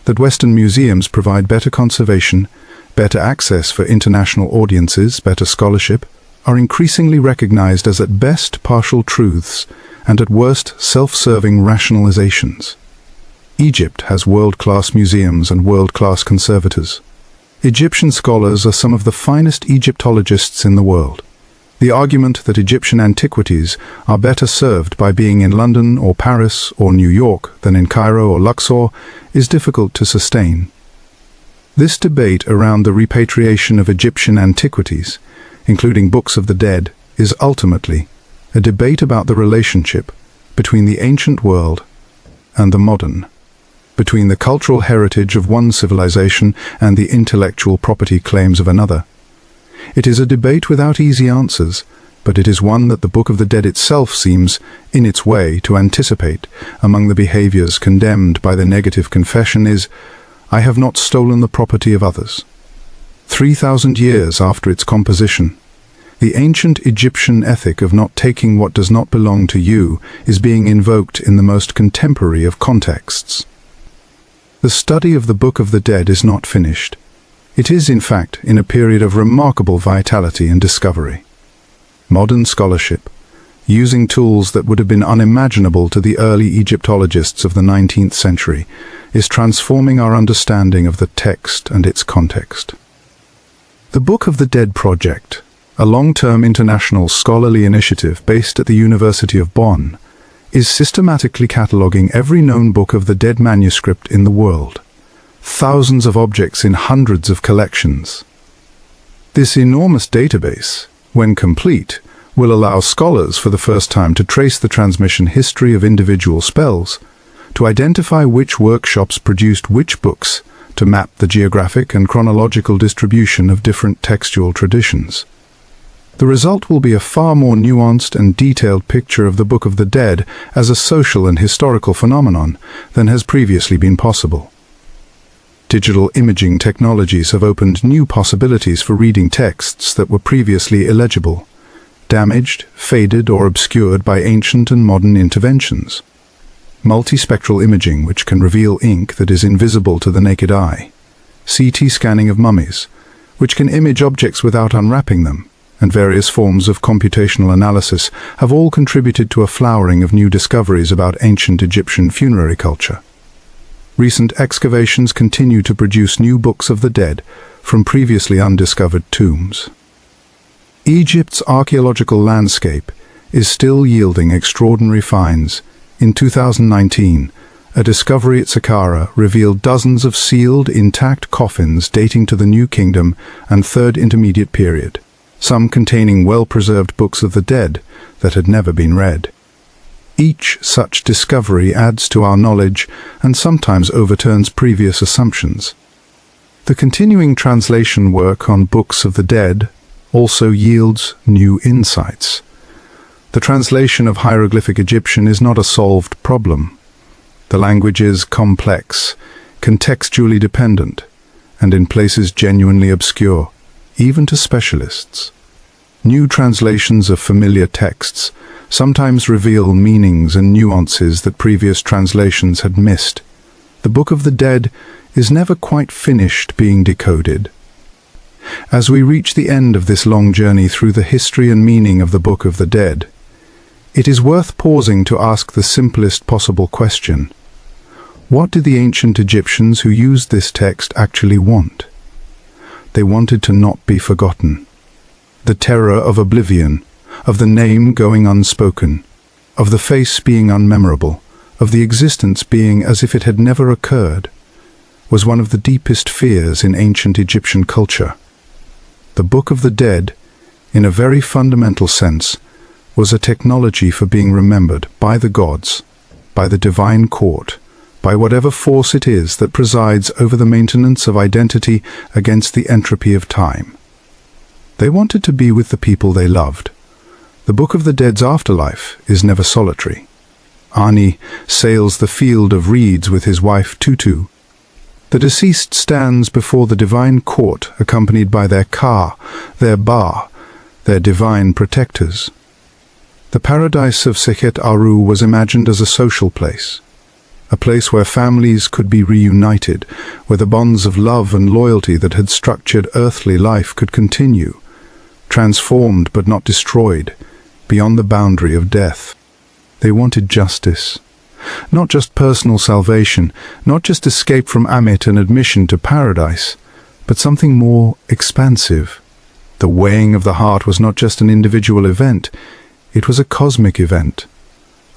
that Western museums provide better conservation, better access for international audiences, better scholarship, are increasingly recognized as at best partial truths and at worst self-serving rationalizations. Egypt has world-class museums and world-class conservators. Egyptian scholars are some of the finest Egyptologists in the world. The argument that Egyptian antiquities are better served by being in London or Paris or New York than in Cairo or Luxor is difficult to sustain. This debate around the repatriation of Egyptian antiquities, including books of the dead, is ultimately a debate about the relationship between the ancient world and the modern, between the cultural heritage of one civilization and the intellectual property claims of another. It is a debate without easy answers, but it is one that the Book of the Dead itself seems, in its way, to anticipate. Among the behaviors condemned by the negative confession is, "I have not stolen the property of others." 3,000 years after its composition, the ancient Egyptian ethic of not taking what does not belong to you is being invoked in the most contemporary of contexts. The study of the Book of the Dead is not finished. It is, in fact, in a period of remarkable vitality and discovery. Modern scholarship, using tools that would have been unimaginable to the early Egyptologists of the 19th century, is transforming our understanding of the text and its context. The Book of the Dead Project, a long-term international scholarly initiative based at the University of Bonn, is systematically cataloguing every known Book of the Dead manuscript in the world. Thousands of objects in hundreds of collections. This enormous database, when complete, will allow scholars for the first time to trace the transmission history of individual spells, to identify which workshops produced which books, to map the geographic and chronological distribution of different textual traditions. The result will be a far more nuanced and detailed picture of the Book of the Dead as a social and historical phenomenon than has previously been possible. Digital imaging technologies have opened new possibilities for reading texts that were previously illegible. damaged, faded, or obscured by ancient and modern interventions. Multispectral imaging, which can reveal ink that is invisible to the naked eye. CT scanning of mummies, which can image objects without unwrapping them, and various forms of computational analysis have all contributed to a flowering of new discoveries about ancient Egyptian funerary culture. Recent excavations continue to produce new books of the dead from previously undiscovered tombs. Egypt's archaeological landscape is still yielding extraordinary finds. In 2019, a discovery at Saqqara revealed dozens of sealed, intact coffins dating to the New Kingdom and Third Intermediate Period, some containing well-preserved books of the dead that had never been read. Each such discovery adds to our knowledge and sometimes overturns previous assumptions. The continuing translation work on books of the dead also yields new insights. The translation of hieroglyphic Egyptian is not a solved problem. The language is complex, contextually dependent, and in places genuinely obscure, even to specialists. New translations of familiar texts sometimes reveal meanings and nuances that previous translations had missed. The Book of the Dead is never quite finished being decoded. As we reach the end of this long journey through the history and meaning of the Book of the Dead, it is worth pausing to ask the simplest possible question. What did the ancient Egyptians who used this text actually want? They wanted to not be forgotten. The terror of oblivion, of the name going unspoken, of the face being unmemorable, of the existence being as if it had never occurred, was one of the deepest fears in ancient Egyptian culture. The Book of the Dead, in a very fundamental sense, was a technology for being remembered by the gods, by the divine court, by whatever force it is that presides over the maintenance of identity against the entropy of time. They wanted to be with the people they loved. The Book of the Dead's afterlife is never solitary. Ani sails the field of reeds with his wife Tutu. The deceased stands before the divine court accompanied by their Ka, their Ba, their divine protectors. The paradise of Sekhet Aru was imagined as a social place, a place where families could be reunited, where the bonds of love and loyalty that had structured earthly life could continue, transformed but not destroyed, beyond the boundary of death. They wanted justice. Not just personal salvation, not just escape from Amit and admission to paradise, but something more expansive. The weighing of the heart was not just an individual event, it was a cosmic event.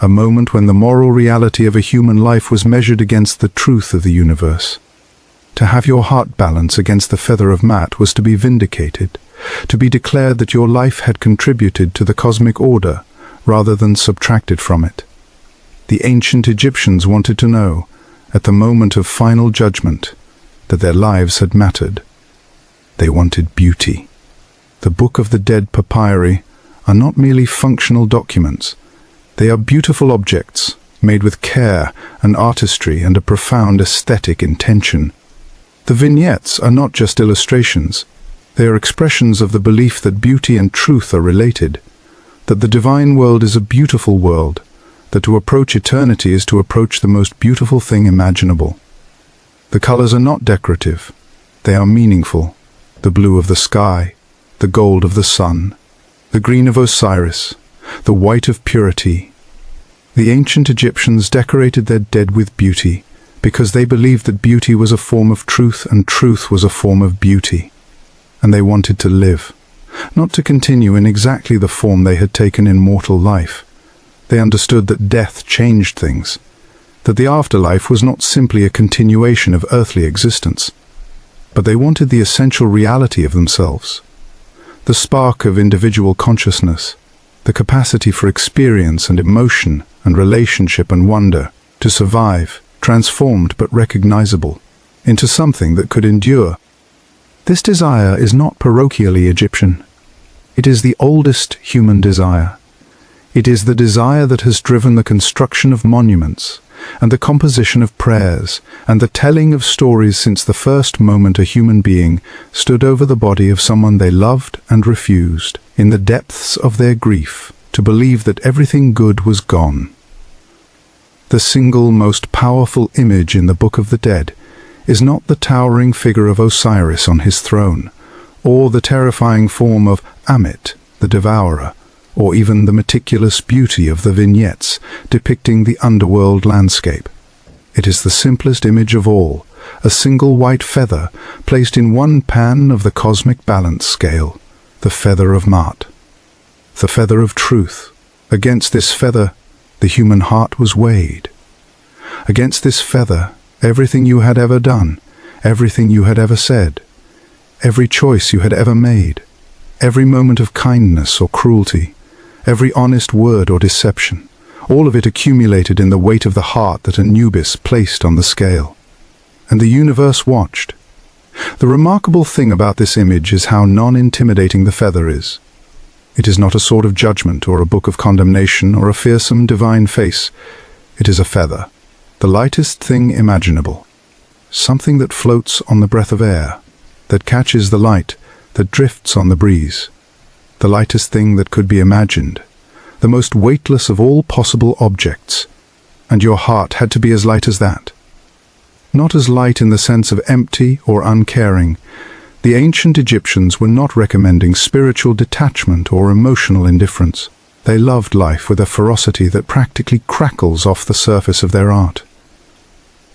A moment when the moral reality of a human life was measured against the truth of the universe. To have your heart balance against the feather of Mat was to be vindicated, to be declared that your life had contributed to the cosmic order rather than subtracted from it. The ancient Egyptians wanted to know, at the moment of final judgment, that their lives had mattered. They wanted beauty. The Book of the Dead papyri are not merely functional documents. They are beautiful objects, made with care and artistry and a profound aesthetic intention. The vignettes are not just illustrations. They are expressions of the belief that beauty and truth are related, that the divine world is a beautiful world, that to approach eternity is to approach the most beautiful thing imaginable. The colors are not decorative. They are meaningful. The blue of the sky, the gold of the sun, the green of Osiris, the white of purity. The ancient Egyptians decorated their dead with beauty because they believed that beauty was a form of truth and truth was a form of beauty. And they wanted to live, not to continue in exactly the form they had taken in mortal life. They understood that death changed things, that the afterlife was not simply a continuation of earthly existence, but they wanted the essential reality of themselves, the spark of individual consciousness, the capacity for experience and emotion and relationship and wonder, to survive, transformed but recognizable, into something that could endure. This desire is not parochially Egyptian. It is the oldest human desire. It is the desire that has driven the construction of monuments, and the composition of prayers, and the telling of stories since the first moment a human being stood over the body of someone they loved and refused, in the depths of their grief, to believe that everything good was gone. The single most powerful image in the Book of the Dead is not the towering figure of Osiris on his throne, or the terrifying form of Ammit, the devourer, or even the meticulous beauty of the vignettes depicting the underworld landscape. It is the simplest image of all, a single white feather placed in one pan of the cosmic balance scale, the feather of Ma'at, the feather of truth. Against this feather, the human heart was weighed. Against this feather, everything you had ever done, everything you had ever said, every choice you had ever made, every moment of kindness or cruelty, every honest word or deception, all of it accumulated in the weight of the heart that Anubis placed on the scale. And the universe watched. The remarkable thing about this image is how non-intimidating the feather is. It is not a sword of judgment or a book of condemnation or a fearsome divine face. It is a feather, the lightest thing imaginable. Something that floats on the breath of air, that catches the light, that drifts on the breeze. The lightest thing that could be imagined, the most weightless of all possible objects. And your heart had to be as light as that. Not as light in the sense of empty or uncaring. The ancient Egyptians were not recommending spiritual detachment or emotional indifference. They loved life with a ferocity that practically crackles off the surface of their art.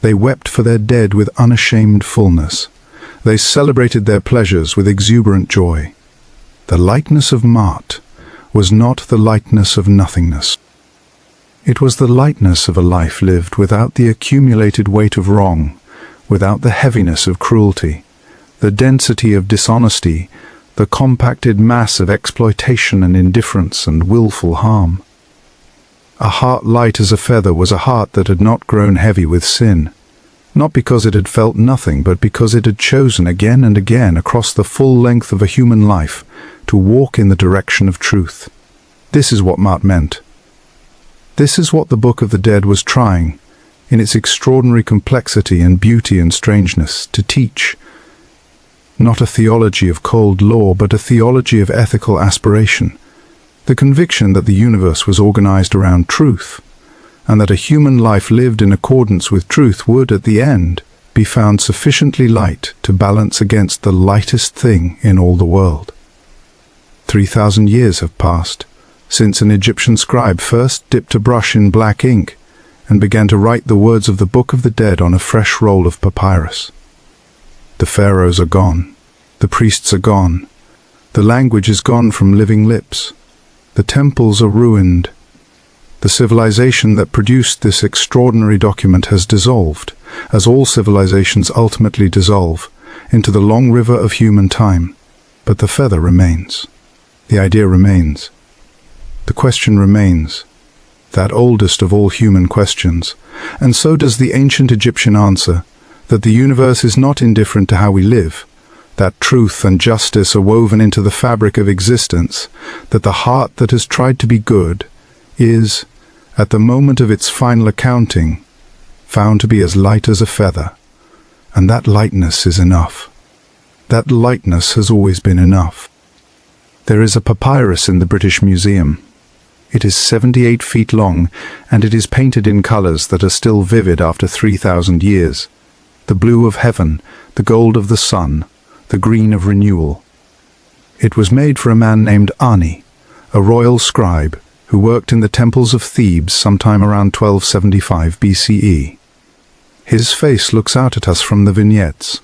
They wept for their dead with unashamed fullness. They celebrated their pleasures with exuberant joy. The lightness of Ma'at was not the lightness of nothingness. It was the lightness of a life lived without the accumulated weight of wrong, without the heaviness of cruelty, the density of dishonesty, the compacted mass of exploitation and indifference and willful harm. A heart light as a feather was a heart that had not grown heavy with sin, not because it had felt nothing, but because it had chosen again and again across the full length of a human life to walk in the direction of truth. This is what Ma'at meant. This is what the Book of the Dead was trying, in its extraordinary complexity and beauty and strangeness, to teach. Not a theology of cold law, but a theology of ethical aspiration. The conviction that the universe was organized around truth, and that a human life lived in accordance with truth would, at the end, be found sufficiently light to balance against the lightest thing in all the world. 3,000 years have passed since an Egyptian scribe first dipped a brush in black ink and began to write the words of the Book of the Dead on a fresh roll of papyrus. The pharaohs are gone. The priests are gone. The language is gone from living lips. The temples are ruined. The civilization that produced this extraordinary document has dissolved, as all civilizations ultimately dissolve, into the long river of human time. But the feather remains. The idea remains. The question remains, that oldest of all human questions, and so does the ancient Egyptian answer, that the universe is not indifferent to how we live, that truth and justice are woven into the fabric of existence, that the heart that has tried to be good is, at the moment of its final accounting, found to be as light as a feather, and that lightness is enough. That lightness has always been enough. There is a papyrus in the British Museum. It is 78 feet long, and it is painted in colors that are still vivid after 3,000 years. The blue of heaven, the gold of the sun, the green of renewal. It was made for a man named Ani, a royal scribe, who worked in the temples of Thebes sometime around 1275 BCE. His face looks out at us from the vignettes,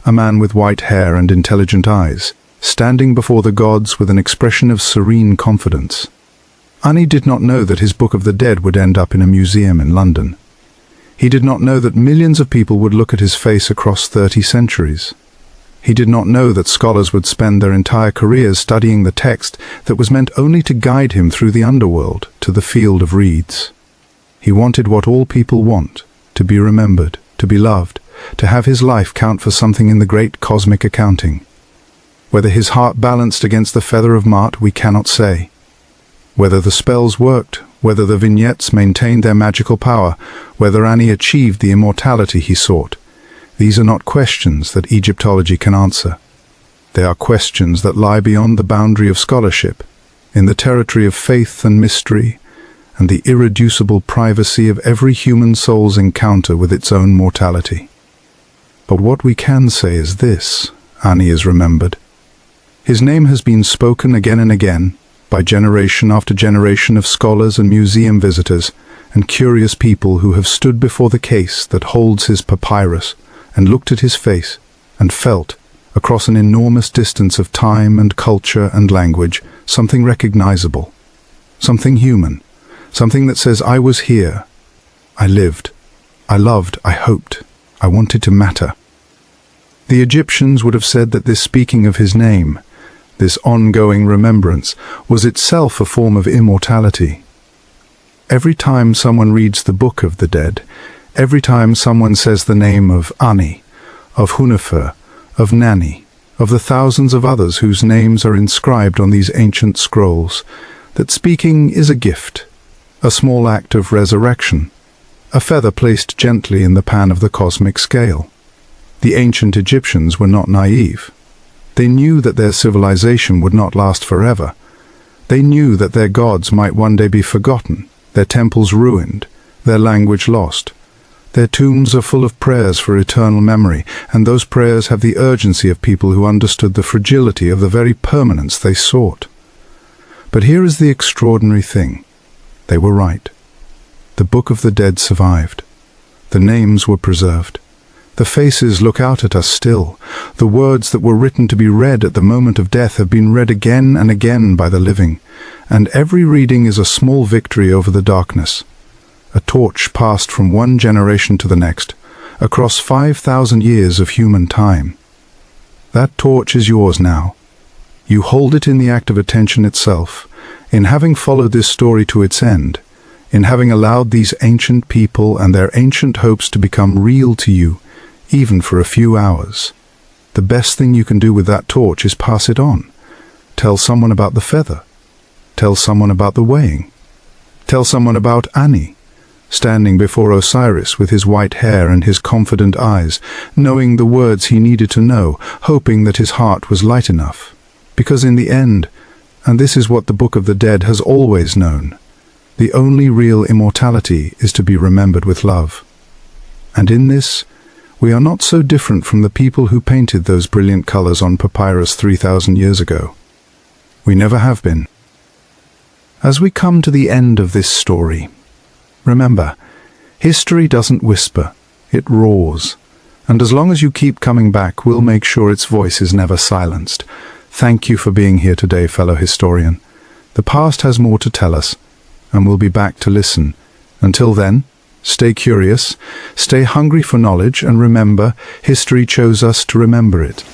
a man with white hair and intelligent eyes, standing before the gods with an expression of serene confidence. Ani did not know that his Book of the Dead would end up in a museum in London. He did not know that millions of people would look at his face across 30 centuries. He did not know that scholars would spend their entire careers studying the text that was meant only to guide him through the underworld to the field of reeds. He wanted what all people want, to be remembered, to be loved, to have his life count for something in the great cosmic accounting. Whether his heart balanced against the feather of Ma'at, we cannot say. Whether the spells worked, whether the vignettes maintained their magical power, whether Ani achieved the immortality he sought. These are not questions that Egyptology can answer. They are questions that lie beyond the boundary of scholarship, in the territory of faith and mystery, and the irreducible privacy of every human soul's encounter with its own mortality. But what we can say is this: Ani is remembered. His name has been spoken again and again, by generation after generation of scholars and museum visitors, and curious people who have stood before the case that holds his papyrus, and looked at his face, and felt, across an enormous distance of time and culture and language, something recognizable, something human, something that says, I was here, I lived, I loved, I hoped, I wanted to matter. The Egyptians would have said that this speaking of his name, this ongoing remembrance, was itself a form of immortality. Every time someone reads the Book of the Dead, every time someone says the name of Ani, of Hunefer, of Nani, of the thousands of others whose names are inscribed on these ancient scrolls, that speaking is a gift, a small act of resurrection, a feather placed gently in the pan of the cosmic scale. The ancient Egyptians were not naive. They knew that their civilization would not last forever. They knew that their gods might one day be forgotten, their temples ruined, their language lost. Their tombs are full of prayers for eternal memory, and those prayers have the urgency of people who understood the fragility of the very permanence they sought. But here is the extraordinary thing. They were right. The Book of the Dead survived. The names were preserved. The faces look out at us still. The words that were written to be read at the moment of death have been read again and again by the living, and every reading is a small victory over the darkness. A torch passed from one generation to the next, across 5,000 years of human time. That torch is yours now. You hold it in the act of attention itself, in having followed this story to its end, in having allowed these ancient people and their ancient hopes to become real to you, even for a few hours. The best thing you can do with that torch is pass it on. Tell someone about the feather. Tell someone about the weighing. Tell someone about Ani, standing before Osiris with his white hair and his confident eyes, knowing the words he needed to know, hoping that his heart was light enough. Because in the end, and this is what the Book of the Dead has always known, the only real immortality is to be remembered with love. And in this, we are not so different from the people who painted those brilliant colors on papyrus 3,000 years ago. We never have been. As we come to the end of this story, remember, history doesn't whisper, it roars. And as long as you keep coming back, we'll make sure its voice is never silenced. Thank you for being here today, fellow historian. The past has more to tell us, and we'll be back to listen. Until then, stay curious, stay hungry for knowledge, and remember, history chose us to remember it.